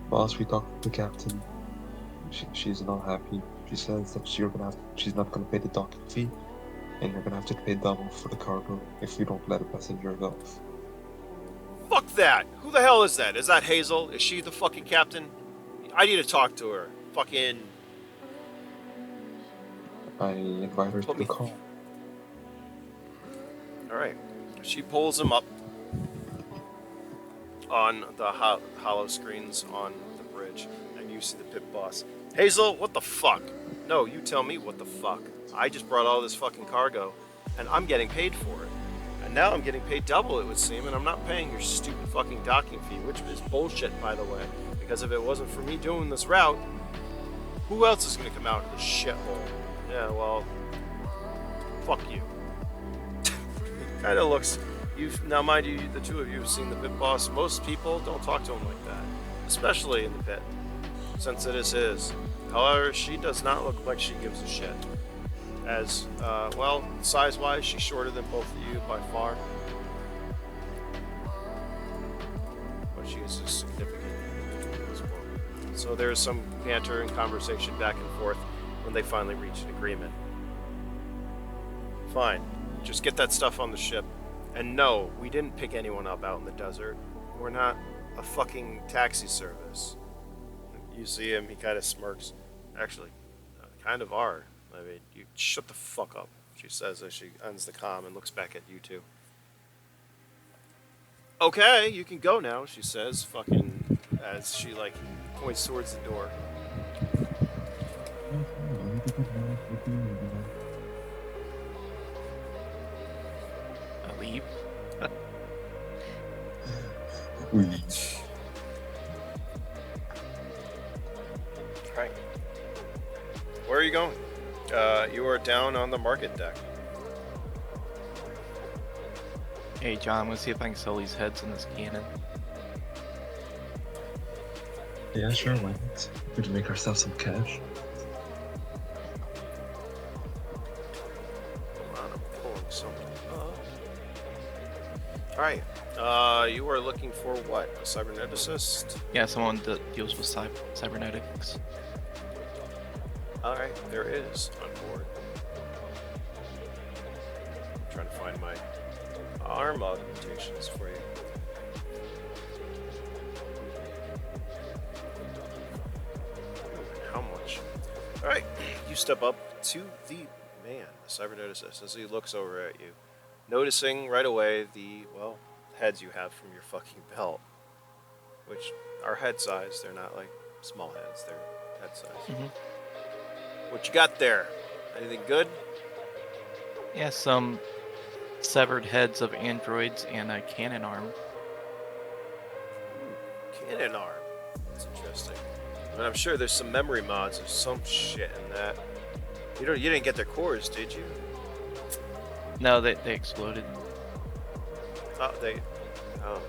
Boss, we talked to the captain. She's not happy. She says that she's not gonna pay the docking fee, and you're gonna have to pay double for the cargo if you don't let the passengers off. Fuck that! Who the hell is that? Is that Hazel? Is she the fucking captain? I need to talk to her. Fucking... I invite her to Put the me- call. Alright. She pulls him up on the hollow screens on the bridge, and you see the pit boss. Hazel, what the fuck? No, you tell me what the fuck. I just brought all this fucking cargo, and I'm getting paid for it. And now I'm getting paid double, it would seem, and I'm not paying your stupid fucking docking fee, which is bullshit, by the way. Because if it wasn't for me doing this route, who else is gonna come out of this shithole? Yeah, well, fuck you. Kind of looks. Now, mind you, the two of you have seen the pit boss. Most people don't talk to him like that, especially in the pit, since it is his. However, she does not look like she gives a shit. As well, size-wise, she's shorter than both of you by far, but she is a significant individual as well. So there's some banter and conversation back and forth when they finally reach an agreement. Fine. Just get that stuff on the ship. And no, we didn't pick anyone up out in the desert. We're not a fucking taxi service. You see him, he kind of smirks. Actually, kind of are. I mean, you shut the fuck up, she says as she ends the comm and looks back at you two. Okay, you can go now, she says, fucking, as she, like, points towards the door. I leave. Right. Where are you going? You are down on the market deck. Hey John, I'm gonna see if I can sell these heads in this cannon. Yeah, sure, why not? We can make ourselves some cash. Hold on, I'm pulling something up. Alright. You are looking for what? A cyberneticist? Yeah, someone that deals with cybernetics. Alright, there is on board. I'm trying to find my arm augmentations for you. How much? Alright, you step up to the man, the cyberneticist, as he looks over at you, noticing right away the, well, heads you have from your fucking belt, which are head size. They're not like small heads, they're head size. Mhm. What you got there? Anything good? Yeah, some severed heads of androids and a cannon arm. Cannon arm. That's interesting. I mean, I'm sure there's some memory mods or some shit in that. You didn't get their cores, did you? No, they exploded. Oh, oh.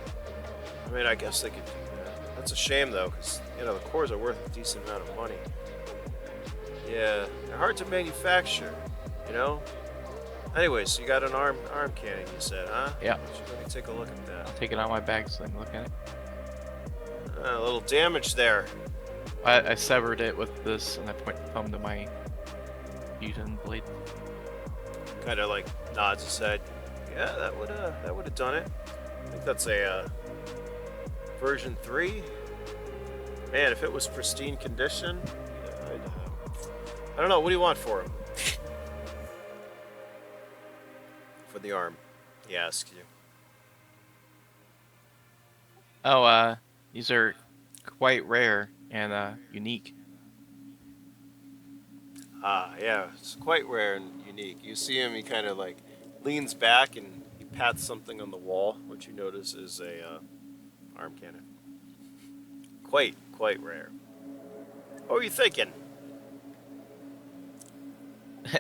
I mean, I guess they could do that. That's a shame though, because the cores are worth a decent amount of money. Yeah, they're hard to manufacture. Anyways, so you got an arm cannon, you said, huh? Yeah. Let me take a look at that. Take it out of my bag so I can look at it. A little damage there. I severed it with this, and I point the thumb to my fusion blade. Kind of like nods his head. Yeah, that would have done it. I think that's a version 3. Man, if it was pristine condition, yeah, I don't know. What do you want for him? For the arm, he asks you. Oh, these are quite rare and unique. Ah, yeah, it's quite rare and unique. You see him, he kind of like leans back and he pats something on the wall, which you notice is a arm cannon. Quite rare. What were you thinking?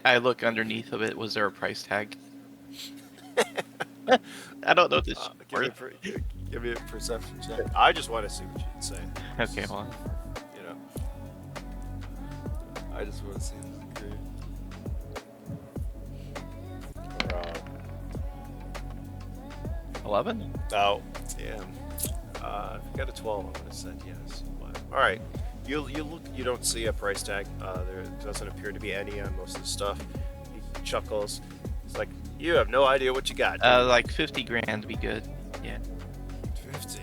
I look underneath of it. Was there a price tag? I don't know this. Give me a perception check. I just want to see what you'd say. Okay, hold on. I just want to see this great. 11? Oh, damn. If you got a 12, I'm gonna say yes. All right. You look. You don't see a price tag. There doesn't appear to be any on most of the stuff. He chuckles. It's like, you have no idea what you got. do you? Like 50 grand would be good. Yeah. 50.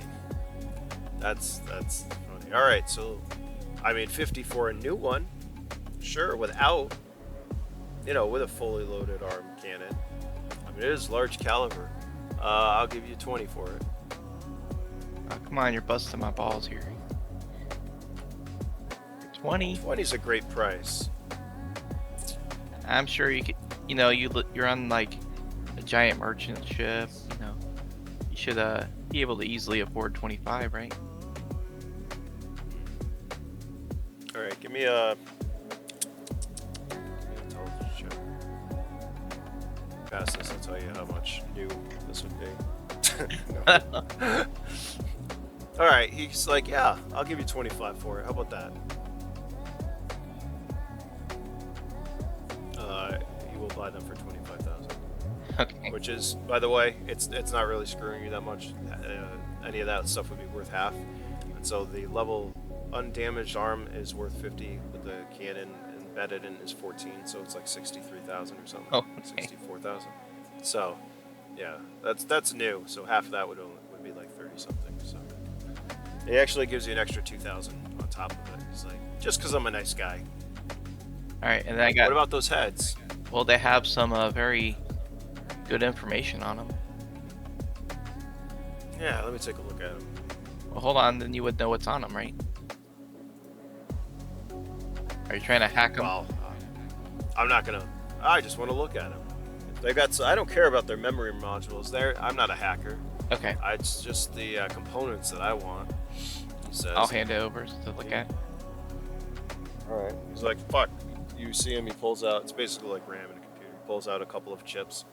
That's funny. All right, so I mean 50 for a new one, sure. Without, with a fully loaded arm cannon. I mean, it is large caliber. I'll give you 20 for it. Oh, come on, you're busting my balls here. 20. 20's a great price. I'm sure you could. You're on like a giant merchant ship. You should be able to easily afford 25, right? All right, give me a intelligence check. Pass this, I'll tell you how much new this would be. No. All right, he's like, yeah, I'll give you 25 for it. How about that? You will buy them for 25,000. Okay. Which is, by the way, it's not really screwing you that much. Any of that stuff would be worth half. And so the level undamaged arm is worth 50, with the cannon embedded in is 14, so it's like 63,000 or something. Oh, okay. 64,000. So, yeah, that's new. So half of that would be like 30 something. So it actually gives you an extra 2,000 on top of it. It's like, just because I'm a nice guy. All right, and then I got. What about those heads? Well, they have some very good information on them. Yeah, let me take a look at them. Well, hold on, then you would know what's on them, right? Are you trying to hack them? Well, I'm not gonna. I just want to look at them. They got. I don't care about their memory modules. I'm not a hacker. Okay, It's just the components that I want. He says. I'll hand it over to look at. All right. He's like, fuck. You see him? He pulls out. It's basically like RAM in a computer. He pulls out a couple of chips,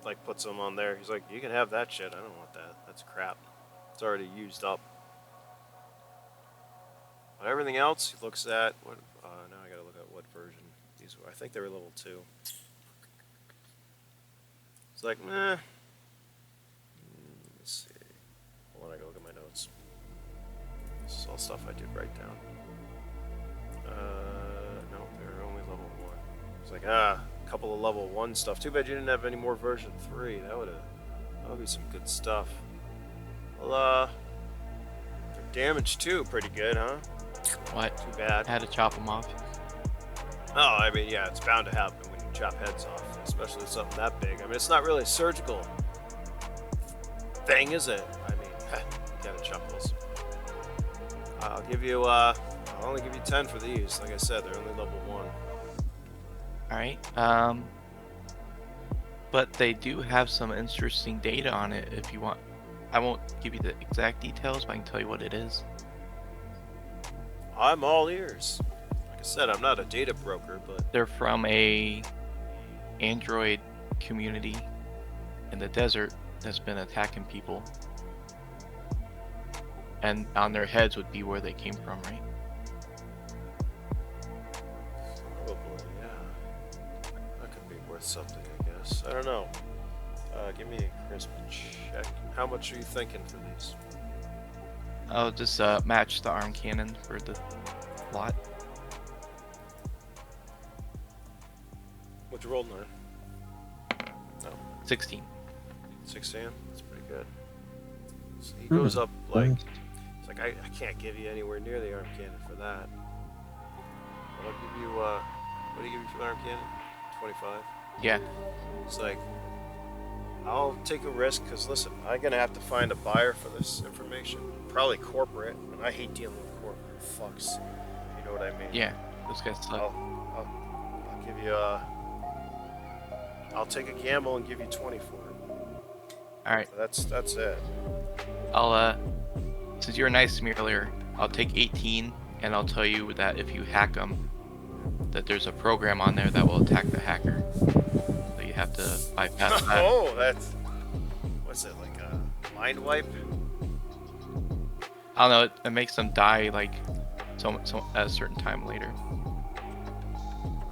like puts them on there. He's like, you can have that shit. I don't want that. That's crap. It's already used up. But everything else, he looks at. What? Now I gotta look at what version these were. I think they were level 2. It's like, meh. Let's see. Hold on, I gotta look at my notes. This is all stuff I did write down. No, they're only level 1. It's like, a couple of level 1 stuff. Too bad you didn't have any more version 3. That would be some good stuff. Well, their damage too, pretty good, huh? What? Too bad. I had to chop them off. Oh, I mean, yeah, it's bound to happen when you chop heads off, especially something that big. I mean, it's not really a surgical thing, is it? I mean, you gotta chop those. I'll give you, I'll only give you 10 for these. Like I said, they're only level 1. All right. But they do have some interesting data on it if you want. I won't give you the exact details, but I can tell you what it is. I'm all ears. Like I said, I'm not a data broker, but They're from a Android community in the desert that's been attacking people. And on their heads would be where they came from, right? probably, yeah. That could be worth something, I guess. I don't know. Give me a crisp check. How much are you thinking for these? I'll just match the arm cannon for the lot. What'd you roll, 9? No. 16. 16? That's pretty good. So he goes up like, it's like, I can't give you anywhere near the arm cannon for that. But I'll give you, what do you give me for the arm cannon? 25? Yeah. It's like, I'll take a risk, because listen, I'm going to have to find a buyer for this information. Probably corporate, and I hate dealing with corporate fucks. You know what I mean? Yeah. Those guys suck. I'll give you, I'll take a gamble and give you 20 for it. All right. That's it. I'll since you were nice to me earlier, I'll take 18, and I'll tell you that if you hack them, that there's a program on there that will attack the hacker. So you have to bypass that. Oh, that's, what's it, like a mind wipe? I don't know. It makes them die like so at a certain time later.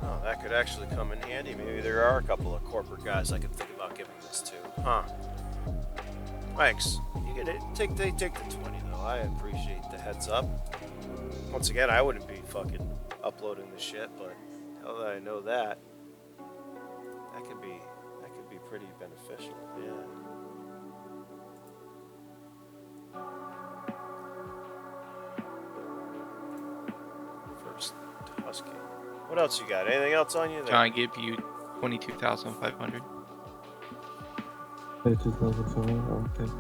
Oh, that could actually come in handy. Maybe there are a couple of corporate guys I could think about giving this to. Huh. Thanks. You get it. Take the 20 though. I appreciate the heads up. Once again, I wouldn't be fucking uploading the shit, but now that I know that, that could be could be pretty beneficial. Yeah. First husky. What else you got? Anything else on you? Can I give you 22,500? 2,000 okay.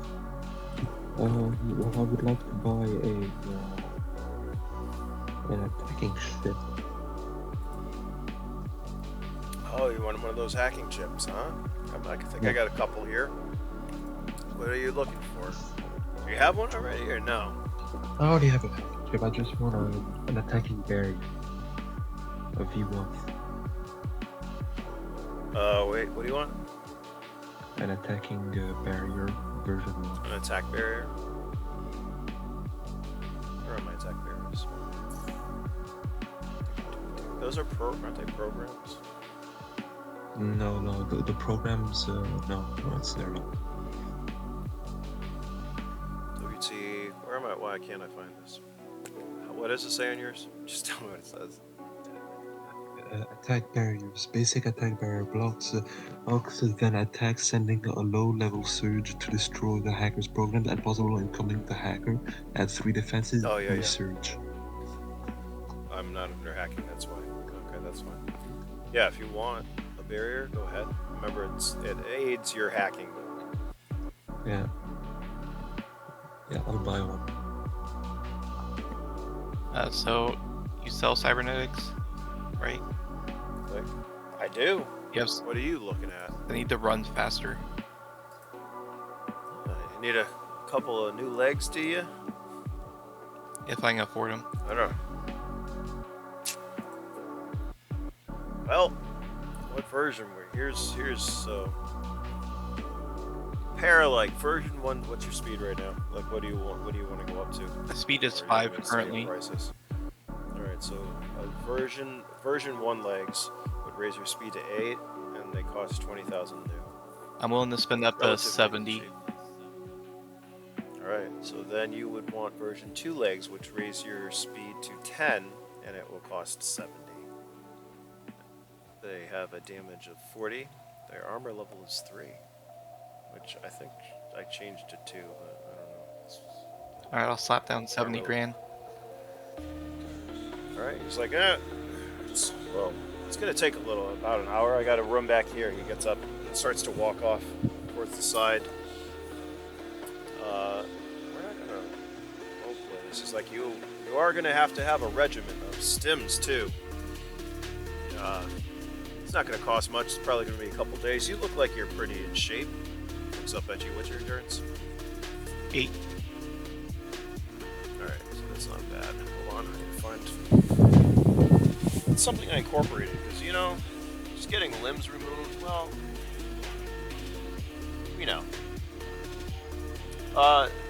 Well, I would like to buy an attacking ship. Oh, you want one of those hacking chips, huh? I think I got a couple here. What are you looking for? Do you have one already or no? I already have a hacking ship. I just want an attacking barrier. A V1. Wait, what do you want? An attacking barrier version 1. An attack barrier? Where are my attack barriers? Those are aren't they programs? No, the programs, no, it's there not. WT, where am I? Why can't I find this? What does it say on yours? Just tell me what it says. Attack barriers. Basic attack barrier blocks then attack, sending a low-level surge to destroy the hacker's program and possible incoming the hacker. Add 3 defenses. Oh, yeah. Surge. I'm not under hacking, that's why. Okay, that's fine. Yeah, if you want a barrier, go ahead. Remember, it aids your hacking. Yeah, I'll buy one. So you sell cybernetics, right? I do. Yes. What are you looking at? I need to run faster. You need a couple of new legs, do you? If I can afford them. I don't know. Well, what version? Here's so. Like version 1. What's your speed right now? Like, what do you want? What do you want to go up to? The speed is Or 5 even currently. prices? All right, so a version 1 legs would raise your speed to 8, and they cost 20,000 new. I'm willing to spend up to Relatively 70. cheap. All right, so then you would want version 2 legs, which raise your speed to 10, and it will cost 70. They have a damage of 40. Their armor level is 3, which I think I changed to 2, but I don't know. All right, I'll slap down 70 grand. All right, he's like, it's gonna take about an hour. I got a room back here. He gets up and starts to walk off towards the side. We're not gonna roleplay this. He's like, you are gonna have to have a regiment of stims too. It's not gonna cost much. It's probably gonna be a couple days. You look like you're pretty in shape. Looks up at you. What's your endurance? 8. All right, so that's not bad. Hold on, I can find. It's something I incorporated because just getting limbs removed. Well,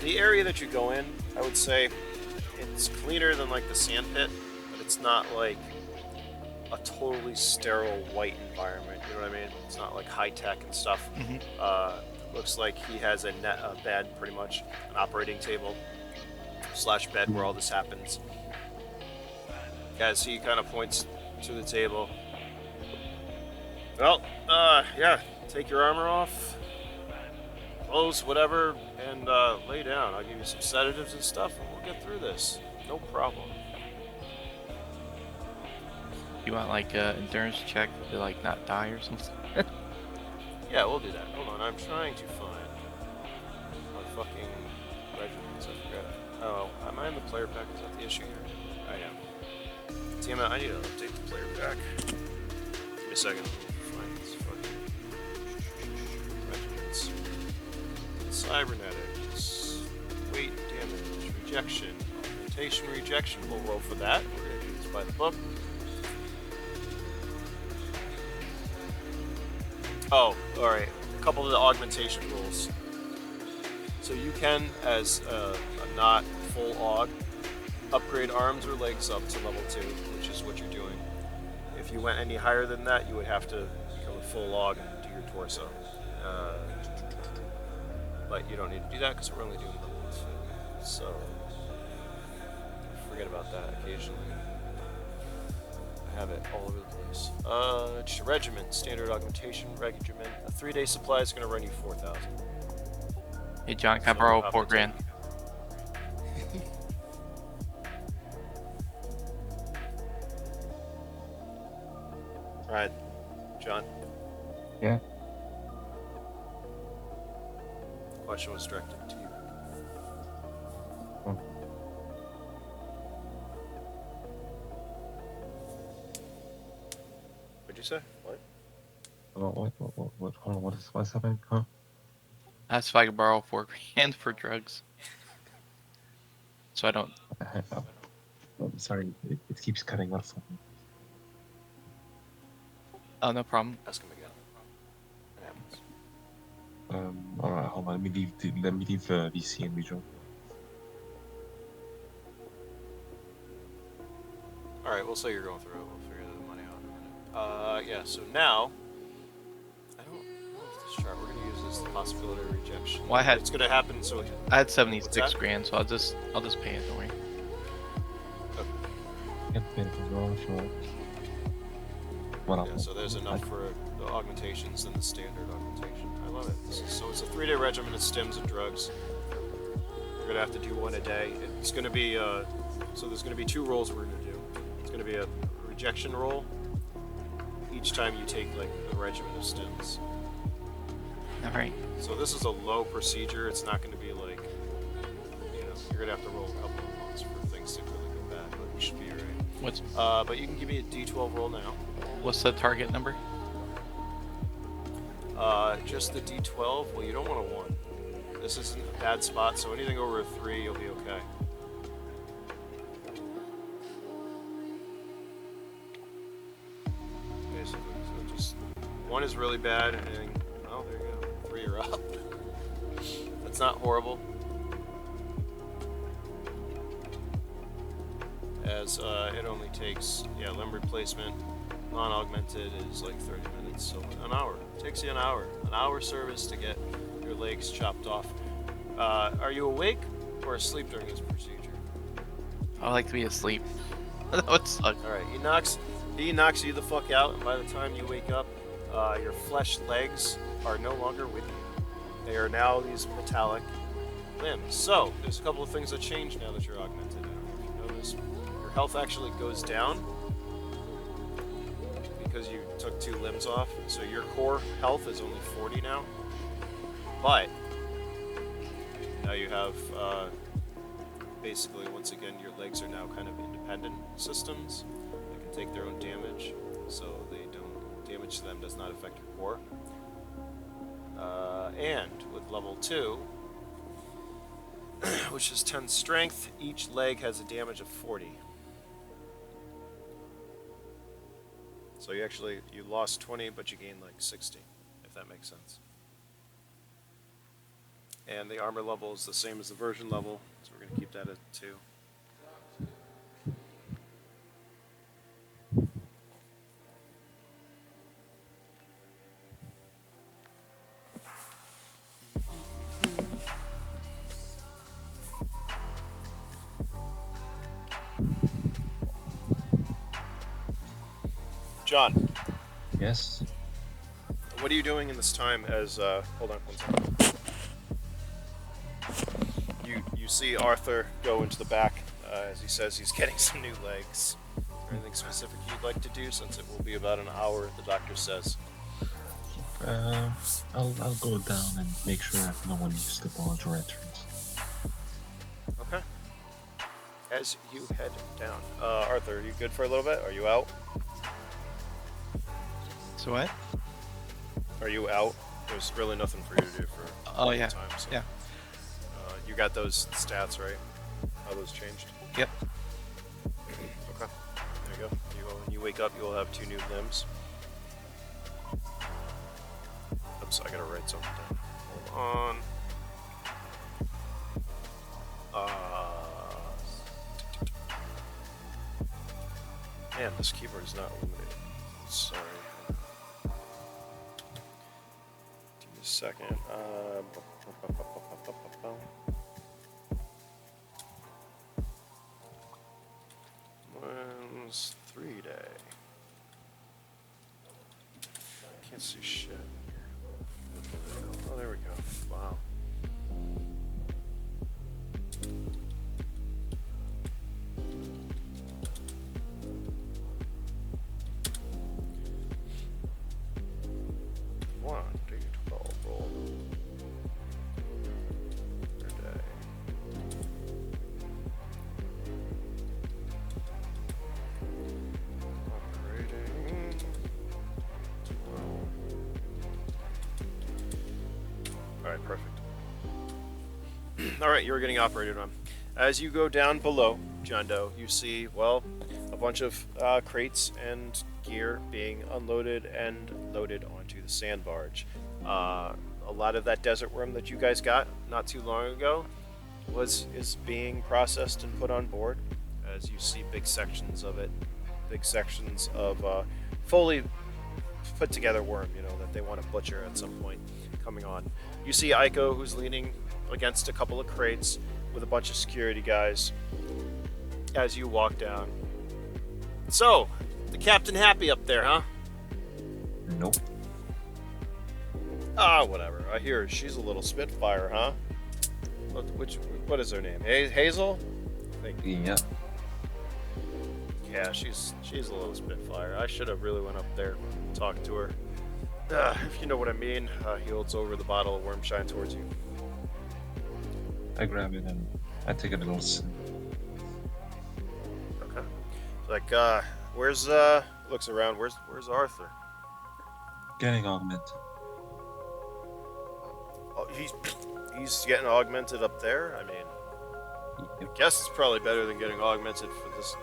the area that you go in, I would say, it's cleaner than like the sand pit, but it's not like a totally sterile white environment. You know what I mean? It's not like high tech and stuff. Looks like he has a bed, pretty much an operating table / bed where all this happens. As he kind of points to the table. Well, yeah, take your armor off, clothes, whatever, and lay down. I'll give you some sedatives and stuff, and we'll get through this. No problem. You want like an endurance check to like not die or something? Yeah, we'll do that. Hold on, I'm trying to find my fucking regiments. I forgot. Oh, am I in the player pack? Is that the issue here? I am. Damn it, I need to update the player pack. Give me a second. Find this fucking regiments. Cybernetics. Weight, damage, rejection, augmentation, rejection. We'll roll for that. We're gonna do this by the book. Oh, alright. A couple of the augmentation rules. So you can, as a not full aug, upgrade arms or legs up to level 2, which is what you're doing. If you went any higher than that, you would have to become a full aug and do your torso. But you don't need to do that because we're only doing level 2. So, forget about that occasionally. I have it all over the place. Regiment, standard augmentation regiment. A 3-day supply is going to run you 4,000. Hey John, can I So, borrow up 4 to grand? Right, John. Yeah. Question was directed to you. Oh. What'd you say? What? Hold on, what's happening? Huh? Asked if I could borrow 4 grand for drugs. So I don't. I'm sorry, it keeps cutting off. Oh, no problem. Ask him again. What happens? Alright, hold on, let me leave VC and rejoin. Alright, we'll say you're going through it. We'll figure the money out in a minute. Yeah, so now... I don't know if this chart, we're going to use this the possibility of rejection. Well, I had- It's going to happen, so... I had What's 76 that? grand, so I'll just pay it. Don't worry. Get the benefit as well if you want. What Yeah, else? so there's enough for the augmentations and the standard augmentation. I love it. So it's a 3-day regimen of stims and drugs. You're gonna have to do one a day. It's gonna be so there's gonna be 2 rolls we're gonna do. It's gonna be a rejection roll each time you take like a regimen of stims. All right. So this is a low procedure. It's not gonna be like, you know, you're gonna have to roll a couple of months for things to really go bad, but you should be alright. But you can give me a D12 roll now. What's the target number? Just the D12. Well, you don't want a 1. This isn't a bad spot, so anything over a 3, you'll be okay. Basically, so just 1 is really bad, and anything. Oh, there you go. 3 are up. That's not horrible. As it only takes, limb replacement, non-augmented is like 30 minutes, so an hour. It takes you an hour. An hour service to get your legs chopped off. Are you awake or asleep during this procedure? I like to be asleep. That would suck. Alright, he knocks you the fuck out, and by the time you wake up, your flesh legs are no longer with you. They are now these metallic limbs. So, there's a couple of things that change now that you're augmented. I don't know if you noticed. Your health actually goes down because you took 2 limbs off. So your core health is only 40 now. But now you have basically, once again, your legs are now kind of independent systems that can take their own damage, so they don't damage to them does not affect your core. And with level 2, which is 10 strength, each leg has a damage of 40. So you lost 20, but you gained like 60, if that makes sense. And the armor level is the same as the version level, so we're going to keep that at 2. John, Yes. what are you doing in this time as, hold on one second. You see Arthur go into the back, as he says he's getting some new legs. Is there anything specific you'd like to do, since it will be about an hour, the doctor says? I'll go down and make sure that no one used the barge or entrance. Okay. As you head down. Arthur, are you good for a little bit? Are you out? So what? Are you out? There's really nothing for you to do for Oh a yeah. time. So. Yeah. You got those stats, right? How those changed? Yep. Okay. There you go. When you wake up, you will have 2 new limbs. Oops, I gotta write something down. Hold on. Man, this keyboard is not illuminated. Sorry. Give me a second. When's 3-day? Let's see shit. Oh, there we go. Wow. One, D12 roll per day. Operating 12. Alright, perfect. Alright, you're getting operated on. As you go down below, John Doe, you see, well, a bunch of crates and gear being unloaded and loaded onto the sand barge. A lot of that desert worm that you guys got not too long ago is being processed and put on board. As you see big sections of it, big sections of fully put together worm, that they want to butcher at some point coming on. You see Aiko, who's leaning against a couple of crates with a bunch of security guys as you walk down. So, the captain happy up there, huh? Nope. Ah, whatever. I hear she's a little Spitfire, huh? What is her name? Hazel? I think. Yeah. Yeah, she's a little Spitfire. I should have really went up there and talked to her. If you know what I mean. He holds over the bottle of Wormshine towards you. I grab it and I take a little sip. Okay. Like, where's looks around. Where's Arthur? Getting augmented. Oh, he's getting augmented up there. I mean, Yep. I guess it's probably better than getting augmented for this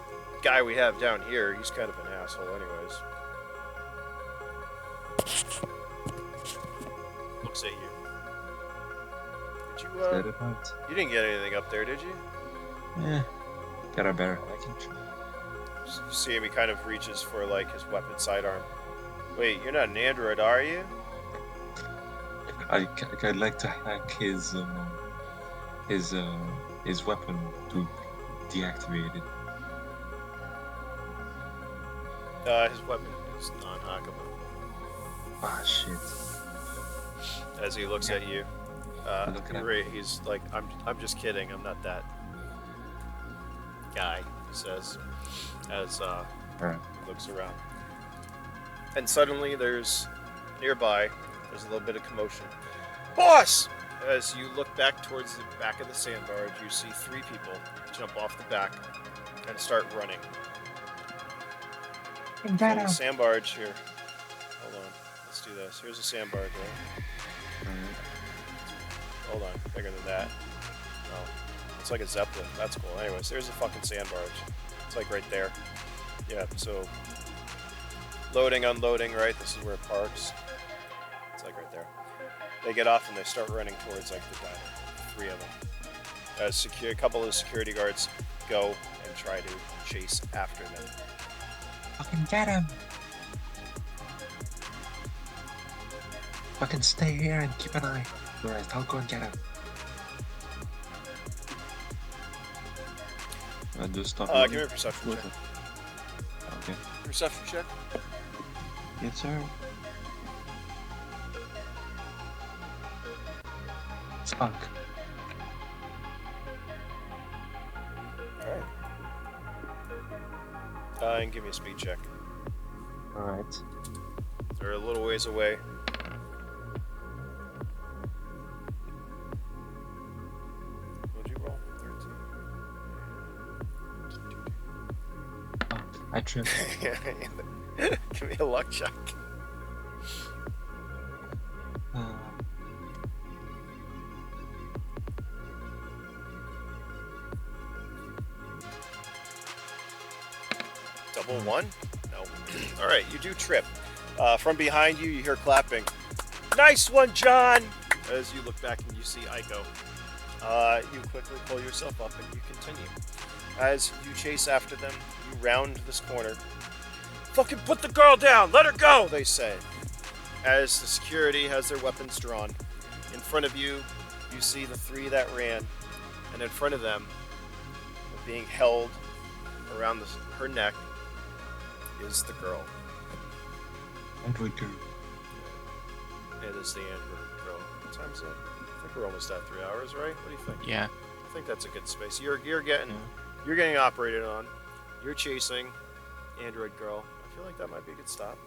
guy we have down here. He's kind of an asshole, anyways. Looks at you. Did you Said it right. you didn't get anything up there, did you? Yeah. Got a better. I can try. You see him, he kind of reaches for like his weapon sidearm. Wait, you're not an android, are you? I'd like to hack his weapon to deactivate it. His weapon is non-hackable. Ah, shit. As he looks at you, Look at him. he's like, I'm just kidding. I'm not that guy. He says, as Alright. he looks around, and suddenly there's a little bit of commotion. Boss! As you look back towards the back of the sand barge, you see three people jump off the back and start running. So the sand barge here. Hold on. Let's do this. Here's a sand barge, right? Hold on. Bigger than that. Oh. It's like a Zeppelin. That's cool. Anyways, there's a fucking sand barge. It's like right there. Yeah, so loading, unloading, right? This is where it parks. It's like right there. They get off and they start running towards like the diner. Three of them. As a couple of security guards go and try to chase after them. Fucking get him! Fucking stay here and keep an eye. Alright, I'll go and get him. I just stop. Give me a perception check. Okay. Perception check. Yes, sir. Spunk. Alright. And give me a speed check. Alright. They're a little ways away. What'd you roll? 13. Oh, I tripped. Give me a luck check. Double one? No. Alright, you do trip. From behind you, you hear clapping. Nice one, John! As you look back and you see Aiko. You quickly pull yourself up and you continue. As you chase after them, you round this corner. Fucking put the girl down! Let her go! They say. As the security has their weapons drawn. In front of you, you see the three that ran. And in front of them, being held around her neck, is the girl. Android girl. it is the Android girl. What time is it? I think we're almost at 3 hours, right? What do you think? Yeah. I think that's a good space. You're getting operated on. You're chasing Android girl. I feel like that might be a good stop.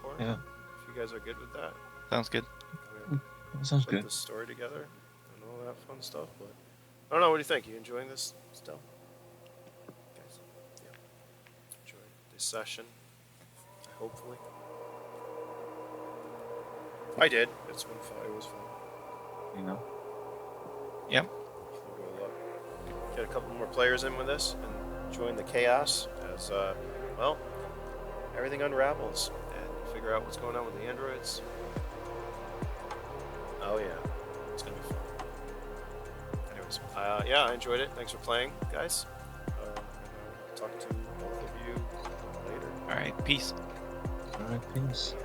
Or, Yeah. if you guys are good with that. Sounds good. That sounds Put good. the story together and all that fun stuff. But I don't know. What do you think? You enjoying this still? Guys, yeah. Enjoyed this session. Hopefully. I did. It's been fun. It was fun. You know. Yep. We'll get a couple more players in with us and join the chaos as well. Everything unravels and figure out what's going on with the androids. Oh yeah, it's gonna be fun. Anyways, yeah, I enjoyed it. Thanks for playing, guys. And I'll talk to both of you later. All right. Peace. All right, peace.